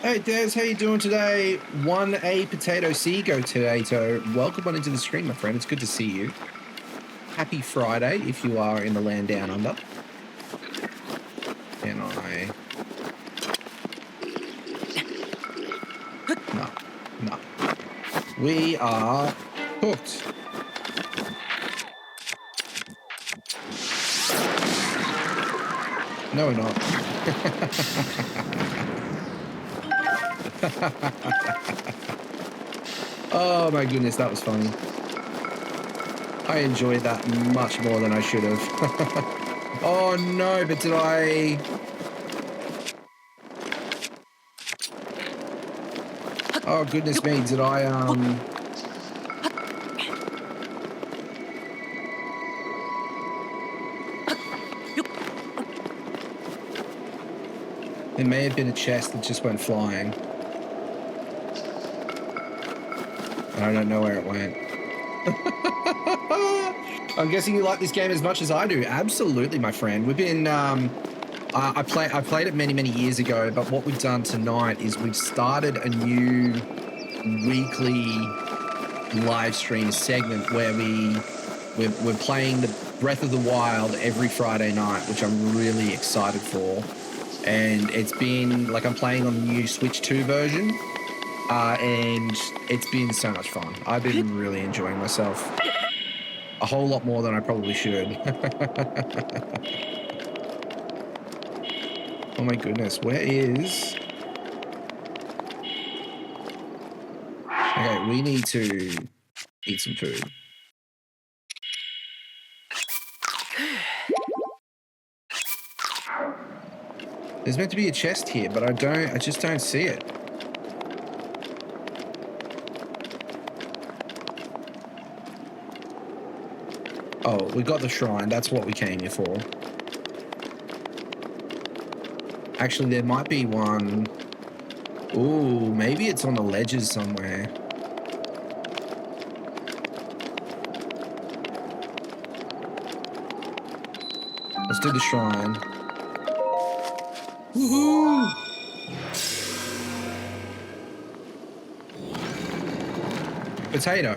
Hey Des, how you doing today? 1A Potato Seago today, so welcome on into the stream, my friend. It's good to see you. Happy Friday if you are in the land down under. Can I? No. We are hooked. No, we're not. Oh my goodness, that was funny. I enjoyed that much more than I should have. Oh no, but did I? Oh goodness me, did I There may have been a chest that just went flying. And I don't know where it went. I'm guessing you like this game as much as I do. Absolutely, my friend. We've been I played it many years ago, but what we've done tonight is we've started a new weekly live stream segment where we're playing the Breath of the Wild every Friday night, which I'm really excited for. And it's been like I'm playing on the new Switch 2 version, and it's been so much fun. I've been really enjoying myself a whole lot more than I probably should. Oh my goodness, where is? Okay, we need to eat some food. There's meant to be a chest here, but I just don't see it. Oh, we got the shrine. That's what we came here for. Actually, there might be one. Ooh, maybe it's on the ledges somewhere. Let's do the shrine. Woohoo! Potato.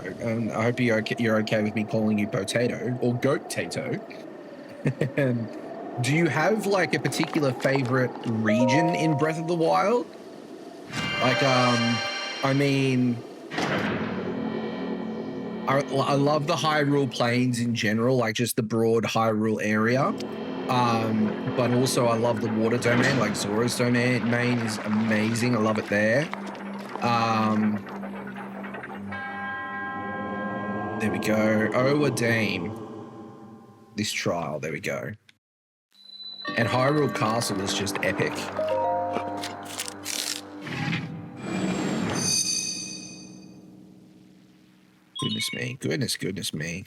I hope you're okay with me calling you Potato or Goat-tato. Do you have like a particular favorite region in Breath of the Wild? Like, I mean, I love the Hyrule Plains in general, like just the broad Hyrule area. But also I love the water domain, like Zora's domain is amazing. I love it there. There we go. Oh, a dame. This trial, there we go. And Hyrule Castle is just epic. Goodness me, goodness me.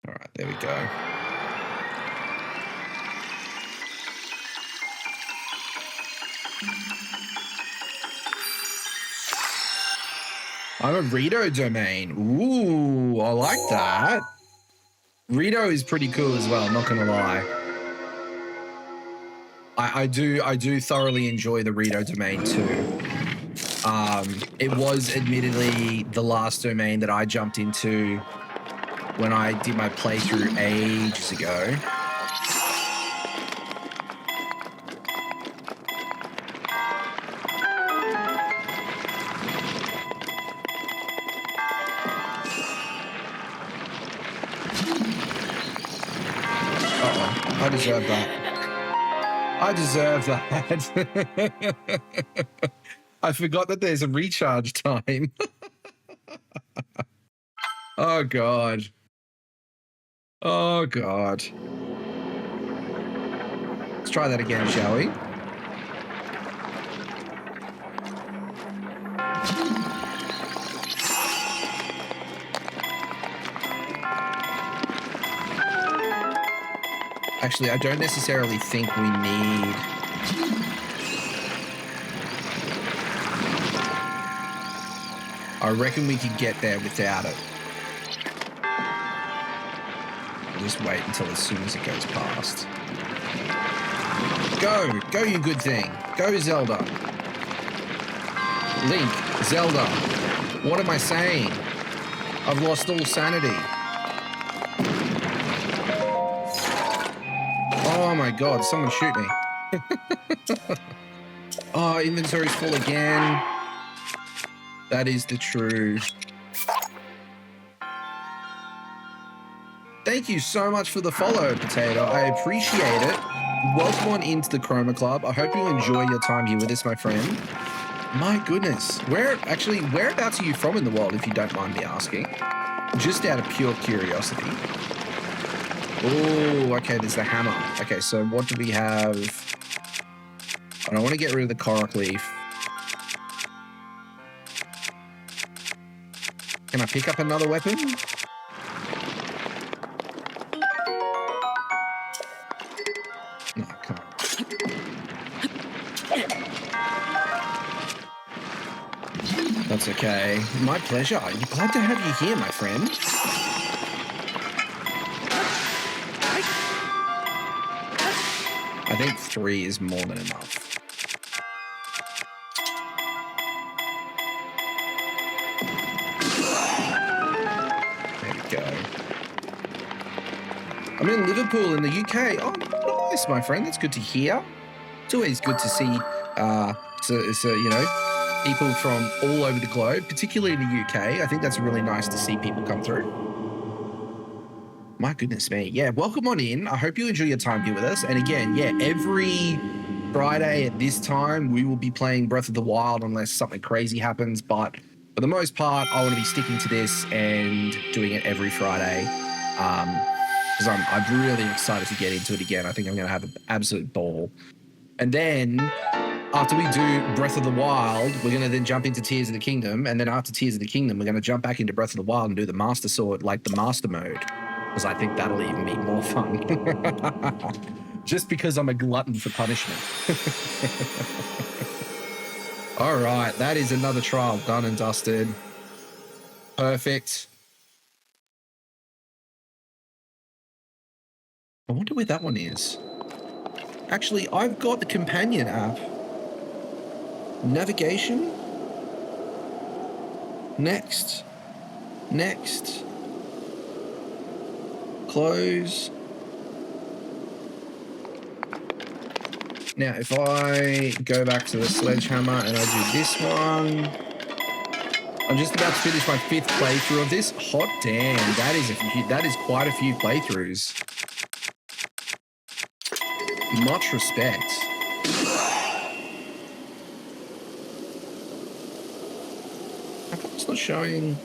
All right, there we go. I'm a Rito domain. Ooh, I like that. Rito is pretty cool as well, I'm not gonna lie. I do thoroughly enjoy the Rito domain too. It was admittedly the last domain that I jumped into when I did my playthrough ages ago. I deserve that. I deserve that. I forgot that there's a recharge time. Oh, God. Oh, God. Let's try that again, shall we? Actually, I don't necessarily think we need... I reckon we could get there without it. I'll just wait until as soon as it goes past. Go! Go, you good thing! Go, Zelda! Link, Zelda! What am I saying? I've lost all sanity. Oh my God, someone shoot me. Oh, inventory's full again. That is the truth. Thank you so much for the follow, Potato. I appreciate it. Welcome on into the Chroma Club. I hope you enjoy your time here with us, my friend. My goodness. Whereabouts are you from in the world, if you don't mind me asking? Just out of pure curiosity. Oh, okay, there's the hammer. Okay, so what do we have? I don't want to get rid of the Korok leaf. Can I pick up another weapon? No, I can't. That's okay. My pleasure. Glad to have you here, my friend. I think 3 is more than enough. There we go. I'm in Liverpool in the UK. Oh, nice, my friend. That's good to hear. It's always good to see, you know, people from all over the globe, particularly in the UK. I think that's really nice to see people come through. My goodness me. Yeah, welcome on in. I hope you enjoy your time here with us. And again, yeah, every Friday at this time, we will be playing Breath of the Wild unless something crazy happens. But for the most part, I want to be sticking to this and doing it every Friday. Because I'm really excited to get into it again. I think I'm going to have an absolute ball. And then after we do Breath of the Wild, we're going to then jump into Tears of the Kingdom. And then after Tears of the Kingdom, we're going to jump back into Breath of the Wild and do the Master Sword, like the Master Mode. Because I think that'll even be more fun. Just because I'm a glutton for punishment. All right, that is another trial done and dusted. Perfect. I wonder where that one is. Actually, I've got the companion app. Navigation. Next. Next. Close. Now, if I go back to the sledgehammer and I do this one, I'm just about to finish my 5th playthrough of this. Hot damn, that is quite a few playthroughs. Much respect. How come it's not showing?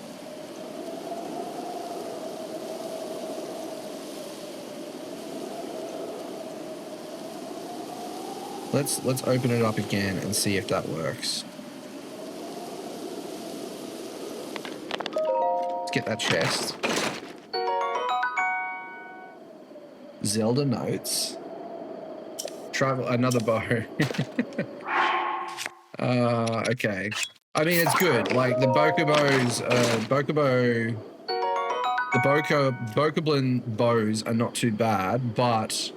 Let's open it up again and see if that works. Let's get that chest. Zelda notes. Travel another bow. Okay. I mean, it's good. Like the Bokoblin bows are not too bad, but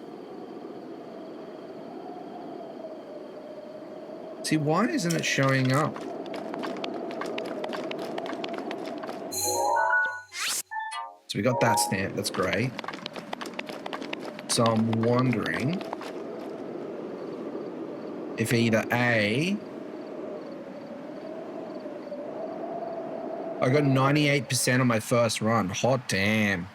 see, why isn't it showing up? So we got that stamp. That's great. So I'm wondering if either A, I got 98% on my first run. Hot damn.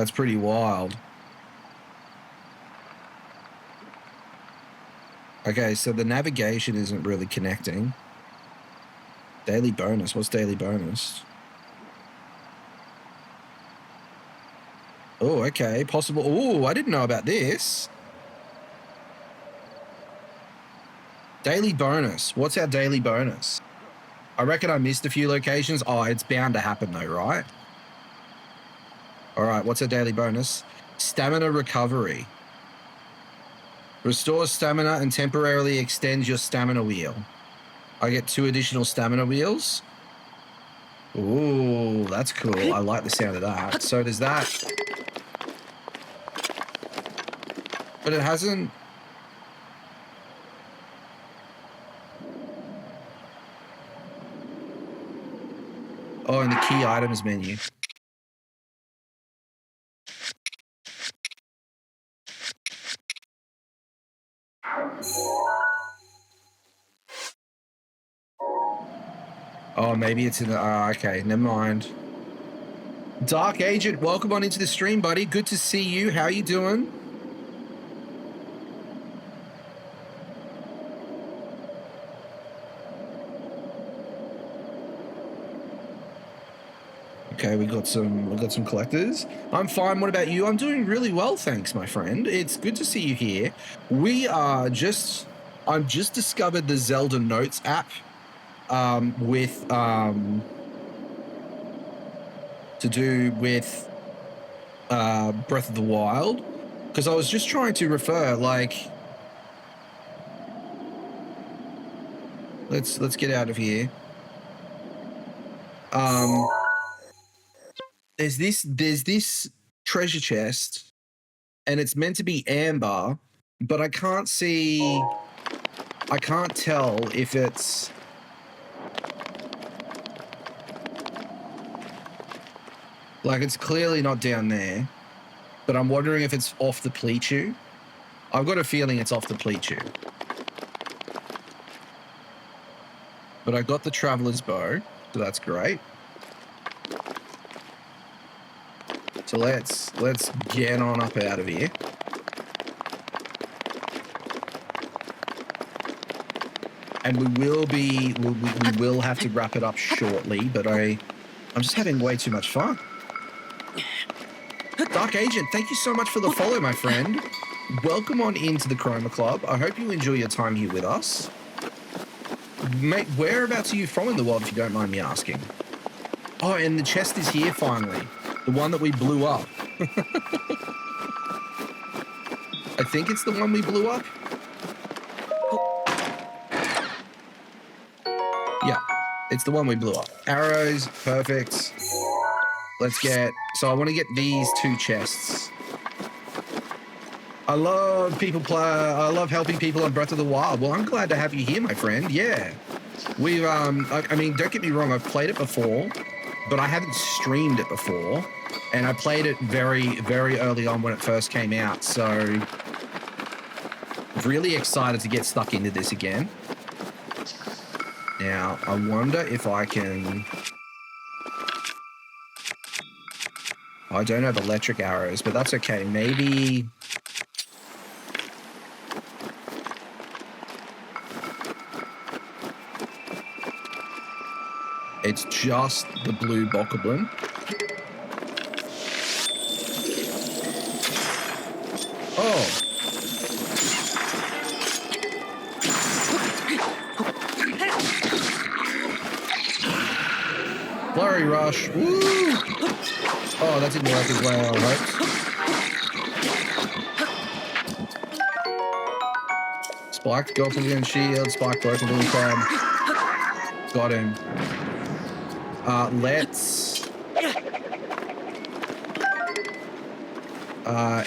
That's pretty wild. Okay, so the navigation isn't really connecting. Daily bonus. What's daily bonus? Oh, okay. Possible. Oh, I didn't know about this. Daily bonus. What's our daily bonus? I reckon I missed a few locations. Oh, it's bound to happen though, right? All right, what's our daily bonus? Stamina recovery. Restore stamina and temporarily extends your stamina wheel. I get 2 additional stamina wheels. Ooh, that's cool. I like the sound of that. So does that. But it hasn't. Oh, in the key items menu. Oh, maybe it's in the. Okay, never mind. Dark Agent, welcome on into the stream, buddy. Good to see you. How you doing? Okay, we got some collectors. I'm fine. What about you? I'm doing really well, thanks, my friend. It's good to see you here. I've just discovered the Zelda Notes app with to do with Breath of the Wild, because I was just trying to refer, like, let's get out of here. There's this treasure chest, and it's meant to be amber, but I can't tell if it's like, it's clearly not down there, but I'm wondering if it's off the Pleachu. I've got a feeling it's off the Pleachu. But I got the Traveler's Bow, so that's great. So let's get on up out of here. And we will have to wrap it up shortly, but I'm just having way too much fun. Dark Agent, thank you so much for the follow, my friend. Welcome on into the Chroma Club. I hope you enjoy your time here with us. Mate, whereabouts are you from in the world, if you don't mind me asking? Oh, and the chest is here finally. The one that we blew up. I think it's the one we blew up. Yeah, it's the one we blew up. Arrows, perfect. Let's get, so I want to get these 2 chests. I love helping people on Breath of the Wild. Well, I'm glad to have you here, my friend. Yeah. We've, I mean, don't get me wrong, I've played it before, but I haven't streamed it before. And I played it very, very early on when it first came out. So really excited to get stuck into this again. Now, I wonder if I can... I don't have electric arrows, but that's okay. Maybe... it's just the blue bokoblin. Oh. Flurry Rush. Woo! Oh, that didn't work as well, right? Spiked Goblin Shield, Spiked Broken Blue Crab. Got him. Let's...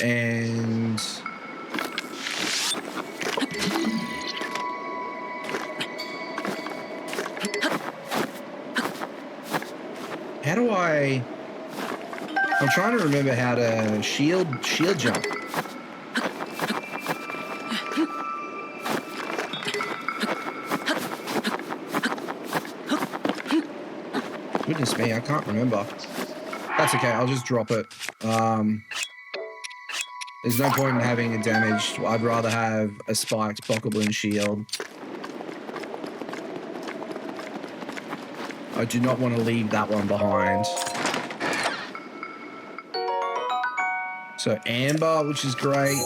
and... how do I'm trying to remember how to shield jump. Goodness me, I can't remember. That's okay, I'll just drop it. There's no point in having a damaged. I'd rather have a spiked Bokoblin shield. I do not want to leave that one behind. So Amber, which is great.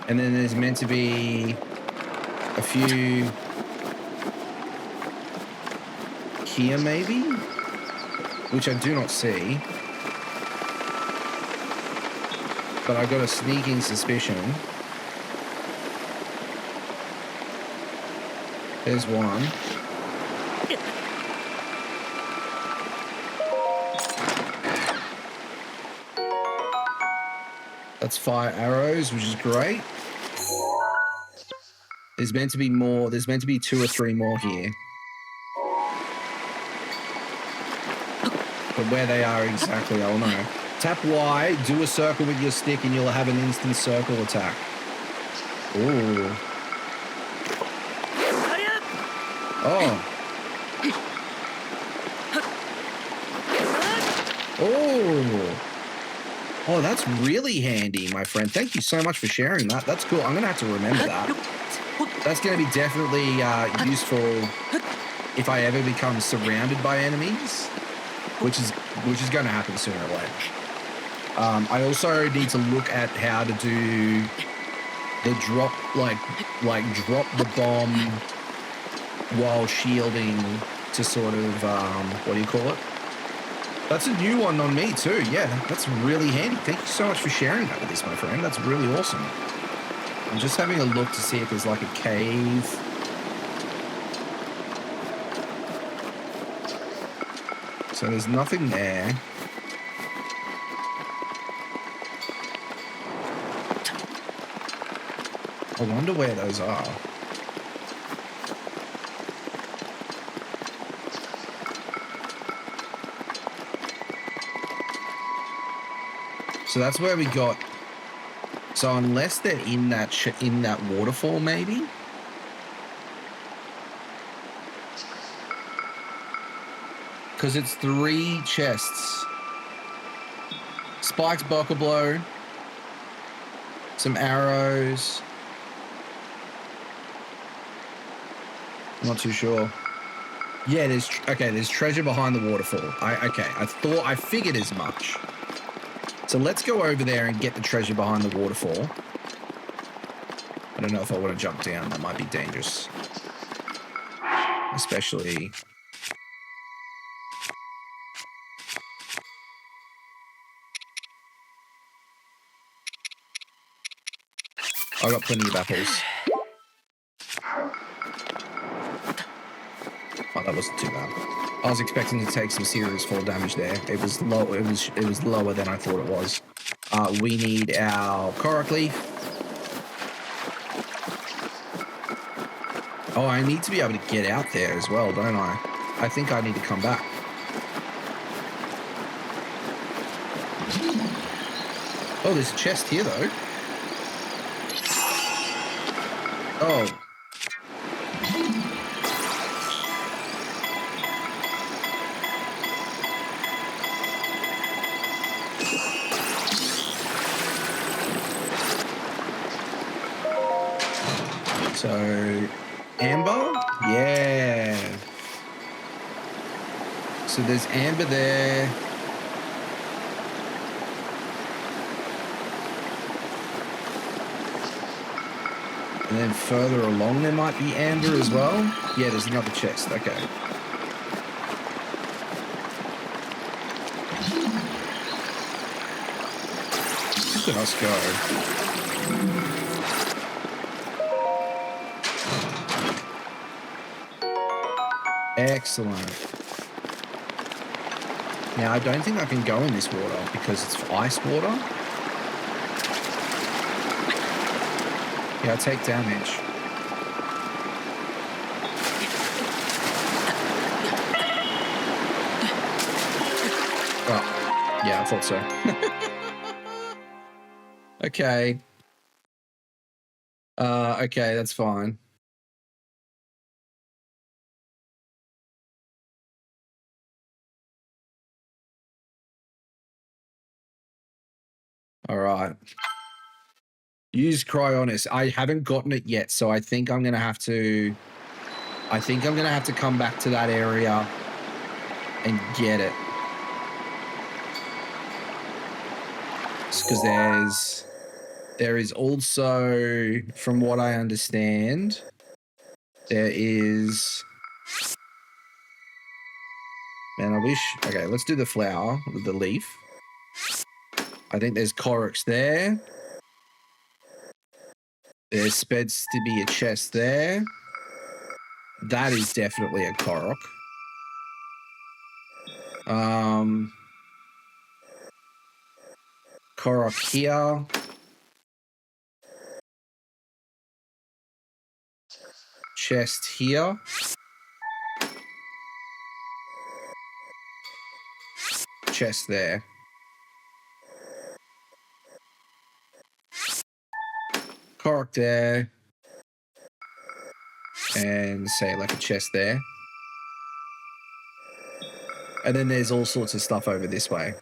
And then there's meant to be a few here maybe, which I do not see. But I got a sneaking suspicion. There's one. That's 5 arrows, which is great. There's meant to be more. There's meant to be 2 or 3 more here. But where they are exactly, I'll know. Tap Y, do a circle with your stick, and you'll have an instant circle attack. Ooh. Oh. Oh. Oh, that's really handy, my friend. Thank you so much for sharing that. That's cool. I'm going to have to remember that. That's going to be definitely useful if I ever become surrounded by enemies, which is going to happen sooner or later. I also need to look at how to do the drop, like drop the bomb while shielding to sort of, what do you call it? That's a new one on me too. Yeah, that's really handy. Thank you so much for sharing that with us, my friend. That's really awesome. I'm just having a look to see if there's like a cave. So there's nothing there. I wonder where those are. So that's where we got. So unless they're in that waterfall, maybe. Because it's 3 chests. Spiked Bokoblow. Some arrows. Not too sure. Yeah, there's treasure behind the waterfall. I figured as much. So let's go over there and get the treasure behind the waterfall. I don't know if I want to jump down. That might be dangerous. Especially... I got plenty of apples. Oh, that wasn't too bad. I was expecting to take some serious fall damage there. It was low. It was lower than I thought it was. We need our Korok leaf. Oh, I need to be able to get out there as well, don't I? I think I need to come back. Oh, there's a chest here though. Oh. So, amber? Yeah. So there's amber there. And then further along there might be amber as well. Yeah, there's another chest. Okay. Look at us go. Excellent. Now, I don't think I can go in this water because it's ice water. Yeah, I take damage. Oh, yeah, I thought so. Okay. Okay, that's fine. All right. Use Cryonis. I haven't gotten it yet, so I think I'm gonna have to. I think I'm gonna have to come back to that area and get it. Because there is also, from what I understand, there is. Man, I wish. Okay, let's do the flower with the leaf. I think there's Koroks there. There's speds to be a chest there. That is definitely a Korok. Korok here. Chest here. Chest there. Korok there. And say like a chest there. And then there's all sorts of stuff over this way.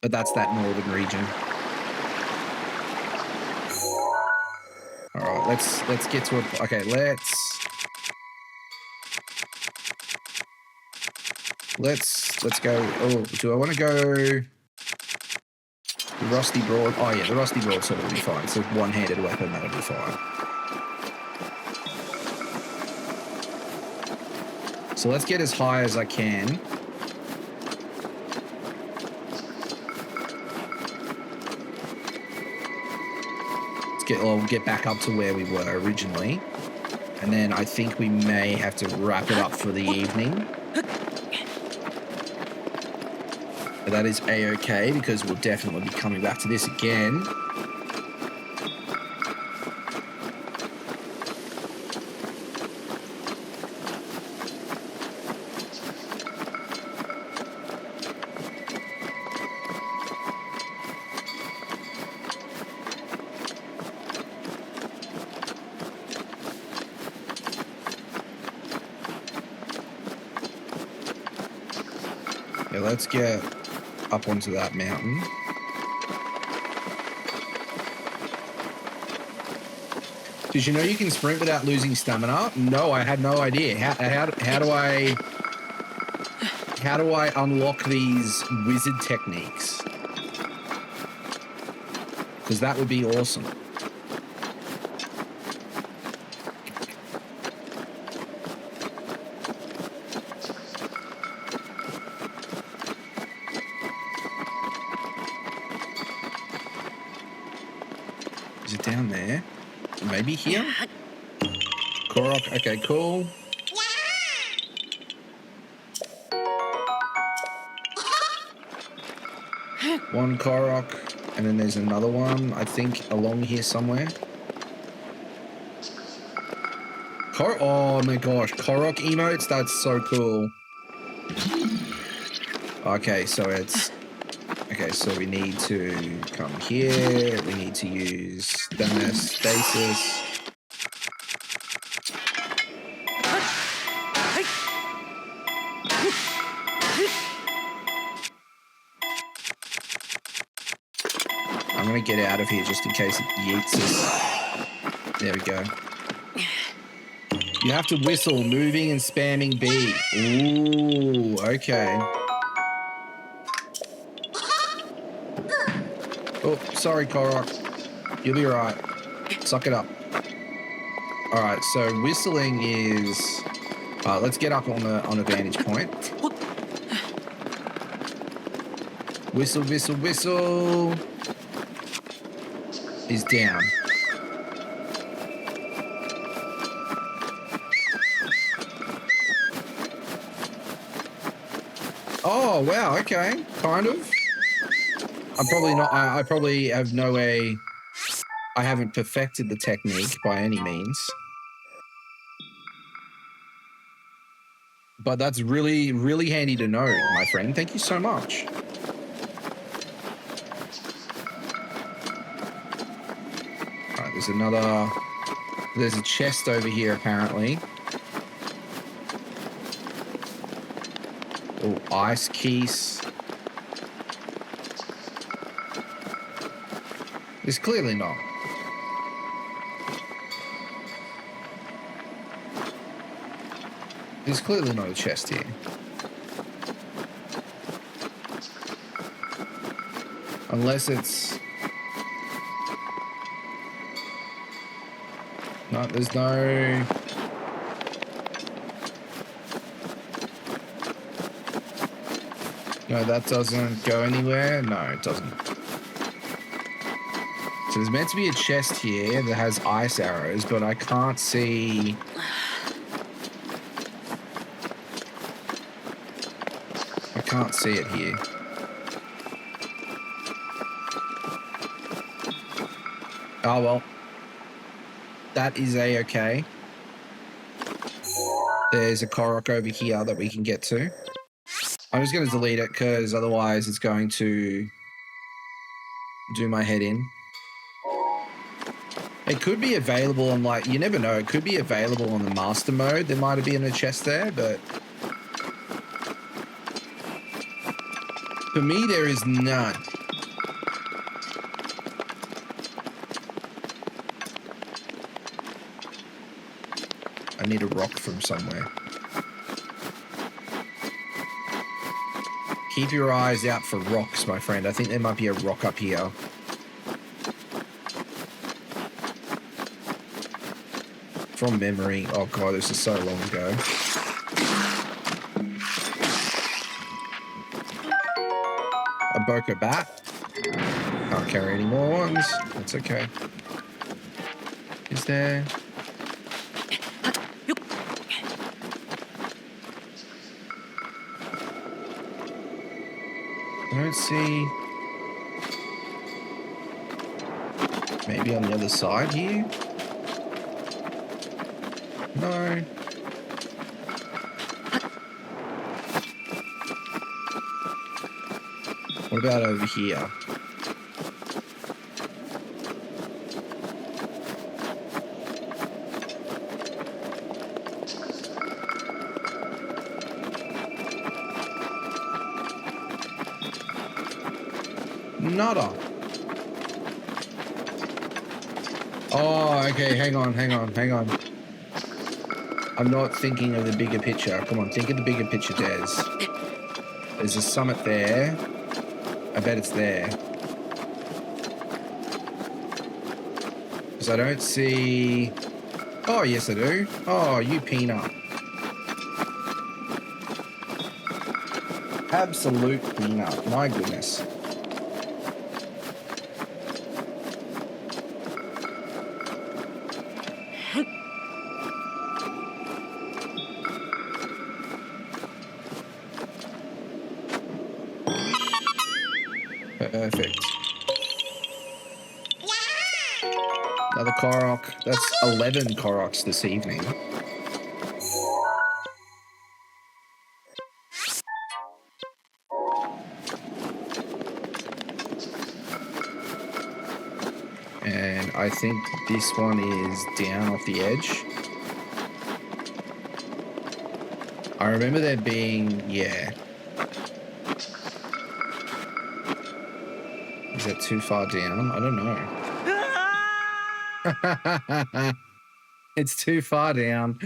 But that's that northern region. All right, let's get to it. Okay, let's go. Oh, do I want to go the rusty broad? Oh yeah, the rusty broadsword will be fine. It's a one-handed weapon, that'll be fine. So let's get as high as I can. I'll get back up to where we were originally. And then I think we may have to wrap it up for the evening. But that is A-okay because we'll definitely be coming back to this again. Yeah, let's get up onto that mountain. Did you know you can sprint without losing stamina? No, I had no idea. How do I unlock these wizard techniques? Because that would be awesome. Is it down there? Maybe here? Korok, okay, cool. One Korok, and then there's another one, I think, along here somewhere. Oh my gosh, Korok emotes, that's so cool. Okay, so it's... Okay, so we need to come here, we need to use stasis. I'm gonna get out of here just in case it yeets us. There we go. You have to whistle, moving and spamming B. Ooh, okay. Oh, sorry, Korok. You'll be right. Suck it up. All right, so whistling is... let's get up on a vantage point. Whistle, whistle, whistle. Is down. Oh, wow, okay. Kind of. I'm probably not... I probably have no way... I haven't perfected the technique by any means. But that's really, really handy to know, my friend. Thank you so much. All right, there's another... There's a chest over here, apparently. Oh, ice keys. It's clearly not. There's clearly not a chest here. Unless it's... No, there's no... No, that doesn't go anywhere. No, it doesn't. So there's meant to be a chest here that has ice arrows, but I can't see... I can't see it here. Oh, well. That is a-okay. There's a Korok over here that we can get to. I'm just going to delete it because otherwise it's going to do my head in. It could be available on, like, you never know. It could be available on the master mode. There might have been a chest there, but for me, there is none. I need a rock from somewhere. Keep your eyes out for rocks, my friend. I think there might be a rock up here. From memory. Oh god, this is so long ago. A Boko Bat. Can't carry any more ones. That's okay. Is there... I don't see... Maybe on the other side here? No. What about over here? Nada. Oh, okay, hang on. I'm not thinking of the bigger picture. Come on, think of the bigger picture, Des. There's a summit there. I bet it's there. Because I don't see... Oh, yes I do. Oh, you peanut. Absolute peanut. My goodness. Perfect. Another Korok. That's 11 Koroks this evening. And I think this one is down off the edge. I remember there being, yeah. Is that too far down? I don't know. It's too far down.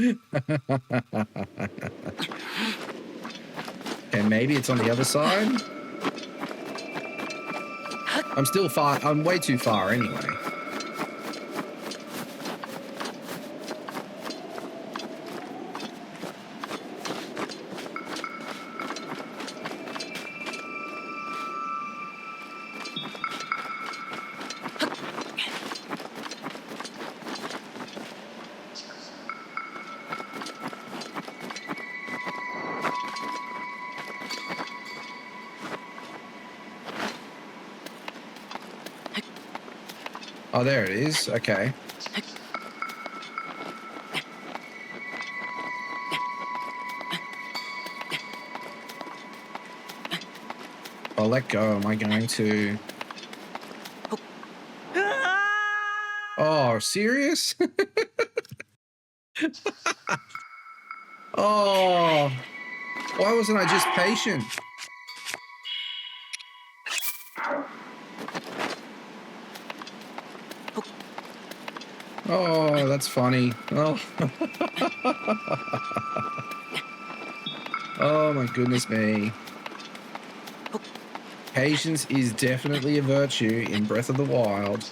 And maybe it's on the other side? I'm still far. I'm way too far anyway. Oh, there it is. Okay. I'll let go. Am I going to... Oh, serious? Oh, why wasn't I just patient? Oh, that's funny. Oh. Oh my goodness me. Patience is definitely a virtue in Breath of the Wild.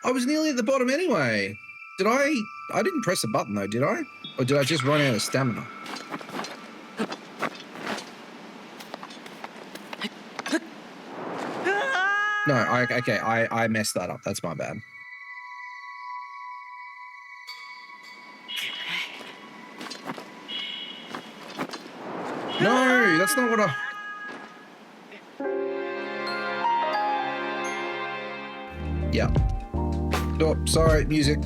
I was nearly at the bottom anyway. Did I didn't press a button though, did I? Or did I just run out of stamina? No, I messed that up. That's my bad. No, that's not what I... Yeah. Oh, sorry, music.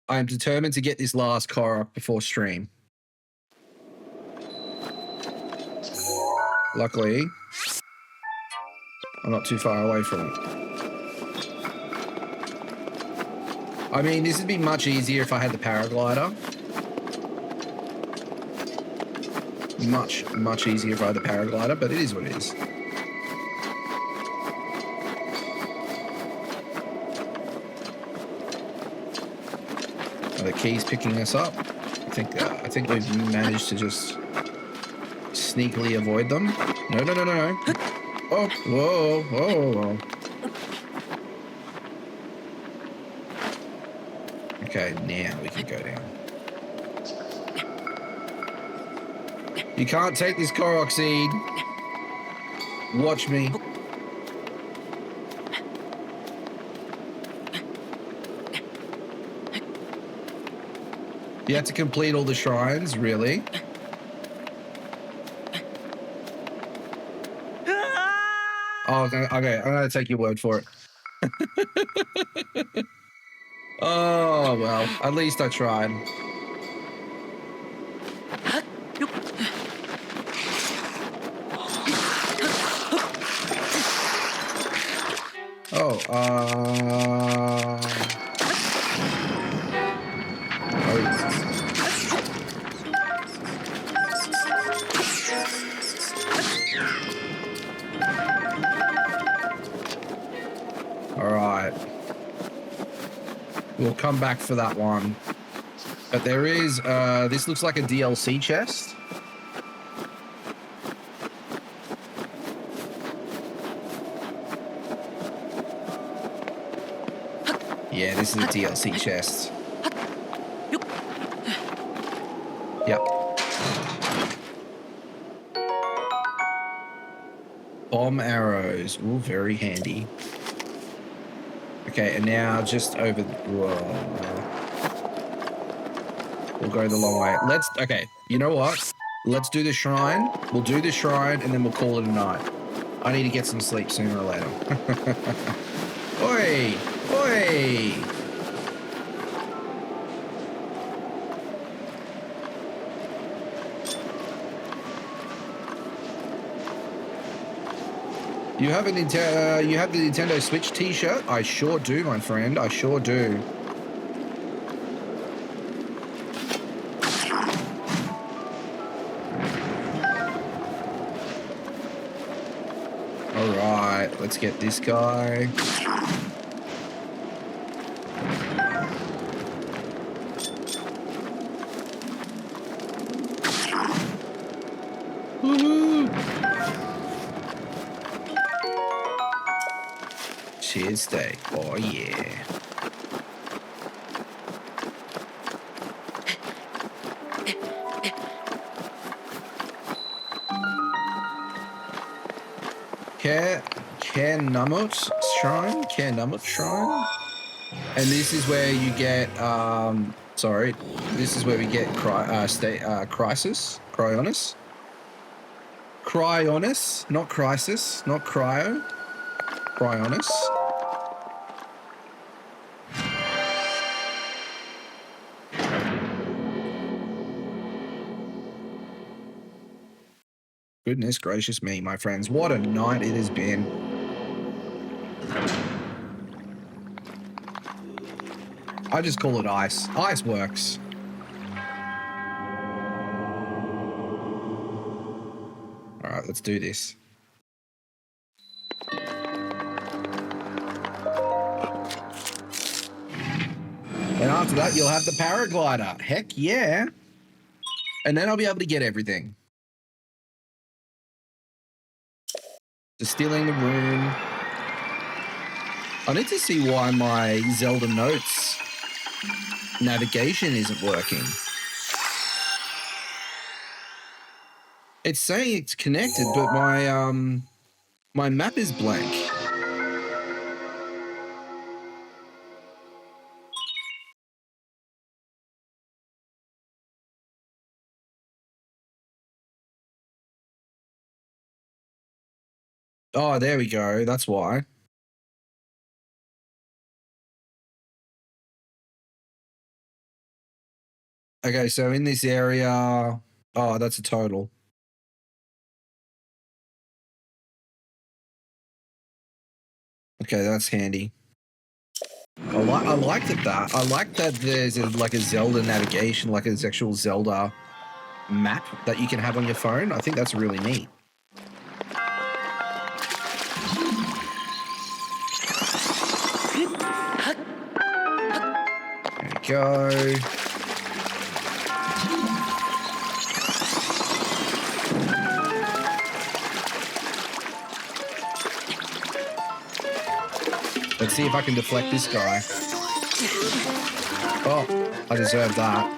I am determined to get this last Korok before stream. Luckily, I'm not too far away from it. I mean, this would be much easier if I had the paraglider. Much easier if I had the paraglider, but it is what it is. Are the keys picking us up? I think we've managed to just sneakily avoid them. No. Oh, whoa. Okay, now we can go down. You can't take this Korok seed. Watch me. You have to complete all the shrines, really? Oh, okay, I'm gonna take your word for it. Oh, well, at least I tried. Oh, all right. We'll come back for that one. But there is, this looks like a DLC chest. Yeah, this is a DLC chest. Yep. Bomb arrows. Ooh, very handy. Okay, and now just over... Whoa. We'll go the long way. Okay, you know what? Let's do the shrine. We'll do the shrine, and then we'll call it a night. I need to get some sleep sooner or later. Oi! Oi! You have you have the Nintendo Switch T-shirt? I sure do, my friend. I sure do. All right, let's get this guy. Cheers steak. Oh yeah. Care Numut Shrine. And this is where you get this is where we get Cryonis, not Crisis, not Cryo. Cryonis. Goodness gracious me, my friends. What a night it has been. I just call it ice. Ice works. right, let's do this. And after that, you'll have the paraglider. Heck yeah. And then I'll be able to get everything. Distilling the room. I need to see why my Zelda Notes navigation isn't working. It's saying it's connected, but my map is blank. Oh, there we go. That's why. Okay, so in this area, oh, that's a total. Okay, that's handy. I like that. I like that there's like a Zelda navigation, like an actual Zelda map that you can have on your phone. I think that's really neat. There we go. Let's see if I can deflect this guy. Oh, I deserve that.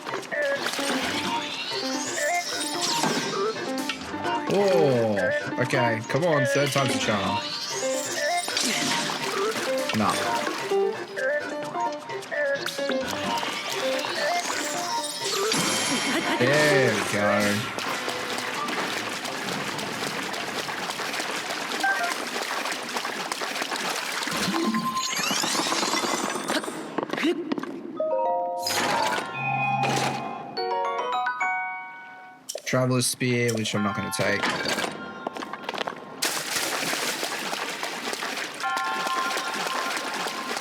Oh, okay. Come on, third time's a charm. No. There we go. Traveler's Spear, which I'm not going to take.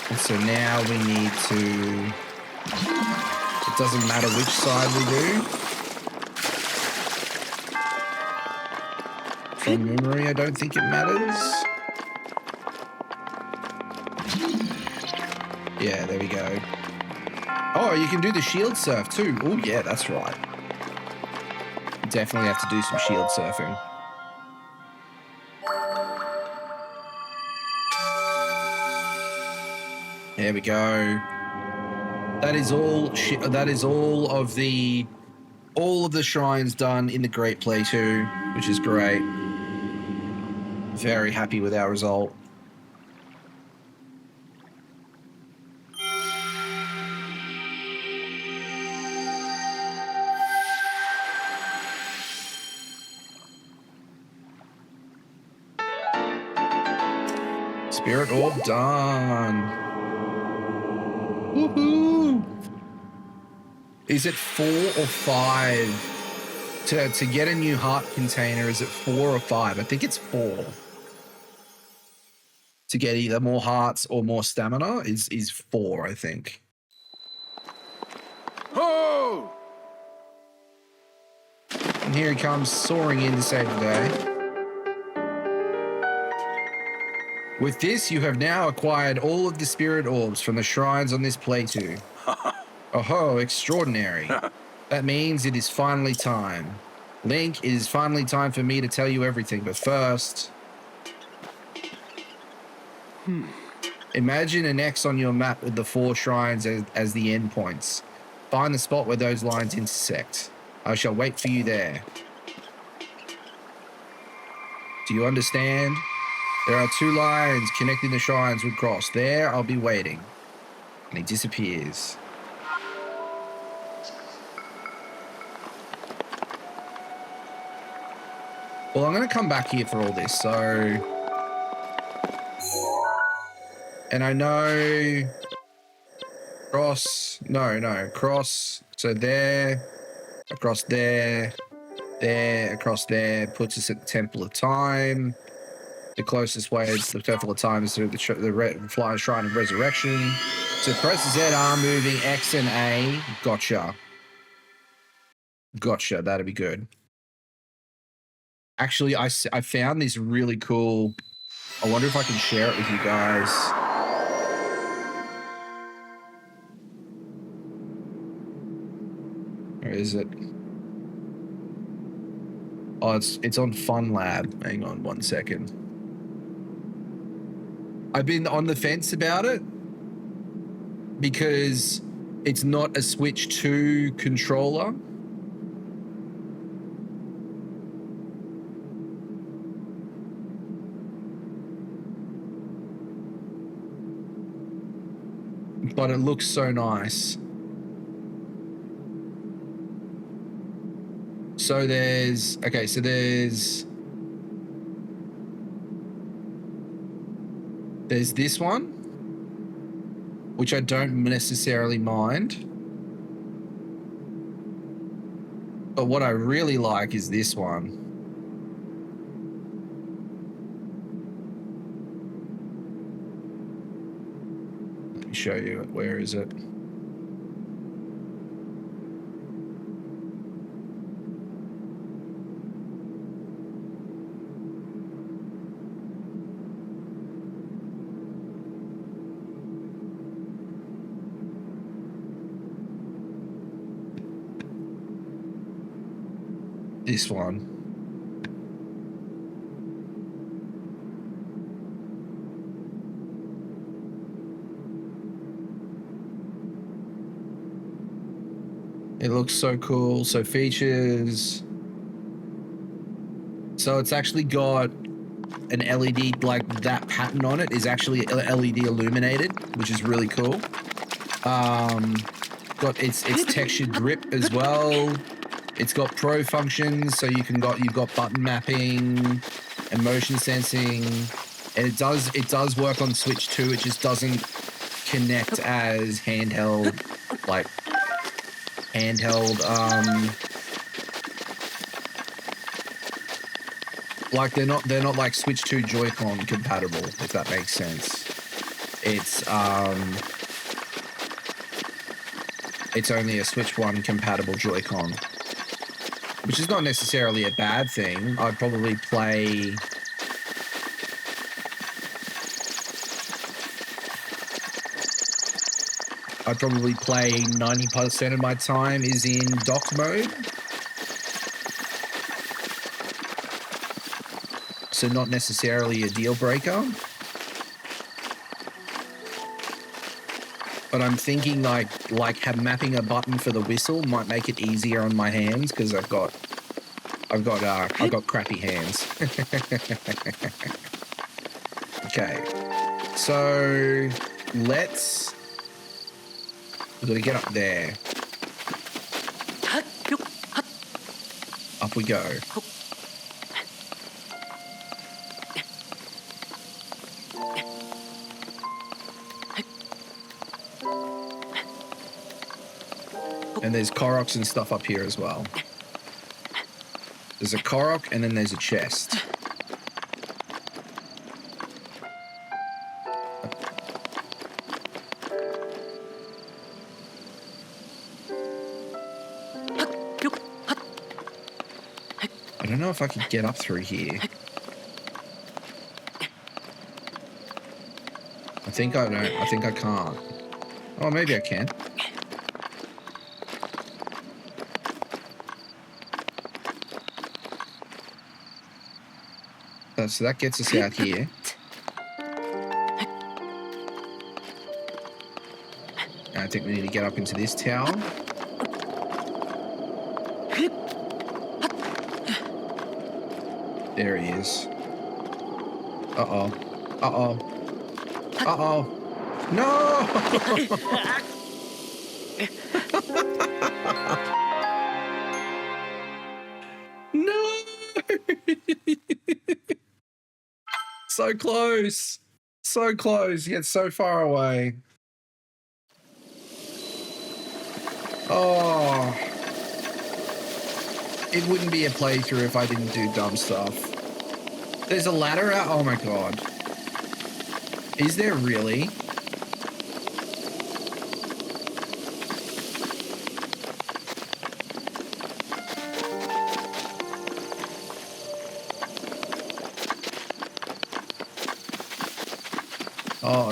And so now we need to... It doesn't matter which side we do. From memory, I don't think it matters. Yeah, there we go. Oh, you can do the shield surf too. Oh, yeah, that's right. Definitely have to do some shield surfing. There we go. That is all. That is all of the shrines done in the Great Plateau, which is great. Very happy with our result. Spirit Orb done. Woohoo! Is it 4 or 5 to get a new heart container? Is it 4 or 5? I think it's 4. To get either more hearts or more stamina is 4, I think. Ho! And here he comes, soaring in to save the day. With this, you have now acquired all of the spirit orbs from the shrines on this plateau. Oh, extraordinary. That means it is finally time. Link, it is finally time for me to tell you everything, but first... Imagine an X on your map with the 4 shrines as the endpoints. Find the spot where those lines intersect. I shall wait for you there. Do you understand? There are 2 lines connecting the shrines with cross. There, I'll be waiting. And he disappears. Well, I'm going to come back here for all this, so... And I know... Cross... No. Cross. So there. Across there. There. Across there. Puts us at the Temple of Time. The closest way to the Temple of Time is through the Flying Shrine of Resurrection. So press Z, arm moving, X and A. Gotcha. That'd be good. Actually, I found this really cool. I wonder if I can share it with you guys. Where is it? Oh, it's on Fun Lab. Hang on 1 second. I've been on the fence about it because it's not a Switch 2 controller. But it looks so nice. So there's this one, which I don't necessarily mind. But what I really like is this one. Let me show you it. Where is it? This one. It looks so cool. So features. So it's actually got an LED, like that pattern on it is actually LED illuminated, which is really cool. Got its textured grip as well. It's got pro functions, so you've got button mapping and motion sensing, and it does work on Switch 2. It just doesn't connect as handheld. Like they're not like Switch 2 Joy-Con compatible, if that makes sense. It's only a Switch 1 compatible Joy-Con, which is not necessarily a bad thing. I'd probably play 90% of my time is in dock mode. So not necessarily a deal breaker. But I'm thinking like mapping a button for the whistle might make it easier on my hands because I've got crappy hands. Okay, so we're gonna get up there. Up we go. And there's Koroks and stuff up here as well. There's a Korok and then there's a chest. I don't know if I can get up through here. I think I don't. I think I can't. Oh, maybe I can. So that gets us out here. And I think we need to get up into this tower. There he is. Uh-oh. Uh-oh. Uh-oh. No! No! So close. So close, yet so far away. Oh. It wouldn't be a playthrough if I didn't do dumb stuff. There's a ladder out. Oh my god. Is there really?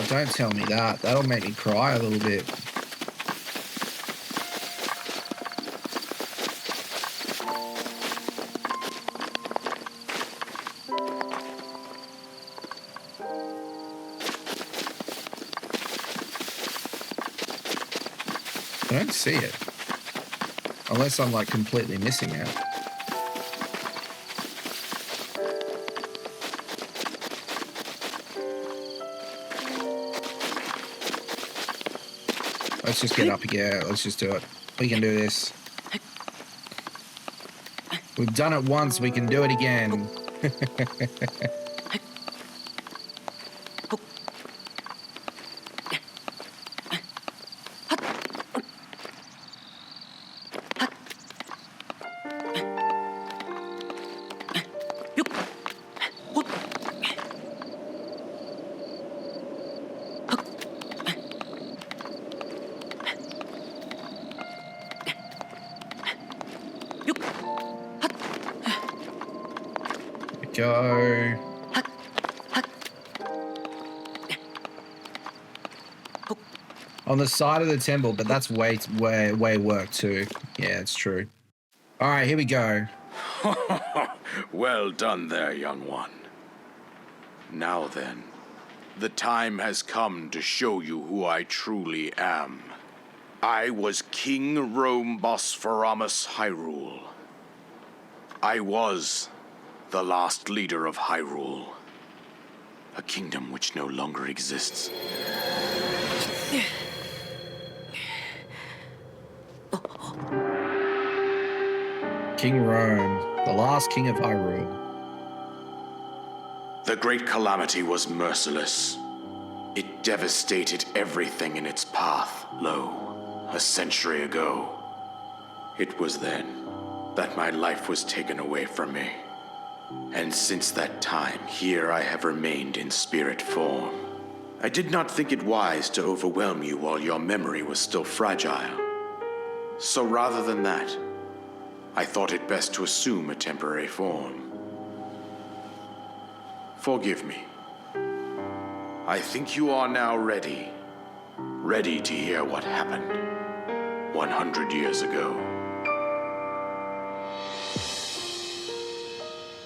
Oh, don't tell me that. That'll make me cry a little bit. I don't see it. Unless I'm like completely missing it. Let's just get up again. Let's just do it. We can do this. We've done it once. We can do it again. Go. On the side of the temple, but that's way work too. Yeah, it's true. All right, here we go. Well done there, young one. Now then, the time has come to show you who I truly am. I was King Rome Bosphoramos Hyrule. I was the last leader of Hyrule, a kingdom which no longer exists. King Rome, the last king of Hyrule. The Great Calamity was merciless. It devastated everything in its path, lo, a century ago. It was then that my life was taken away from me. And since that time, here I have remained in spirit form. I did not think it wise to overwhelm you while your memory was still fragile. So rather than that, I thought it best to assume a temporary form. Forgive me. I think you are now ready to hear what happened 100 years ago.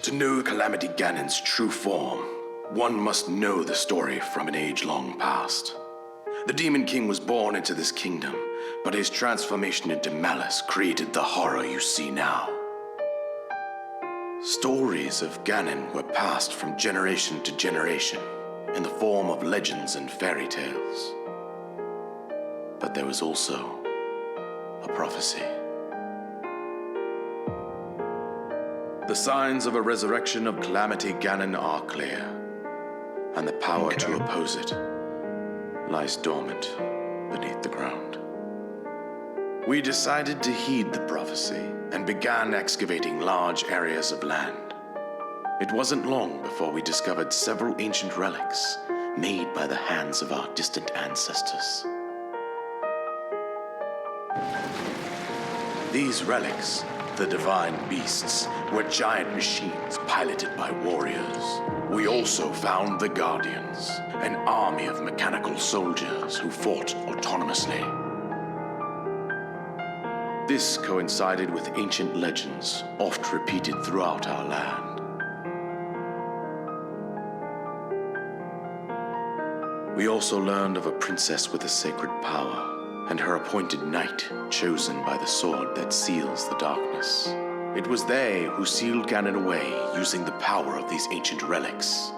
To know Calamity Ganon's true form, one must know the story from an age long past. The Demon King was born into this kingdom, but his transformation into malice created the horror you see now. Stories of Ganon were passed from generation to generation in the form of legends and fairy tales. But there was also a prophecy. The signs of a resurrection of Calamity Ganon are clear, and the power to oppose it lies dormant beneath the ground. We decided to heed the prophecy and began excavating large areas of land. It wasn't long before we discovered several ancient relics made by the hands of our distant ancestors. These relics, the divine beasts, were giant machines piloted by warriors. We also found the Guardians, an army of mechanical soldiers who fought autonomously. This coincided with ancient legends, oft repeated throughout our land. We also learned of a princess with a sacred power, and her appointed knight, chosen by the sword that seals the darkness. It was they who sealed Ganon away using the power of these ancient relics.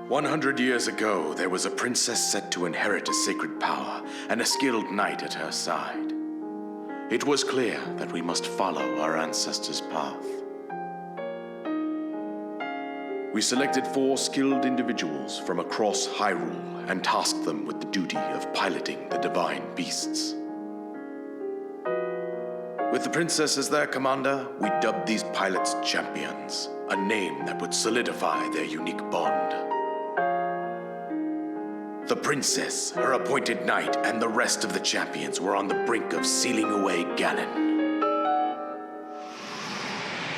100 years ago, there was a princess set to inherit a sacred power and a skilled knight at her side. It was clear that we must follow our ancestors' path. We selected 4 skilled individuals from across Hyrule and tasked them with the duty of piloting the divine beasts. With the princess as their commander, we dubbed these pilots champions, a name that would solidify their unique bond. The princess, her appointed knight, and the rest of the champions were on the brink of sealing away Ganon.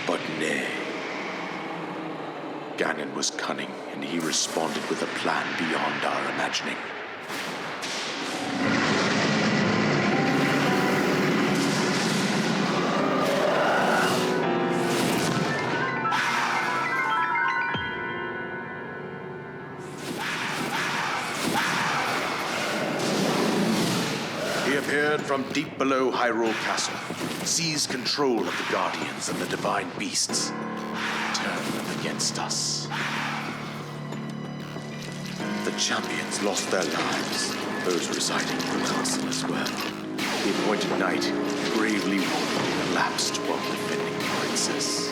But nay. Ganon was cunning, and he responded with a plan beyond our imagining. He appeared from deep below Hyrule Castle, seized control of the Guardians and the Divine Beasts, turned them against us. The champions lost their lives, those residing in the castle as well. The appointed knight bravely wounded and collapsed while defending the princess.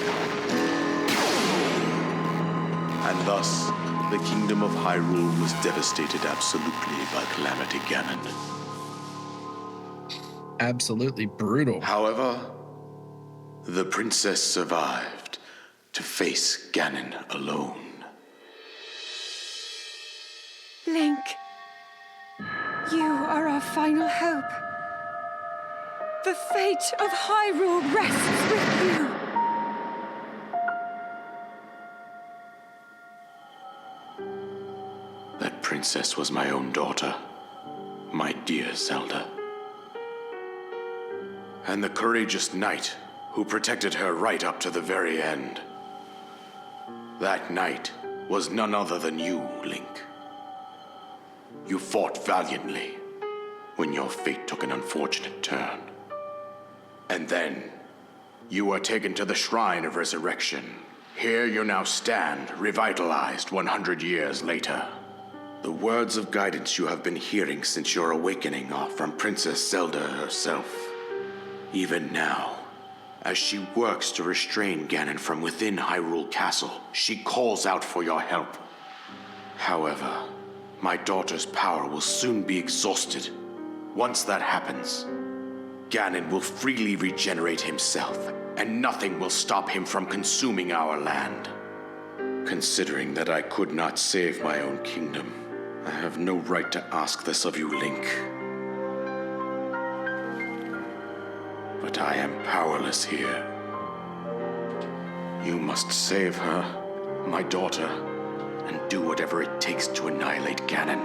And thus, the kingdom of Hyrule was devastated absolutely by Calamity Ganon. Absolutely brutal. However, the princess survived to face Ganon alone. Link, you are our final hope. The fate of Hyrule rests with you. That princess was my own daughter, my dear Zelda. And the courageous knight who protected her right up to the very end. That knight was none other than you, Link. You fought valiantly when your fate took an unfortunate turn. And then, you were taken to the Shrine of Resurrection. Here you now stand, revitalized 100 years later. The words of guidance you have been hearing since your awakening are from Princess Zelda herself. Even now, as she works to restrain Ganon from within Hyrule Castle, she calls out for your help. However, my daughter's power will soon be exhausted. Once that happens, Ganon will freely regenerate himself, and nothing will stop him from consuming our land. Considering that I could not save my own kingdom, I have no right to ask this of you, Link. But I am powerless here. You must save her, my daughter, and do whatever it takes to annihilate Ganon.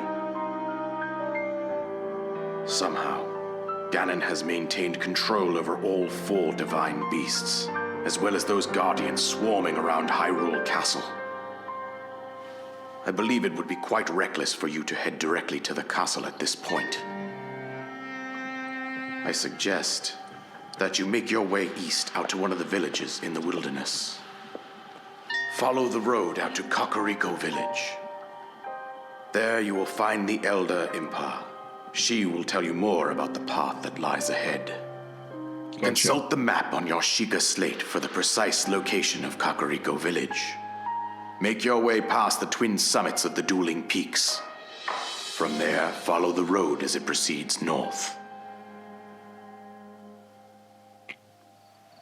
Somehow, Ganon has maintained control over all 4 divine beasts, as well as those guardians swarming around Hyrule Castle. I believe it would be quite reckless for you to head directly to the castle at this point. I suggest that you make your way east out to one of the villages in the wilderness. Follow the road out to Kakariko Village. There you will find the Elder Impa. She will tell you more about the path that lies ahead. Gotcha. Consult the map on your Sheikah slate for the precise location of Kakariko Village. Make your way past the twin summits of the dueling peaks. From there, follow the road as it proceeds north.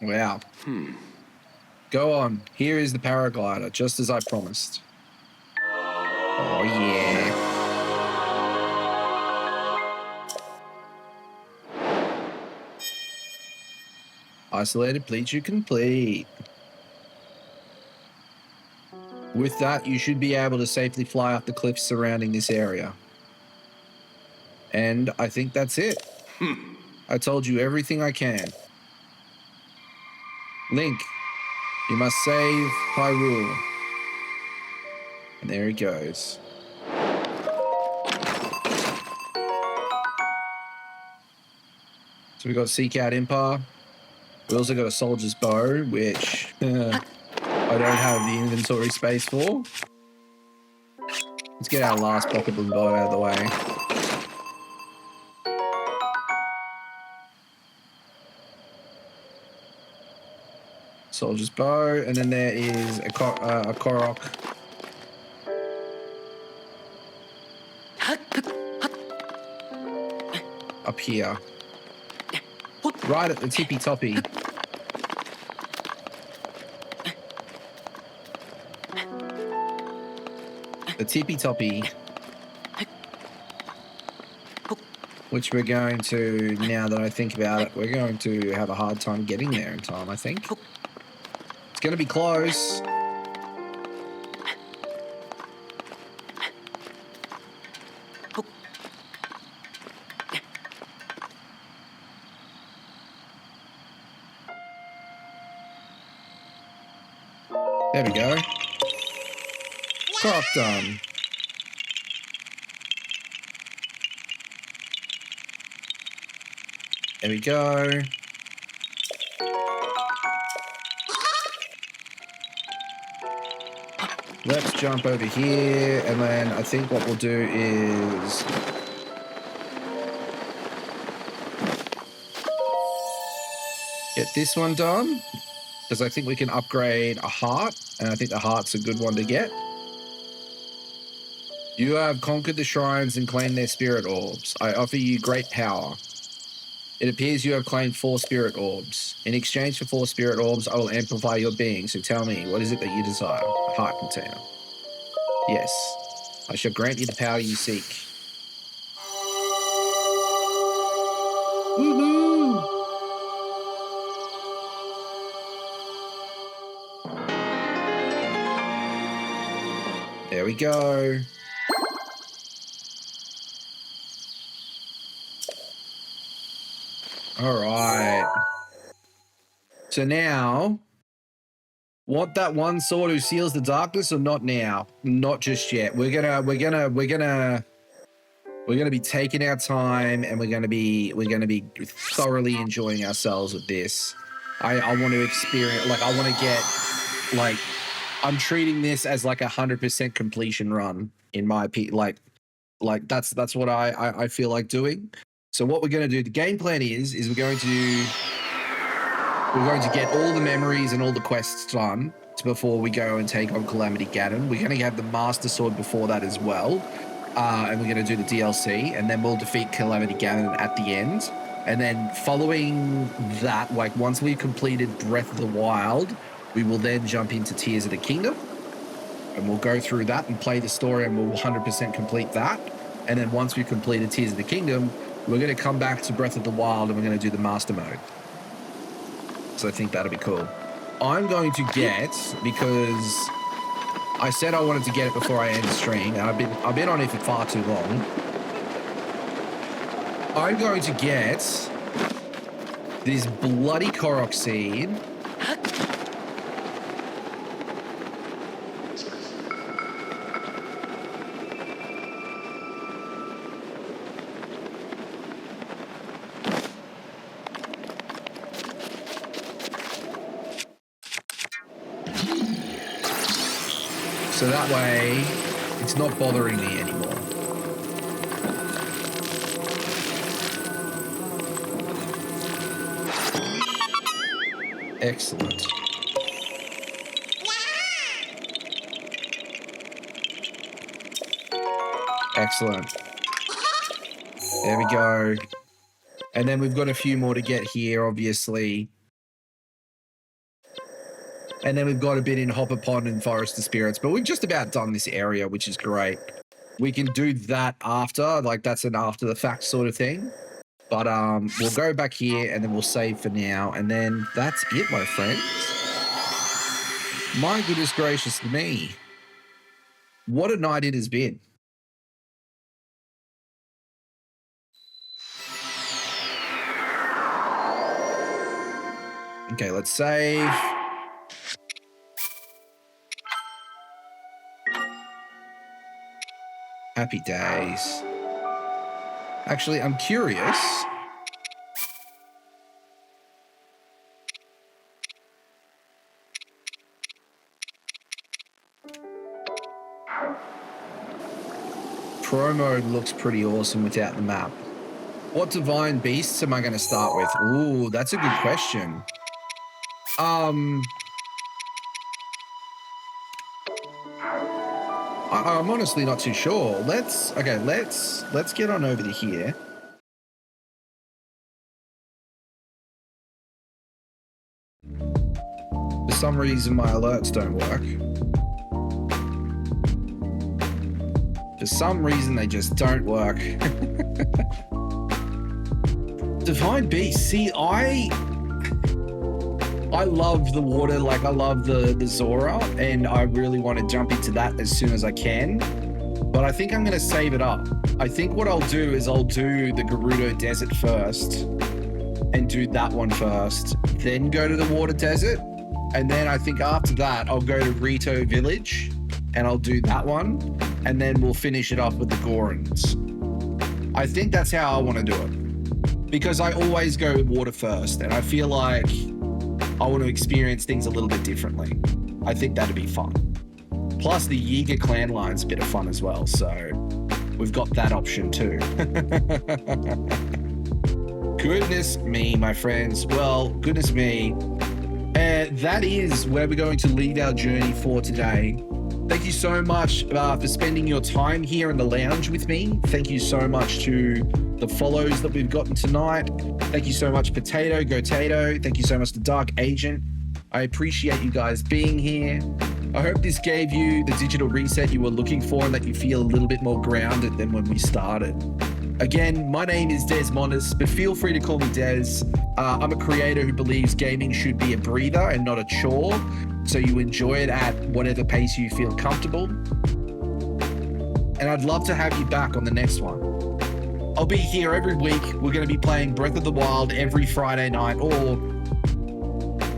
Wow. Go on. Here is the paraglider, just as I promised. Oh, yeah. Isolated playthrough complete. With that, you should be able to safely fly up the cliffs surrounding this area. And I think that's it. I told you everything I can. Link, you must save Hyrule. And there he goes. So we got Seek Out Impa. We also got a Soldier's Bow, which I don't have the inventory space for. Let's get our last pocket bow out of the way. Soldier's Bow, and then there is a Korok. Up here. Right at the tippy toppy. The tippy toppy. Which we're going to, now that I think about it, we're going to have a hard time getting there in time, I think. It's going to be close. There we go. Korok done. There we go. Let's jump over here, and then I think what we'll do is get this one done, because I think we can upgrade a heart, and I think the heart's a good one to get. You have conquered the shrines and claimed their spirit orbs. I offer you great power. It appears you have claimed 4 spirit orbs. In exchange for 4 spirit orbs, I will amplify your being. So tell me, what is it that you desire? A heart container. Yes. I shall grant you the power you seek. Woohoo! There we go. All right. So now, want that one sword who seals the darkness or not now? Not just yet. We're gonna be taking our time, and we're gonna be thoroughly enjoying ourselves with this. I want to experience, like, I want to get, like, I'm treating this as like 100% completion run in my opinion. Like that's what I feel like doing. So what we're going to do, the game plan is we're going to get all the memories and all the quests done before we go and take on Calamity Ganon. We're going to have the Master Sword before that as well. And we're going to do the DLC, and then we'll defeat Calamity Ganon at the end. And then following that, like once we've completed Breath of the Wild, we will then jump into Tears of the Kingdom. And we'll go through that and play the story, and we'll 100% complete that. And then once we've completed Tears of the Kingdom, we're going to come back to Breath of the Wild, and we're going to do the Master Mode. So I think that'll be cool. I'm going to get, because I said I wanted to get it before I end the stream, and I've been on it for far too long. I'm going to get this bloody Korok seed. So that way, it's not bothering me anymore. Excellent. Excellent. There we go. And then we've got a few more to get here, obviously. And then we've got a bit in Hopper Pond and Forest of Spirits, but we've just about done this area, which is great. We can do that after, like that's an after the fact sort of thing. But we'll go back here and then we'll save for now. And then that's it, my friends. My goodness gracious me. What a night it has been. Okay, let's save. Happy days. Actually, I'm curious. Pro mode looks pretty awesome without the map. What divine beasts am I going to start with? Ooh, that's a good question. I'm honestly not too sure. Let's get on over to here. For some reason, my alerts don't work. For some reason, they just don't work. Divine Beast. See, I love the water, like I love the Zora, and I really want to jump into that as soon as I can. But I think I'm going to save it up. I think what I'll do is I'll do the Gerudo Desert first and do that one first, then go to the Water Desert. And then I think after that, I'll go to Rito Village and I'll do that one. And then we'll finish it off with the Gorons. I think that's how I want to do it. Because I always go with water first. And I feel like I want to experience things a little bit differently. I think that'd be fun. Plus the Yiga clan line's a bit of fun as well. So we've got that option too. Goodness me, my friends. Well, goodness me. That is where we're going to leave our journey for today. Thank you so much for spending your time here in the lounge with me. Thank you so much to the follows that we've gotten tonight. Thank you so much, Potato, Gotato. Thank you so much to Dark Agent. I appreciate you guys being here. I hope this gave you the digital reset you were looking for and that you feel a little bit more grounded than when we started. Again, my name is Des Mondes, but feel free to call me Des. I'm a creator who believes gaming should be a breather and not a chore, so you enjoy it at whatever pace you feel comfortable. And I'd love to have you back on the next one. I'll be here every week. We're going to be playing Breath of the Wild every Friday night or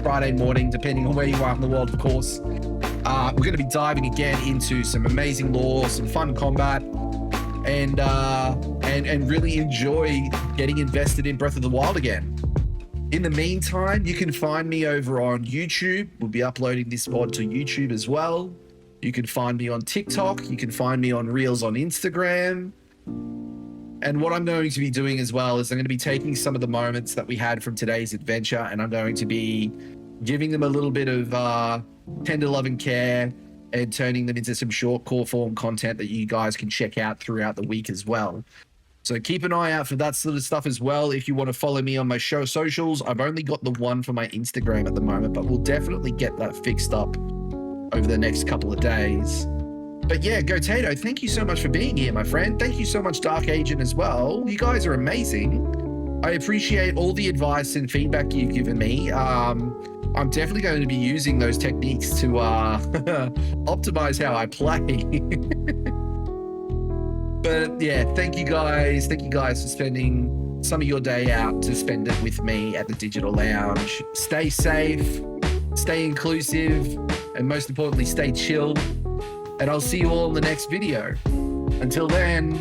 Friday morning, depending on where you are in the world, of course. We're going to be diving again into some amazing lore, some fun combat, and really enjoy getting invested in Breath of the Wild again. In the meantime, you can find me over on YouTube. We'll be uploading this pod to YouTube as well. You can find me on TikTok. You can find me on Reels on Instagram. And what I'm going to be doing as well is I'm going to be taking some of the moments that we had from today's adventure, and I'm going to be giving them a little bit of tender love and care and turning them into some short core form content that you guys can check out throughout the week as well. So keep an eye out for that sort of stuff as well. If you want to follow me on my show socials, I've only got the one for my Instagram at the moment, but we'll definitely get that fixed up over the next couple of days. But yeah, Gotato, thank you so much for being here, my friend. Thank you so much, Dark Agent, as well. You guys are amazing. I appreciate all the advice and feedback you've given me. I'm definitely going to be using those techniques to optimize how I play. But yeah, thank you guys. Thank you guys for spending some of your day out to spend it with me at the Digital Lounge. Stay safe, stay inclusive, and most importantly, stay chill. And I'll see you all in the next video. Until then,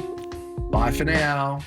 bye for now.